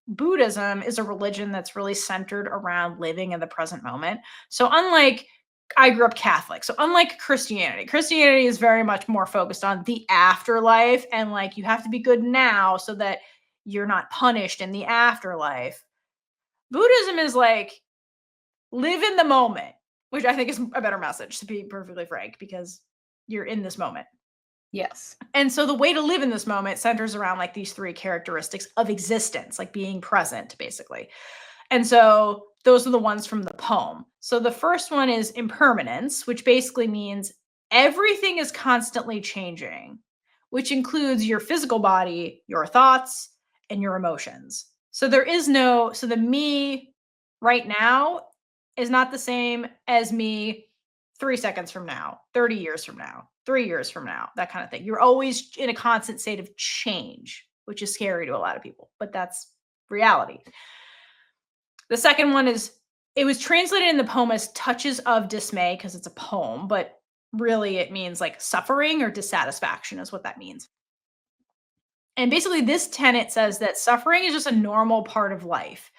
Buddhism is a religion that's really centered around living in the present moment. So, unlike I grew up Catholic, so unlike Christianity is very much more focused on the afterlife and like you have to be good now so that you're not punished in the afterlife. Buddhism is like live in the moment, which I think is a better message, to be perfectly frank, because you're in this moment. Yes. And so the way to live in this moment centers around like these three characteristics of existence, like being present, basically. And so those are the ones from the poem. So the first one is impermanence, which basically means everything is constantly changing, which includes your physical body, your thoughts, and your emotions. So the me right now is not the same as me 3 seconds from now, 30 years from now, 3 years from now, that kind of thing. You're always in a constant state of change, which is scary to a lot of people, but that's reality. The second one is it was translated in the poem as touches of dismay because it's a poem, but really it means like suffering or dissatisfaction is what that means. And basically, this tenet says that suffering is just a normal part of life.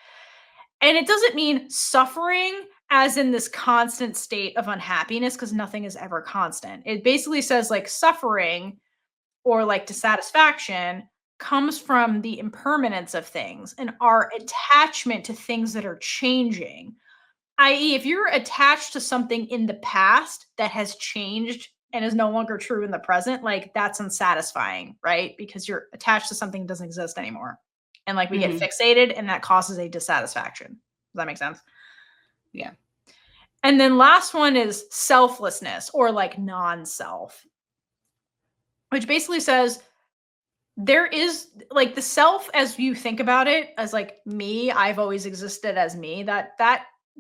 And it doesn't mean suffering as in this constant state of unhappiness because nothing is ever constant. It basically says like suffering or like dissatisfaction comes from the impermanence of things and our attachment to things that are changing. I.e., if you're attached to something in the past that has changed and is no longer true in the present, like that's unsatisfying, right? Because you're attached to something that doesn't exist anymore. And like we get fixated and that causes a dissatisfaction. Does that make sense? Yeah. And then last one is selflessness or like non-self, which basically says there is like the self as you think about it as like me, I've always existed as me, that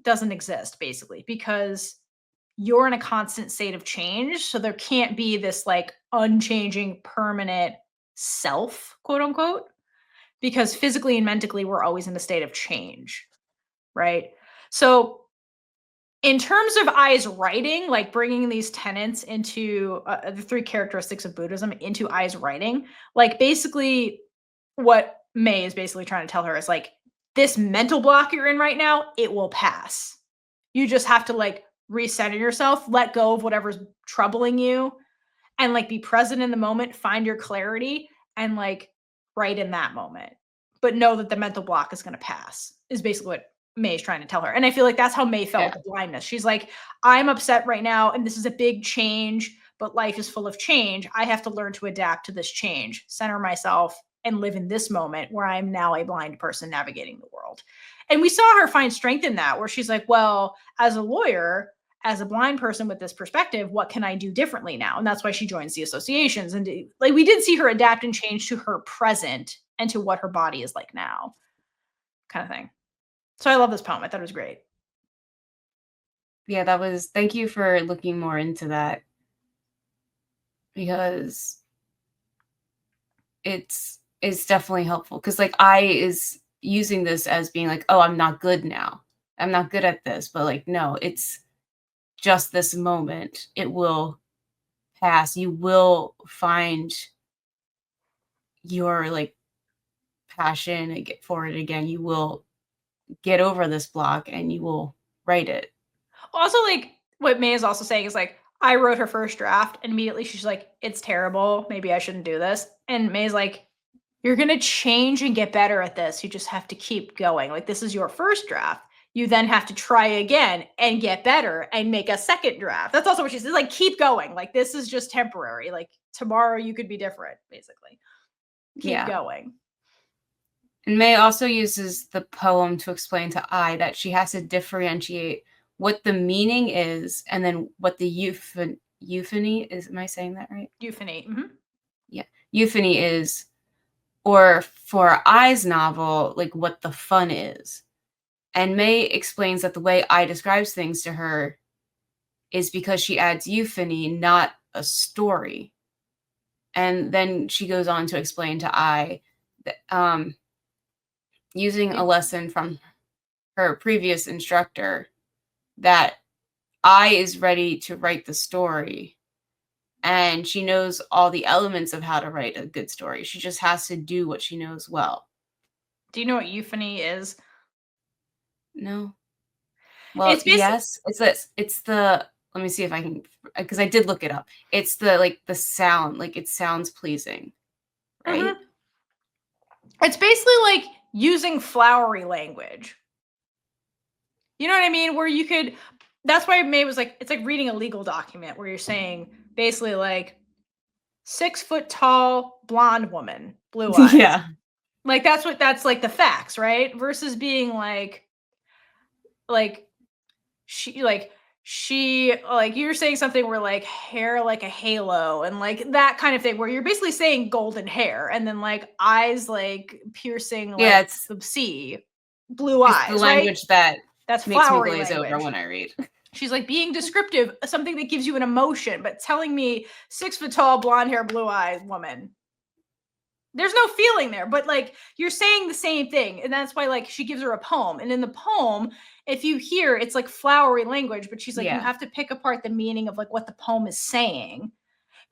doesn't exist basically because you're in a constant state of change. So there can't be this like unchanging permanent self, quote unquote, because physically and mentally we're always in a state of change, right? So in terms of Ai's writing, like bringing these tenets into the three characteristics of Buddhism into Ai's writing, like basically what May is basically trying to tell her is like, this mental block you're in right now, it will pass. You just have to like recenter yourself, let go of whatever's troubling you, and like be present in the moment, find your clarity, and like right in that moment. But know that the mental block is going to pass, is basically what May is trying to tell her. And I feel like that's how May felt with the blindness. She's like, I'm upset right now, and this is a big change, but life is full of change. I have to learn to adapt to this change, center myself, and live in this moment where I'm now a blind person navigating the world. And we saw her find strength in that, where she's like, well, as a lawyer, as a blind person with this perspective, what can I do differently now? And that's why she joins the associations. And like we did see her adapt and change to her present and to what her body is like now, kind of thing. So I love this poem. I thought it was great. Yeah, thank you for looking more into that, because it's definitely helpful. Because like I is using this as being like, oh, I'm not good now. I'm not good at this. But like, no, it's just this moment. It will pass. You will find your like passion and get for it again. You will get over this block and you will write it. Also, like what May is also saying is like, I wrote her first draft and immediately she's like, it's terrible. Maybe I shouldn't do this. And May's like, you're going to change and get better at this. You just have to keep going. Like, this is your first draft. You then have to try again and get better and make a second draft. That's also what she says. Like, keep going. Like, this is just temporary. Like, tomorrow you could be different, basically. Keep going. And May also uses the poem to explain to Ai that she has to differentiate what the meaning is and then what the euphony is. Am I saying that right? Euphony. Mm-hmm. Yeah. Euphony is, or for Ai's novel, like what the fun is. And May explains that the way Ai describes things to her is because she adds euphony, not a story. And then she goes on to explain to Ai that using a lesson from her previous instructor, that Ai is ready to write the story, and she knows all the elements of how to write a good story. She just has to do what she knows well. Do you know what euphony is? No. Well, It's basically yes, it's this. It's the let me see if I can, because I did look it up. It's the like the sound, like it sounds pleasing, right? it's basically like using flowery language. You know what I mean? Where you could, that's why May was like, it's like reading a legal document where you're saying basically like 6 foot tall blonde woman, blue eyes. Yeah. Like that's like the facts, right? Versus being like she like you're saying something where like hair like a halo and like that kind of thing where you're basically saying golden hair and then like eyes like piercing Yeah, like the sea, blue it's the eyes, right? language that That's makes me flowery glaze over language. when I read. She's like being descriptive, something that gives you an emotion, but telling me 6 foot tall, blonde hair, blue eyes woman. There's no feeling there, but like you're saying the same thing. And that's why like she gives her a poem. And in the poem, if you hear it's like flowery language, but she's like, you Yeah. have to pick apart the meaning of like what the poem is saying.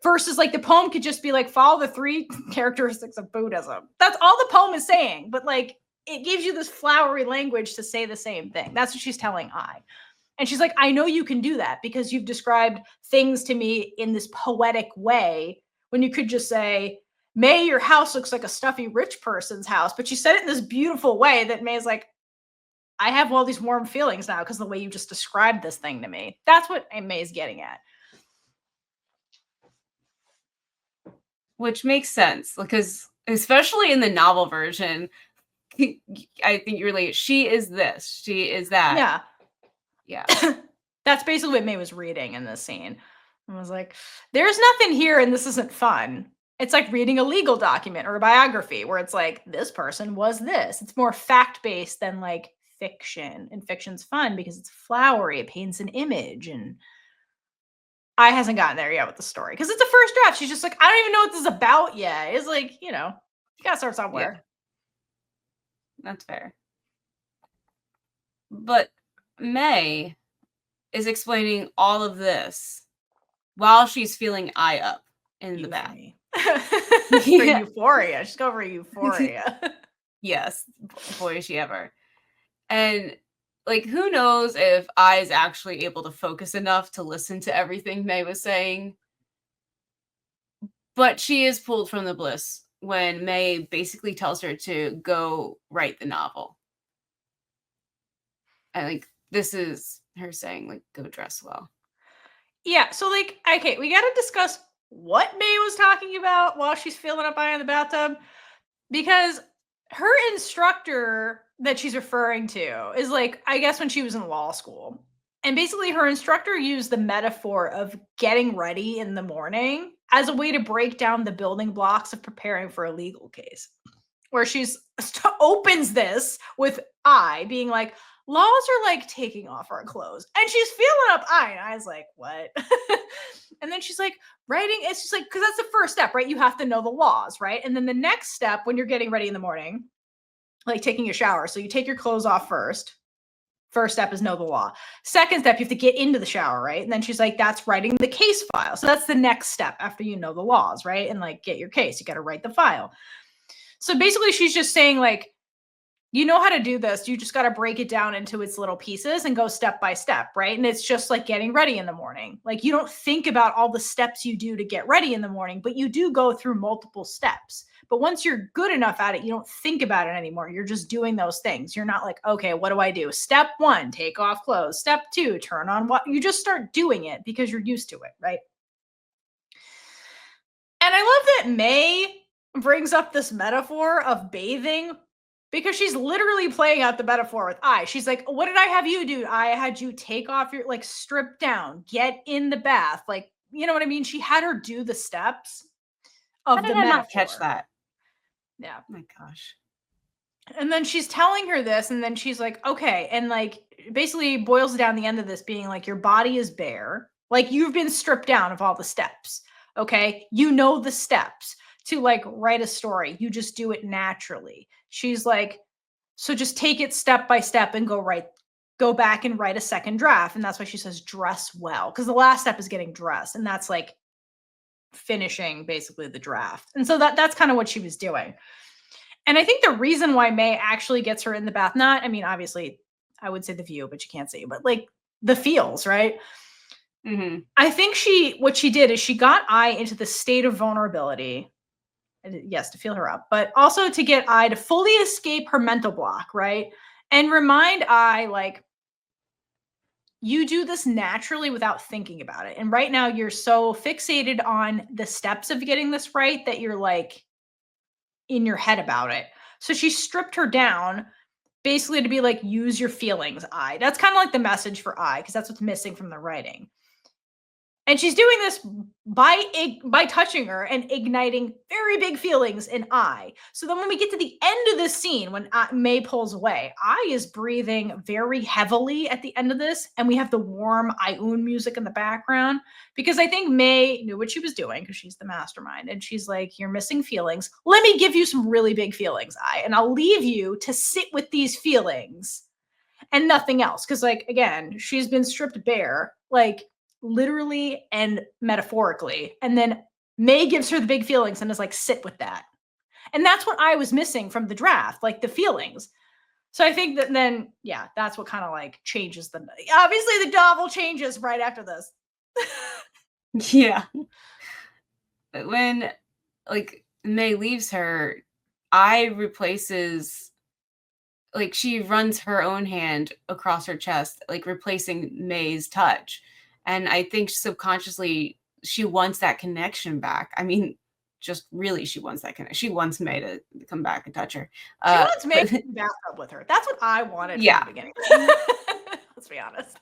Versus like the poem could just be like follow the 3 characteristics of Buddhism. That's all the poem is saying. But like it gives you this flowery language to say the same thing. That's what she's telling Ai. And she's like, I know you can do that because you've described things to me in this poetic way when you could just say, May, your house looks like a stuffy rich person's house. But she said it in this beautiful way that May's like, I have all these warm feelings now because the way you just described this thing to me. That's what May's getting at. Which makes sense because especially in the novel version, I think you're like, she is this, she is that. Yeah. Yeah. That's basically what May was reading in this scene. I was like, there's nothing here and this isn't fun. It's like reading a legal document or a biography where it's like, this person was this. It's more fact-based than like fiction. And fiction's fun because it's flowery. It paints an image. And I hasn't gotten there yet with the story because it's a first draft. She's just like, I don't even know what this is about yet. It's like, you gotta start somewhere. Yeah. That's fair. But May is explaining all of this while she's feeling Ai up in the bath. For euphoria. She's going for euphoria. Yes. Boy, is she ever. And like, who knows if Ai is actually able to focus enough to listen to everything May was saying. But she is pulled from the bliss when May basically tells her to go write the novel. I think this is her saying, like, go dress well. Yeah, so like, okay, we gotta discuss what May was talking about while she's filling up Ai in the bathtub. Because her instructor that she's referring to is like, I guess when she was in law school. And basically her instructor used the metaphor of getting ready in the morning as a way to break down the building blocks of preparing for a legal case. Where she's opens this with Ai being like, laws are like taking off our clothes. And she's feeling up Ai. And Ai's like, what? And then she's like, writing, it's just like, because that's the first step, right? You have to know the laws, right? And then the next step when you're getting ready in the morning, like taking a shower. So you take your clothes off first. First step is know the law. Second step, you have to get into the shower, right? And then she's like, that's writing the case file. So that's the next step after you know the laws, right? And like get your case, you got to write the file. So basically she's just saying like, you know how to do this. You just got to break it down into its little pieces and go step by step, right? And it's just like getting ready in the morning. Like you don't think about all the steps you do to get ready in the morning, but you do go through multiple steps. But once you're good enough at it, you don't think about it anymore. You're just doing those things. You're not like, okay, what do I do? Step 1, take off clothes. Step 2, turn on what? You just start doing it because you're used to it, right? And I love that May brings up this metaphor of bathing because she's literally playing out the metaphor with Ai. She's like, what did I have you do? I had you take off your, like, strip down, get in the bath. Like, you know what I mean? She had her do the steps of How the did I metaphor. not catch that? Yeah. Oh my gosh. And then she's telling her this, and then she's like, okay. And like, basically boils down the end of this being like, your body is bare. Like, you've been stripped down of all the steps. Okay. You know the steps to like write a story. You just do it naturally. She's like, so just take it step by step and go back and write a second draft. And that's why she says dress well. Because the last step is getting dressed. And that's like finishing basically the draft. And so that's kind of what she was doing. And I think the reason why May actually gets her in the bath, not, I mean, obviously, I would say the view, but you can't see, but like the feels, right? Mm-hmm. I think what she did is she got Ai into the state of vulnerability. Yes, to feel her up, but also to get Ai to fully escape her mental block, right? And remind Ai, like, you do this naturally without thinking about it. And right now you're so fixated on the steps of getting this right that you're like in your head about it. So she stripped her down basically to be like, use your feelings, Ai. That's kind of like the message for Ai, because that's what's missing from the writing. And she's doing this by touching her and igniting very big feelings in Ai. So then when we get to the end of this scene, when May pulls away, Ai is breathing very heavily at the end of this. And we have the warm Ioun music in the background, because I think May knew what she was doing because she's the mastermind. And she's like, you're missing feelings. Let me give you some really big feelings, Ai. And I'll leave you to sit with these feelings and nothing else. Because, like, again, she's been stripped bare. Like, literally and metaphorically. And then May gives her the big feelings and is like, sit with that. And that's what I was missing from the draft, like the feelings. So I think that then, yeah, that's what kind of like changes the, obviously the novel changes right after this. Yeah. But when like May leaves her, Ai replaces, like, she runs her own hand across her chest, like replacing May's touch. And I think subconsciously she wants that connection back. I mean, just really, she wants that connection. She wants May to come back and touch her. She wants May to bathtub with her. That's what I wanted Yeah. from the beginning. Let's be honest.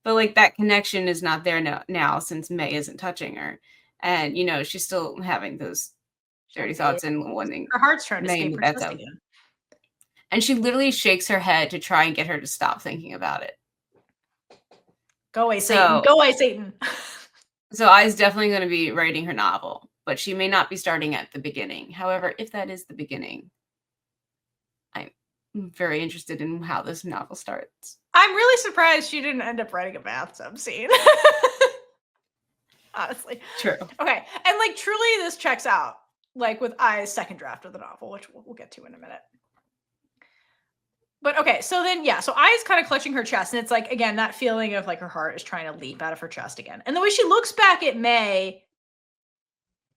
But like that connection is not there now since May isn't touching her. And, you know, she's still having those dirty thoughts and wanting her heart's trying to May in escape the her chest bathtub. again. And she literally shakes her head to try and get her to stop thinking about it. Go away, Satan. Go away, Satan. So Ai's definitely going to be writing her novel, but she may not be starting at the beginning. However, if that is the beginning, I'm very interested in how this novel starts. I'm really surprised she didn't end up writing a bathtub scene. Honestly. True. Okay. And like, truly this checks out, like with Ai's second draft of the novel, which we'll get to in a minute. But okay, so then, yeah, so Ai's kind of clutching her chest, and it's like, again, that feeling of like her heart is trying to leap out of her chest again. And the way she looks back at May,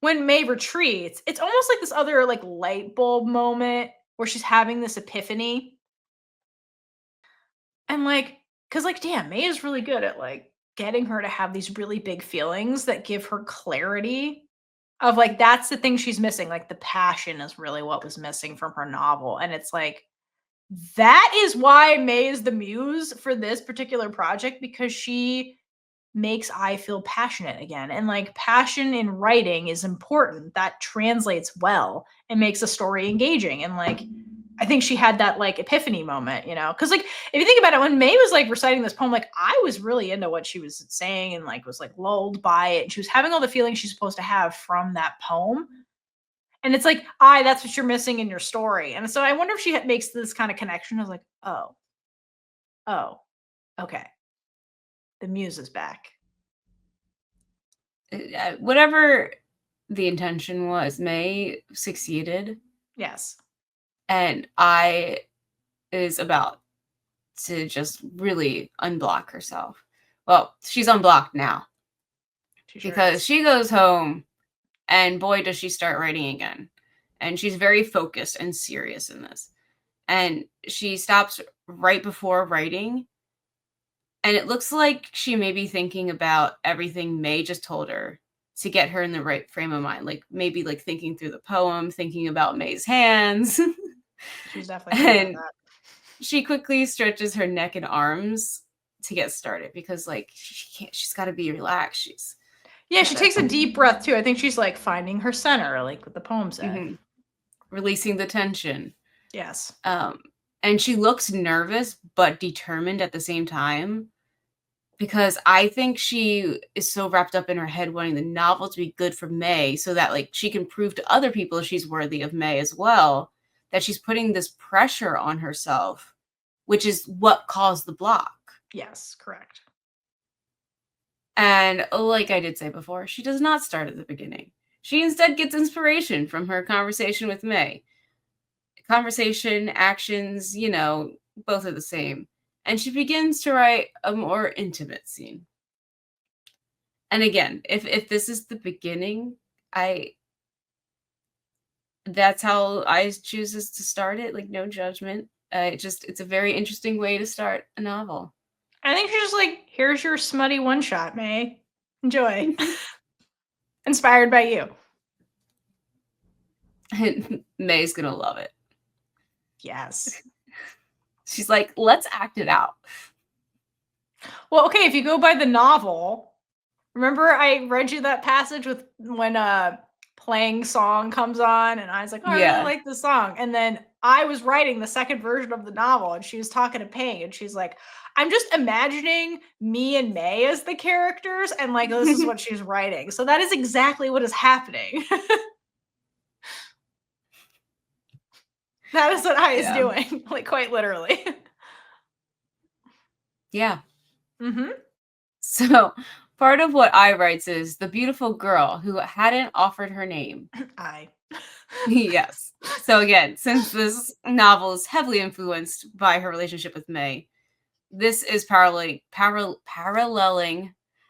when May retreats, it's almost like this other like light bulb moment where she's having this epiphany. And like, because like, damn, May is really good at like getting her to have these really big feelings that give her clarity of like, that's the thing she's missing. Like the passion is really what was missing from her novel. And it's like, that is why May is the muse for this particular project, because she makes Ai feel passionate again. And like, passion in writing is important. That translates well and makes a story engaging. And like, I think she had that like epiphany moment, you know? Because like, if you think about it, when May was like reciting this poem, like I was really into what she was saying and like was like lulled by it. And she was having all the feelings she's supposed to have from that poem. And it's like, that's what you're missing in your story. And so I wonder if she makes this kind of connection. I was like, oh, okay. The muse is back. Whatever the intention was, May succeeded. Yes. And Ai is about to just really unblock herself. Well, she's unblocked now. Because she goes home and boy, does she start writing again. And she's very focused and serious in this. And she stops right before writing. And it looks like she may be thinking about everything May just told her to get her in the right frame of mind. Like maybe like thinking through the poem, thinking about May's hands. She's definitely and that. She quickly stretches her neck and arms to get started because like she's got to be relaxed. She takes a deep breath too. I think she's like finding her center, like what the poem said. Mm-hmm. Releasing the tension. Yes. And she looks nervous but determined at the same time, because I think she is so wrapped up in her head wanting the novel to be good for May so that like she can prove to other people she's worthy of May as well, that she's putting this pressure on herself, which is what caused the block. Yes, correct. And like I did say before, she does not start at the beginning. She instead gets inspiration from her conversation with May. Conversation, actions, both are the same. And she begins to write a more intimate scene. And again, if this is the beginning, that's how I chooses to start it. Like, no judgment. It's a very interesting way to start a novel. I think she's just like, here's your smutty one shot, May. Enjoy. Inspired by you. And May's gonna love it. Yes. She's like, let's act it out. Well, okay, if you go by the novel, remember I read you that passage with when playing song comes on and I was like, oh, I really like this song. And then I was writing the second version of the novel and she was talking to Ping and she's like, I'm just imagining me and May as the characters and like this is what she's writing. So that is exactly what is happening. That is what I is doing, like quite literally. Yeah. Mm-hmm. So part of what I writes is the beautiful girl who hadn't offered her name. I. Yes. So again, since this novel is heavily influenced by her relationship with May, this is paralleling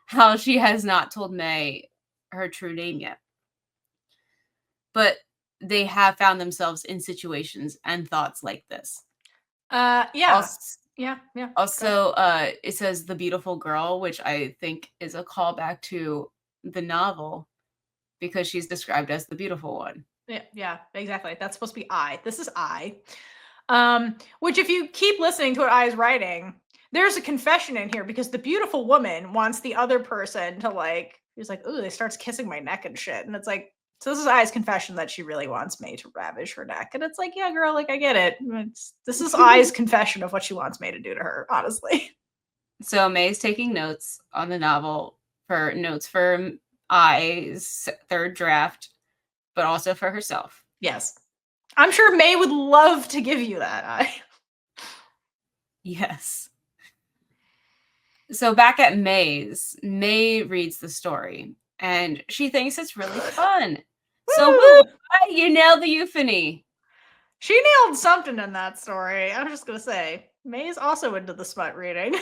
how she has not told May her true name yet. But they have found themselves in situations and thoughts like this. Yeah. Also, it says the beautiful girl, which I think is a callback to the novel because she's described as the beautiful one. Yeah, exactly. That's supposed to be I. This is I. Which if you keep listening to what I is writing, there's a confession in here because the beautiful woman wants the other person to like, he's like, ooh, they starts kissing my neck and shit. And it's like, so this is I's confession that she really wants May to ravish her neck. And it's like, yeah, girl, like I get it. This is I's confession of what she wants May to do to her, honestly. So May's taking notes on the novel for notes for I's third draft, but also for herself. Yes. I'm sure May would love to give you that, I. Yes. So back at May's, May reads the story and she thinks it's really fun. So woo, you nailed the euphony. She nailed something in that story. I was just gonna say, May's also into the smut reading.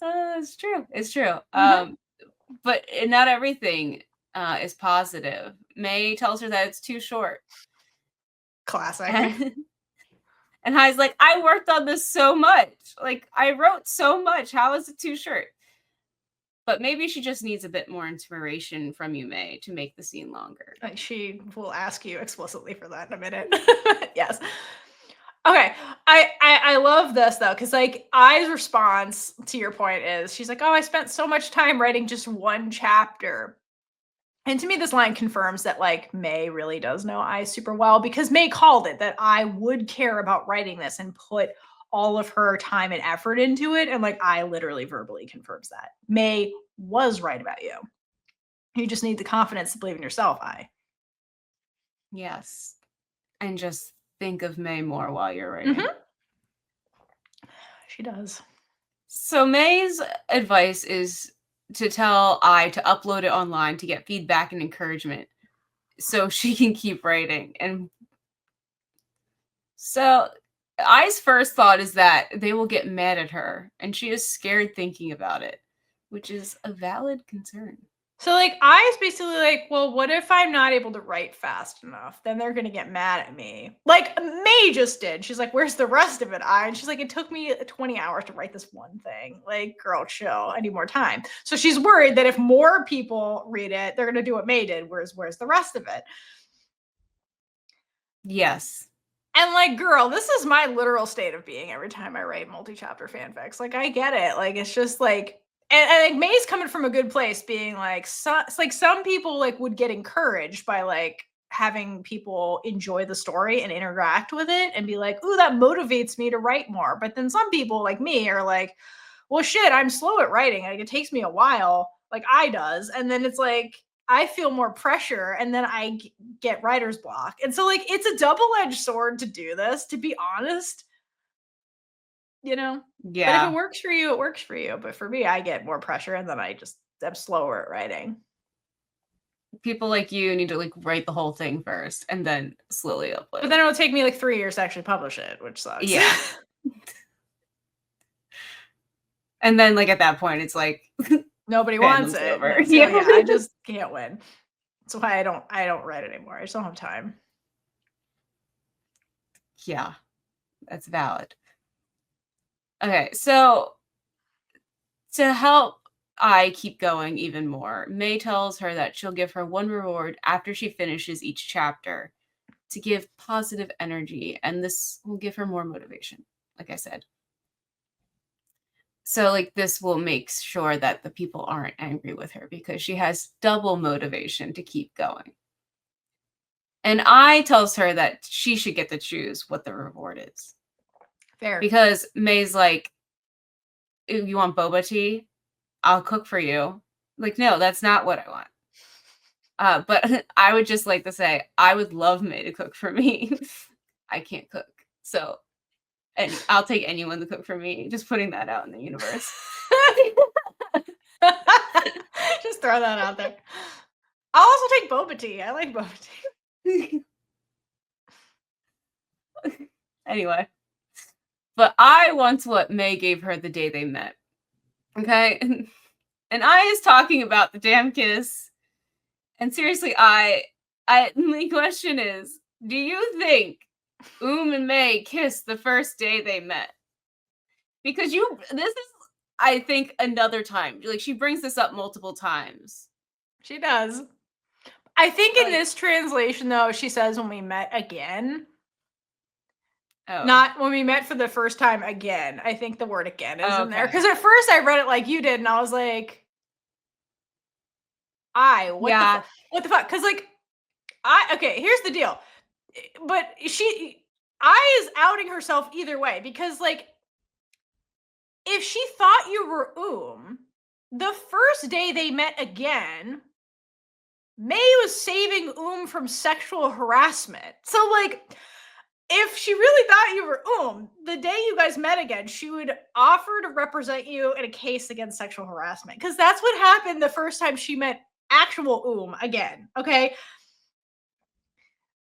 It's true. It's true. Mm-hmm. But not everything is positive. May tells her that it's too short. Classic. And Hai's like, I worked on this so much. Like, I wrote so much. How is it too short? But maybe she just needs a bit more inspiration from you, May, to make the scene longer. She will ask you explicitly for that in a minute. Yes. Okay. I love this though, because like I's response to your point is she's like, oh, I spent so much time writing just one chapter. And to me, this line confirms that like May really does know I super well because May called it that I would care about writing this and put all of her time and effort into it. And like I literally verbally confirms that. May was right about you. You just need the confidence to believe in yourself, I. Yes. And just think of May more while you're writing. Mm-hmm. She does. So May's advice is to tell I to upload it online to get feedback and encouragement so she can keep writing. And so I's first thought is that they will get mad at her and she is scared thinking about it, which is a valid concern. So like I's basically like, well, what if I'm not able to write fast enough? Then they're gonna get mad at me. Like May just did. She's like, where's the rest of it, I? And she's like, it took me 20 hours to write this one thing. Like, girl, chill. I need more time. So she's worried that if more people read it, they're gonna do what May did. Where's the rest of it? Yes. And like, girl, this is my literal state of being every time I write multi-chapter fanfics. Like, I get it. Like, it's just like, and like May's coming from a good place, being like, some people like would get encouraged by like having people enjoy the story and interact with it and be like, ooh, that motivates me to write more. But then some people like me are like, well, shit, I'm slow at writing. Like, it takes me a while, like I does. And then it's like, I feel more pressure and then I get writer's block. And so like, it's a double-edged sword to do this, to be honest. you know? Yeah. But if it works for you, it works for you. But for me, I get more pressure and then I just am slower at writing. People like you need to like write the whole thing first and then slowly upload. But then it'll take me like 3 years to actually publish it, which sucks. Yeah. And then like at that point, it's like nobody wants it. Over. So, yeah, I just can't win. That's why I don't write anymore. I just don't have time. Yeah, that's valid. Okay, so to help I keep going even more, May tells her that she'll give her one reward after she finishes each chapter to give positive energy, and this will give her more motivation, like I said. So like this will make sure that the people aren't angry with her because she has double motivation to keep going. And I tells her that she should get to choose what the reward is. Fair. Because May's like, you want boba tea? I'll cook for you. Like, no, that's not what I want. But I would just like to say, I would love May to cook for me. I can't cook. So, and I'll take anyone to cook for me. Just putting that out in the universe. Just throw that out there. I'll also take boba tea. I like boba tea. Anyway. But I want what May gave her the day they met. Okay? And I is talking about the damn kiss. And seriously, the question is, do you think and May kissed the first day they met? Because this is, I think, another time. Like, she brings this up multiple times. She does. I think in this translation, though, she says when we met again. Oh. Not when we met for the first time again. I think the word again is in there. Because at first I read it like you did, and I was like, what the fuck? Because like, here's the deal. But I is outing herself either way. Because like, if she thought you were the first day they met again, May was saving from sexual harassment. So like, if she really thought you were the day you guys met again, she would offer to represent you in a case against sexual harassment. Because that's what happened the first time she met actual again, okay?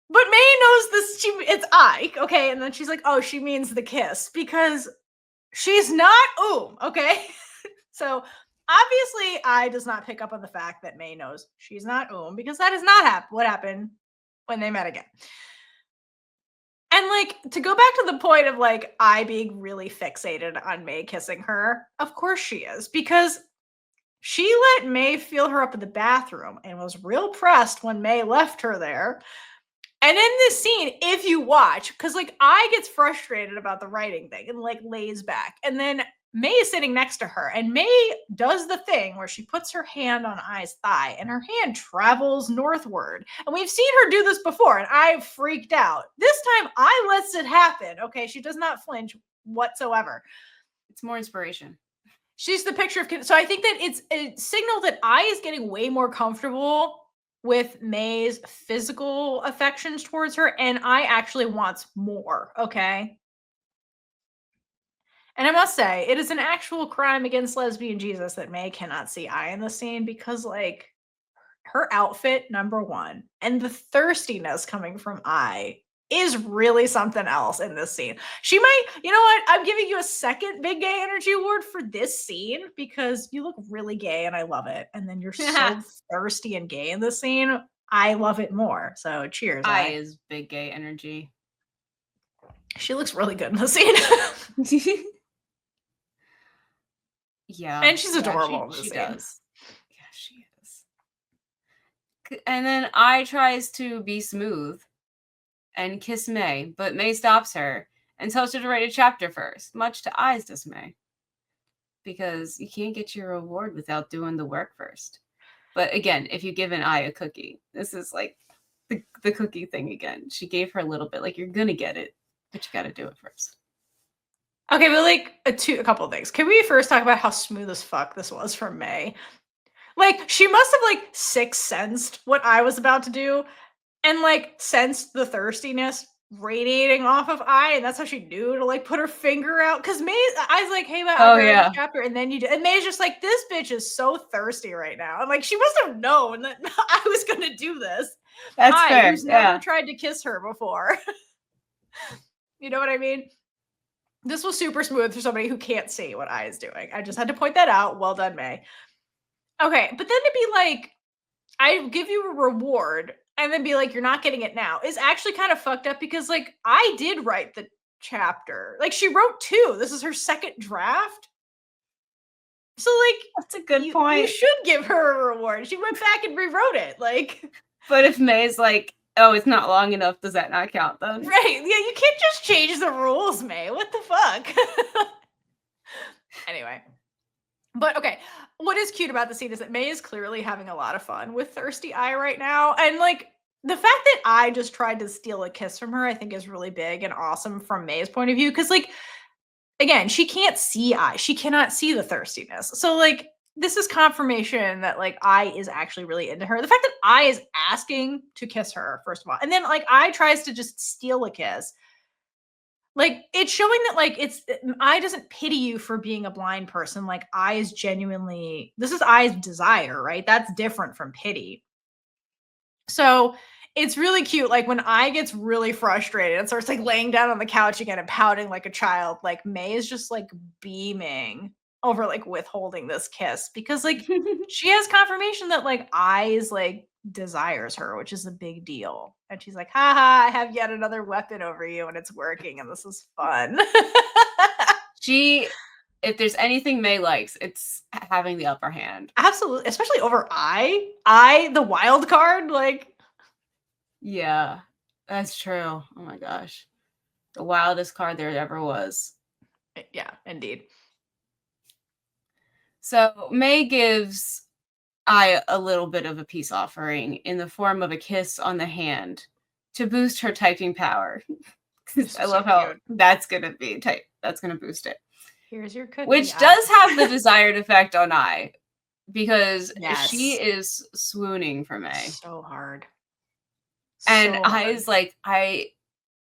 But May knows this, it's I, okay? And then she's like, oh, she means the kiss. Because she's not okay? So, obviously, I does not pick up on the fact that May knows she's not because that is not what happened when they met again. And like, to go back to the point of like I being really fixated on May kissing her, of course she is, because she let May feel her up in the bathroom and was real pressed when May left her there. And in this scene, if you watch, because like I gets frustrated about the writing thing and like lays back, and then May is sitting next to her, and May does the thing where she puts her hand on Ai's thigh and her hand travels northward. And we've seen her do this before, and I freaked out. This time, I lets it happen. Okay, she does not flinch whatsoever. It's more inspiration. She's the picture of... So I think that it's a signal that Ai is getting way more comfortable with May's physical affections towards her, and Ai actually wants more, okay? And I must say, it is an actual crime against lesbian Jesus that May cannot see Ai in the scene because, like, her outfit, number one, and the thirstiness coming from Ai is really something else in this scene. She might, you know what? I'm giving you a second big gay energy award for this scene because you look really gay and I love it. And then you're so thirsty and gay in this scene. I love it more. So cheers. Ai is big gay energy. She looks really good in the scene. Yeah. And she's adorable. She does. Yeah, she is. And then Ai tries to be smooth and kiss May, but May stops her and tells her to write a chapter first, much to Ai's dismay. Because you can't get your reward without doing the work first. But again, if you give an Ai a cookie, this is like the cookie thing again. She gave her a little bit, like, you're going to get it, but you got to do it first. Okay, but like a couple of things. Can we first talk about how smooth as fuck this was for May? Like, she must have like sixth sensed what I was about to do and like sensed the thirstiness radiating off of Ai, and that's how she knew to like put her finger out. Because Ai's like, hey, but Oh, I read yeah. the chapter, and then you did. And May's just like, this bitch is so thirsty right now. I'm like, she must have known that I was gonna do this. That's Ai, fair. who's Yeah. never tried to kiss her before. You know what I mean? This was super smooth for somebody who can't see what Ai is doing. I just had to point that out. Well done, May. Okay, but then to be like, I give you a reward and then be like, you're not getting it now is actually kind of fucked up because, like, I did write the chapter. Like, she wrote 2. This is her second draft. So, like, That's a good you point. should give her a reward. She went back and rewrote it. Like, But if May's like, oh, it's not long enough, does that not count then? right. Yeah, you can't just change the rules, May. What the fuck? Anyway. But okay, what is cute about the scene is that May is clearly having a lot of fun with Thirsty Ai right now. And like the fact that I just tried to steal a kiss from her, I think is really big and awesome from May's point of view. Cause like, again, she can't see Ai. She cannot see the thirstiness. So like this is confirmation that like Ai is actually really into her. The fact that Ai is asking to kiss her, first of all, and then like Ai tries to just steal a kiss. Like, it's showing that, like, Ai doesn't pity you for being a blind person. Like, Ai is genuinely, this is Ai's desire, right? That's different from pity. So it's really cute. Like, when Ai gets really frustrated and starts like laying down on the couch again and pouting like a child, like May is just like beaming over like withholding this kiss because like she has confirmation that like Ai's like desires her, which is a big deal. And she's like, haha, I have yet another weapon over you and it's working and this is fun. If there's anything May likes, it's having the upper hand. Absolutely. Especially over I, the wild card. Like, yeah, that's true. Oh my gosh. The wildest card there ever was. Yeah, indeed. So May gives Ai a little bit of a peace offering in the form of a kiss on the hand to boost her typing power. I love how that's gonna be type. That's gonna boost it. Here's your cookie. Which does have the desired effect on Ai, because she is swooning for May. So hard. And Ai's like,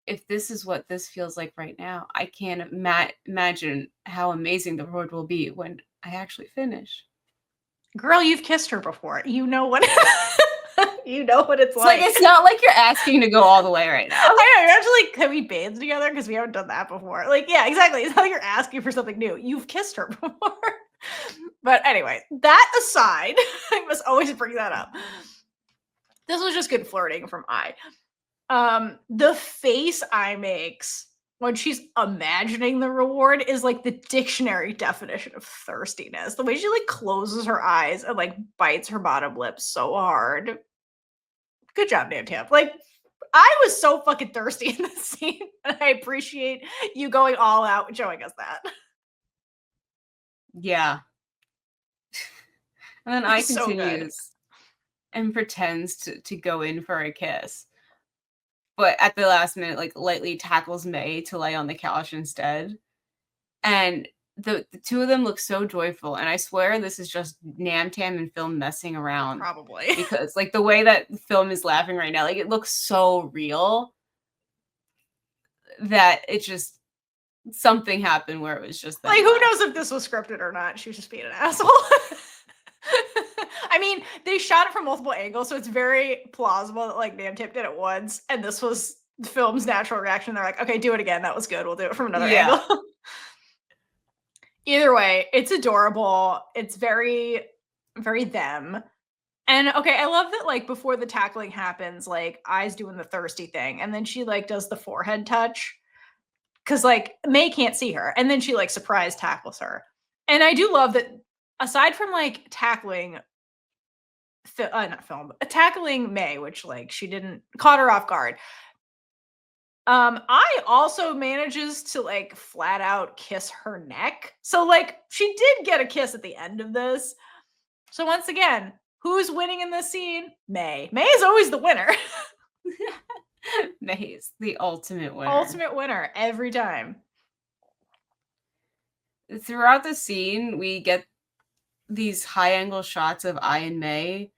if this is what this feels like right now, I can't imagine how amazing the road will be when I actually finish. Girl, you've kissed her before. You know what you know what it's like. It's not like you're asking to go all the way right now. I know, you're actually like, can we bathe together? Because we haven't done that before. Like, yeah, exactly. It's not like you're asking for something new. You've kissed her before. But anyway, that aside, I must always bring that up. This was just good flirting from Ai. The face Ai makes when she's imagining the reward is like the dictionary definition of thirstiness. The way she like closes her eyes and like bites her bottom lip so hard. Good job, Nam Tam. Like, I was so fucking thirsty in this scene, and I appreciate you going all out and showing us that. Yeah. And then Ai continues and pretends to go in for a kiss. But at the last minute, like, lightly tackles May to lay on the couch instead. And the two of them look so joyful. And I swear this is just Nam Tam and film messing around. Probably. Because, like, the way that the film is laughing right now, like, it looks so real that it just, something happened where it was just like, who knows if this was scripted or not? She was just being an asshole. I mean, they shot it from multiple angles, so it's very plausible that like Nam Tam did it once, and this was the film's natural reaction. They're like, okay, do it again. That was good. We'll do it from another angle. Either way, it's adorable. It's very, very them. And okay, I love that like before the tackling happens, like Ai's doing the thirsty thing, and then she like does the forehead touch. Cause like May can't see her, and then she like surprise tackles her. And I do love that aside from like tackling tackling May, which like she didn't caught her off guard. Ai also manages to like flat out kiss her neck. So like she did get a kiss at the end of this. So once again, who's winning in this scene? May. May is always the winner. May is the ultimate winner. Ultimate winner every time. Throughout the scene, we get these high angle shots of Ai and May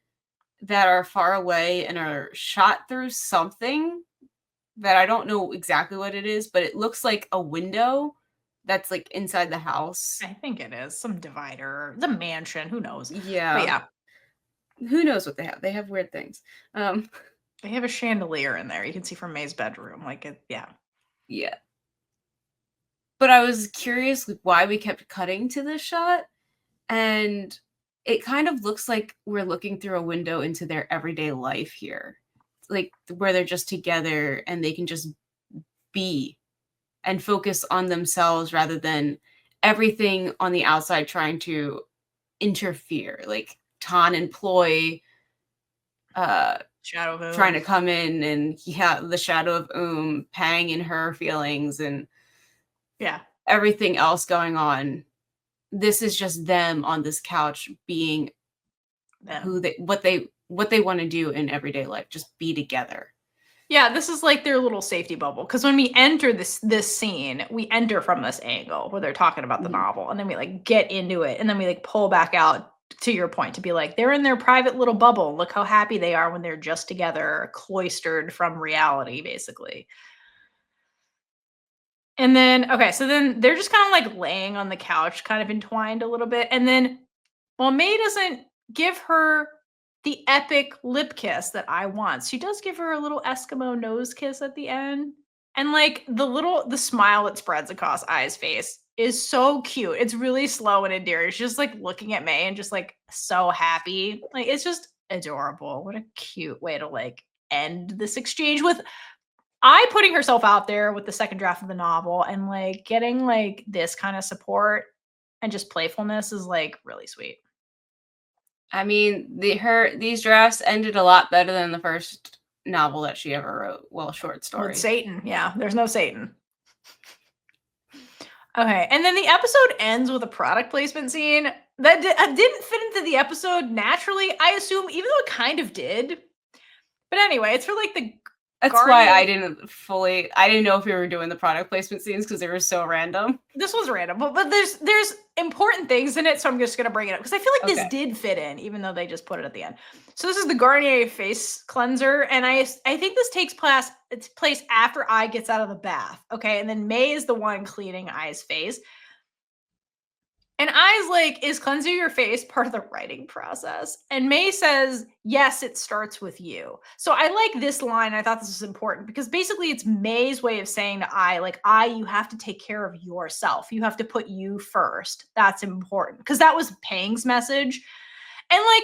that are far away and are shot through something that I don't know exactly what it is, but it looks like a window that's like inside the house. I think it is some divider, the mansion, who knows? Yeah. But yeah, Who knows what they have? They have weird things. they have a chandelier in there. You can see from May's bedroom. Like it, yeah. Yeah. But I was curious why we kept cutting to this shot, and it kind of looks like we're looking through a window into their everyday life here. Like where they're just together and they can just be and focus on themselves rather than everything on the outside trying to interfere. Like Tan and Ploy Shadow of trying to come in, and the shadow of Pang in her feelings and yeah, everything else going on. This is just them on this couch being them. what they want to do in everyday life, just be together. Yeah, this is like their little safety bubble. Because when we enter this scene, we enter from this angle where they're talking about the novel, and then we like get into it, and then we like pull back out to your point to be like they're in their private little bubble. Look how happy they are when they're just together, cloistered from reality, basically. And then okay, so then they're just kind of like laying on the couch, kind of entwined a little bit, and then while May doesn't give her the epic lip kiss that I want, she does give her a little Eskimo nose kiss at the end. And like the smile that spreads across Ai's face is so cute. It's really slow and endearing. She's just like looking at May and just like so happy. Like it's just adorable. What a cute way to like end this exchange with Ai putting herself out there with the second draft of the novel and like getting like this kind of support and just playfulness is like really sweet. I mean, these drafts ended a lot better than the first novel that she ever wrote. Well, short story. With Satan, yeah. There's no Satan. Okay, and then the episode ends with a product placement scene that didn't fit into the episode naturally, I assume, even though it kind of did. But anyway, it's for like the That's why I didn't know if we were doing the product placement scenes because they were so random. This was random, but there's important things in it, so I'm just gonna bring it up because I feel like this did fit in, even though they just put it at the end. So this is the Garnier face cleanser, and I think this takes place after Ai gets out of the bath, okay, and then May is the one cleaning Ai's face. And Ai's like, is cleansing your face part of the writing process? And May says, yes, it starts with you. So I like this line. I thought this was important because basically it's May's way of saying to Ai, like, Ai, you have to take care of yourself. You have to put you first. That's important. Because that was Pang's message. And like,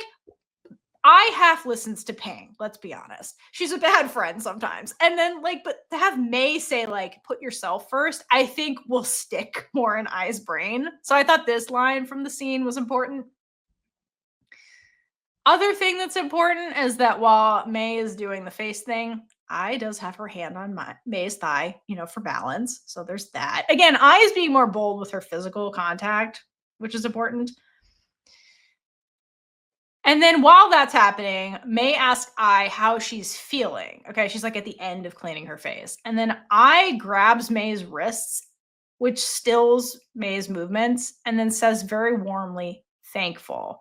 I half listens to Pang, let's be honest. She's a bad friend sometimes. And then like, but to have May say like, put yourself first, I think will stick more in Ai's brain. So I thought this line from the scene was important. Other thing that's important is that while May is doing the face thing, Ai does have her hand on May's thigh, for balance. So there's that. Again, Ai is being more bold with her physical contact, which is important. And then while that's happening, May asks Ai how she's feeling. Okay, she's like at the end of cleaning her face. And then Ai grabs May's wrists, which stills May's movements, and then says very warmly, thankful.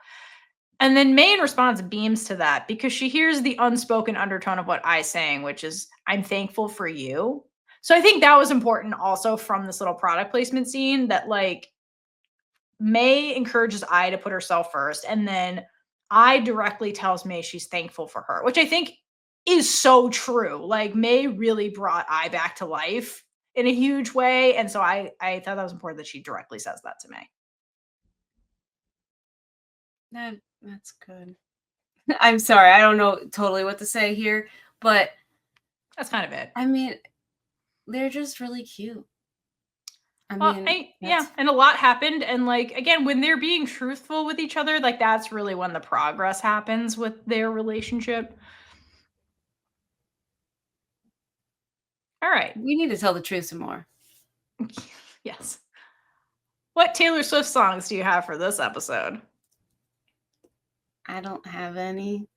And then May in response beams to that because she hears the unspoken undertone of what Ai's saying, which is, I'm thankful for you. So I think that was important also from this little product placement scene that like May encourages Ai to put herself first, and then Ai directly tells May she's thankful for her, which I think is so true. Like May really brought Ai back to life in a huge way. And so I thought that was important that she directly says that to May. That's good. I'm sorry, I don't know totally what to say here, but that's kind of it. I mean, they're just really cute. Yeah, and a lot happened. And like, again, when they're being truthful with each other, like that's really when the progress happens with their relationship. All right. We need to tell the truth some more. Yes. What Taylor Swift songs do you have for this episode? I don't have any.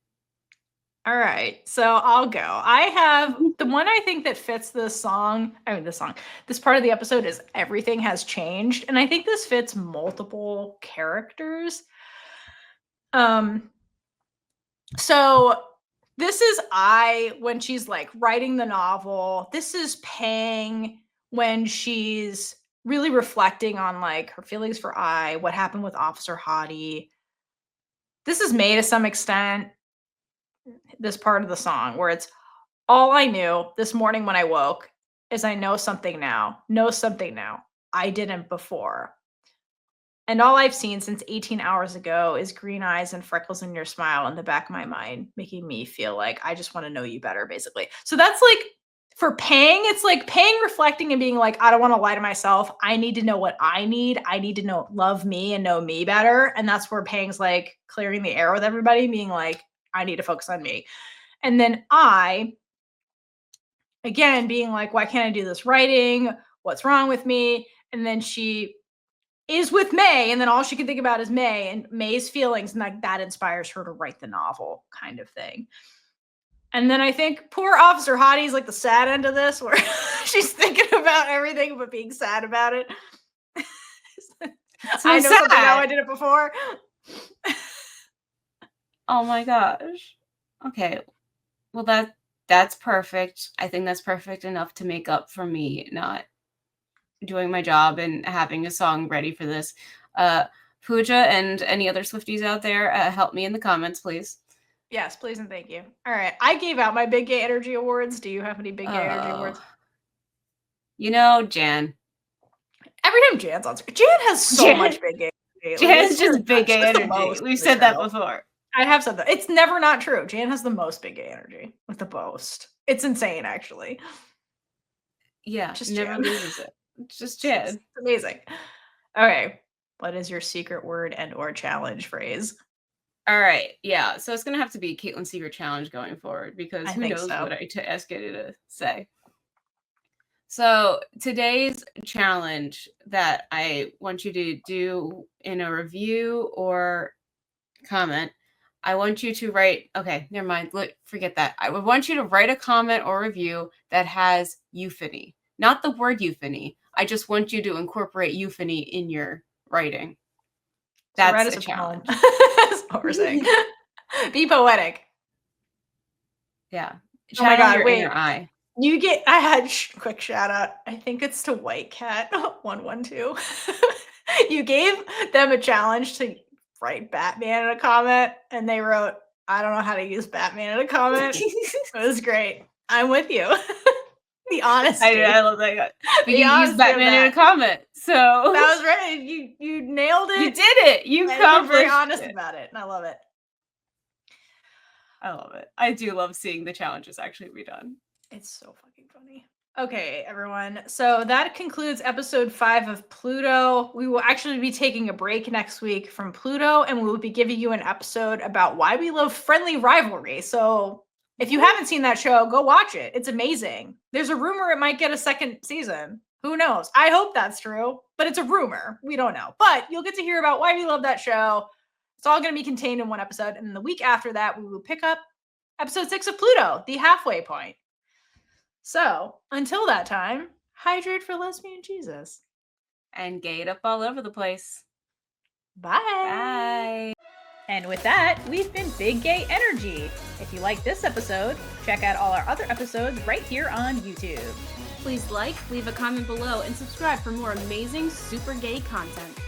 All right, so I'll go. I have the one I think that fits this part of the episode is Everything Has Changed. And I think this fits multiple characters. So This is Ai when she's like writing the novel. This is Pang when she's really reflecting on like her feelings for Ai, what happened with Officer Hottie. This is May to some extent, this part of the song where it's all I knew this morning when I woke is I know something now I didn't before. And all I've seen since 18 hours ago is green eyes and freckles in your smile in the back of my mind, making me feel like I just want to know you better, basically. So that's like for Pang, it's like Pang reflecting and being like, I don't want to lie to myself. I need to know what I need. I need to know, love me and know me better. And that's where Pang's like clearing the air with everybody, being like, I need to focus on me. And then I, again, being like, why can't I do this writing? What's wrong with me? And then she is with May, and then all she can think about is May and May's feelings, and like that inspires her to write the novel, kind of thing. And then I think poor Officer Hottie is like the sad end of this, where she's thinking about everything but being sad about it. So I know sad. something how I did it before. Oh my gosh. Okay. Well, that's perfect. I think that's perfect enough to make up for me not doing my job and having a song ready for this. Pooja and any other Swifties out there, help me in the comments, please. Yes, please and thank you. All right. I gave out my Big Gay Energy Awards. Do you have any Big Gay Energy Awards? You know, Jan. Every time Jan's on screen, Jan has so much Big Gay energy. Jan's just Big Gay energy. We've said that before. I have said that. It's never not true. Jan has the most Big Gay energy. With the most. It's insane, actually. Yeah, just never loses it. It's just Jan. It's amazing. Okay. What is your secret word and or challenge phrase? All right. Yeah. So it's going to have to be Caitlin's secret challenge going forward, because who knows what I ask you to say. So today's challenge that I want you to do in a review or comment, I want you to write, okay, never mind. Forget that. I would want you to write a comment or review that has euphony, not the word euphony. I just want you to incorporate euphony in your writing. That's a challenge. That's what we're saying. Be poetic. Yeah. Oh my God, wait. Inner eye. I had quick shout out. I think it's to White Cat 112. You gave them a challenge to write Batman in a comment, and they wrote, I don't know how to use Batman in a comment. It was great. I'm with you. The honesty. I love that. But you used Batman in a comment, so that was right. You nailed it. You did it. You accomplished. You're very honest about it, and I love it. I love it. I do love seeing the challenges actually be done. It's so fucking funny. Okay, everyone. So that concludes episode 5 of Pluto. We will actually be taking a break next week from Pluto, and we will be giving you an episode about why we love friendly rivalry. So if you haven't seen that show, go watch it. It's amazing. There's a rumor it might get a second season. Who knows? I hope that's true, but it's a rumor. We don't know. But you'll get to hear about why we love that show. It's all going to be contained in one episode. And the week after that, we will pick up episode 6 of Pluto, the halfway point. So until that time, hydrate for lesbian Jesus. And gay up all over the place. Bye. Bye. And with that, we've been Big Gay Energy. If you like this episode, check out all our other episodes right here on YouTube. Please like, leave a comment below, and subscribe for more amazing super gay content.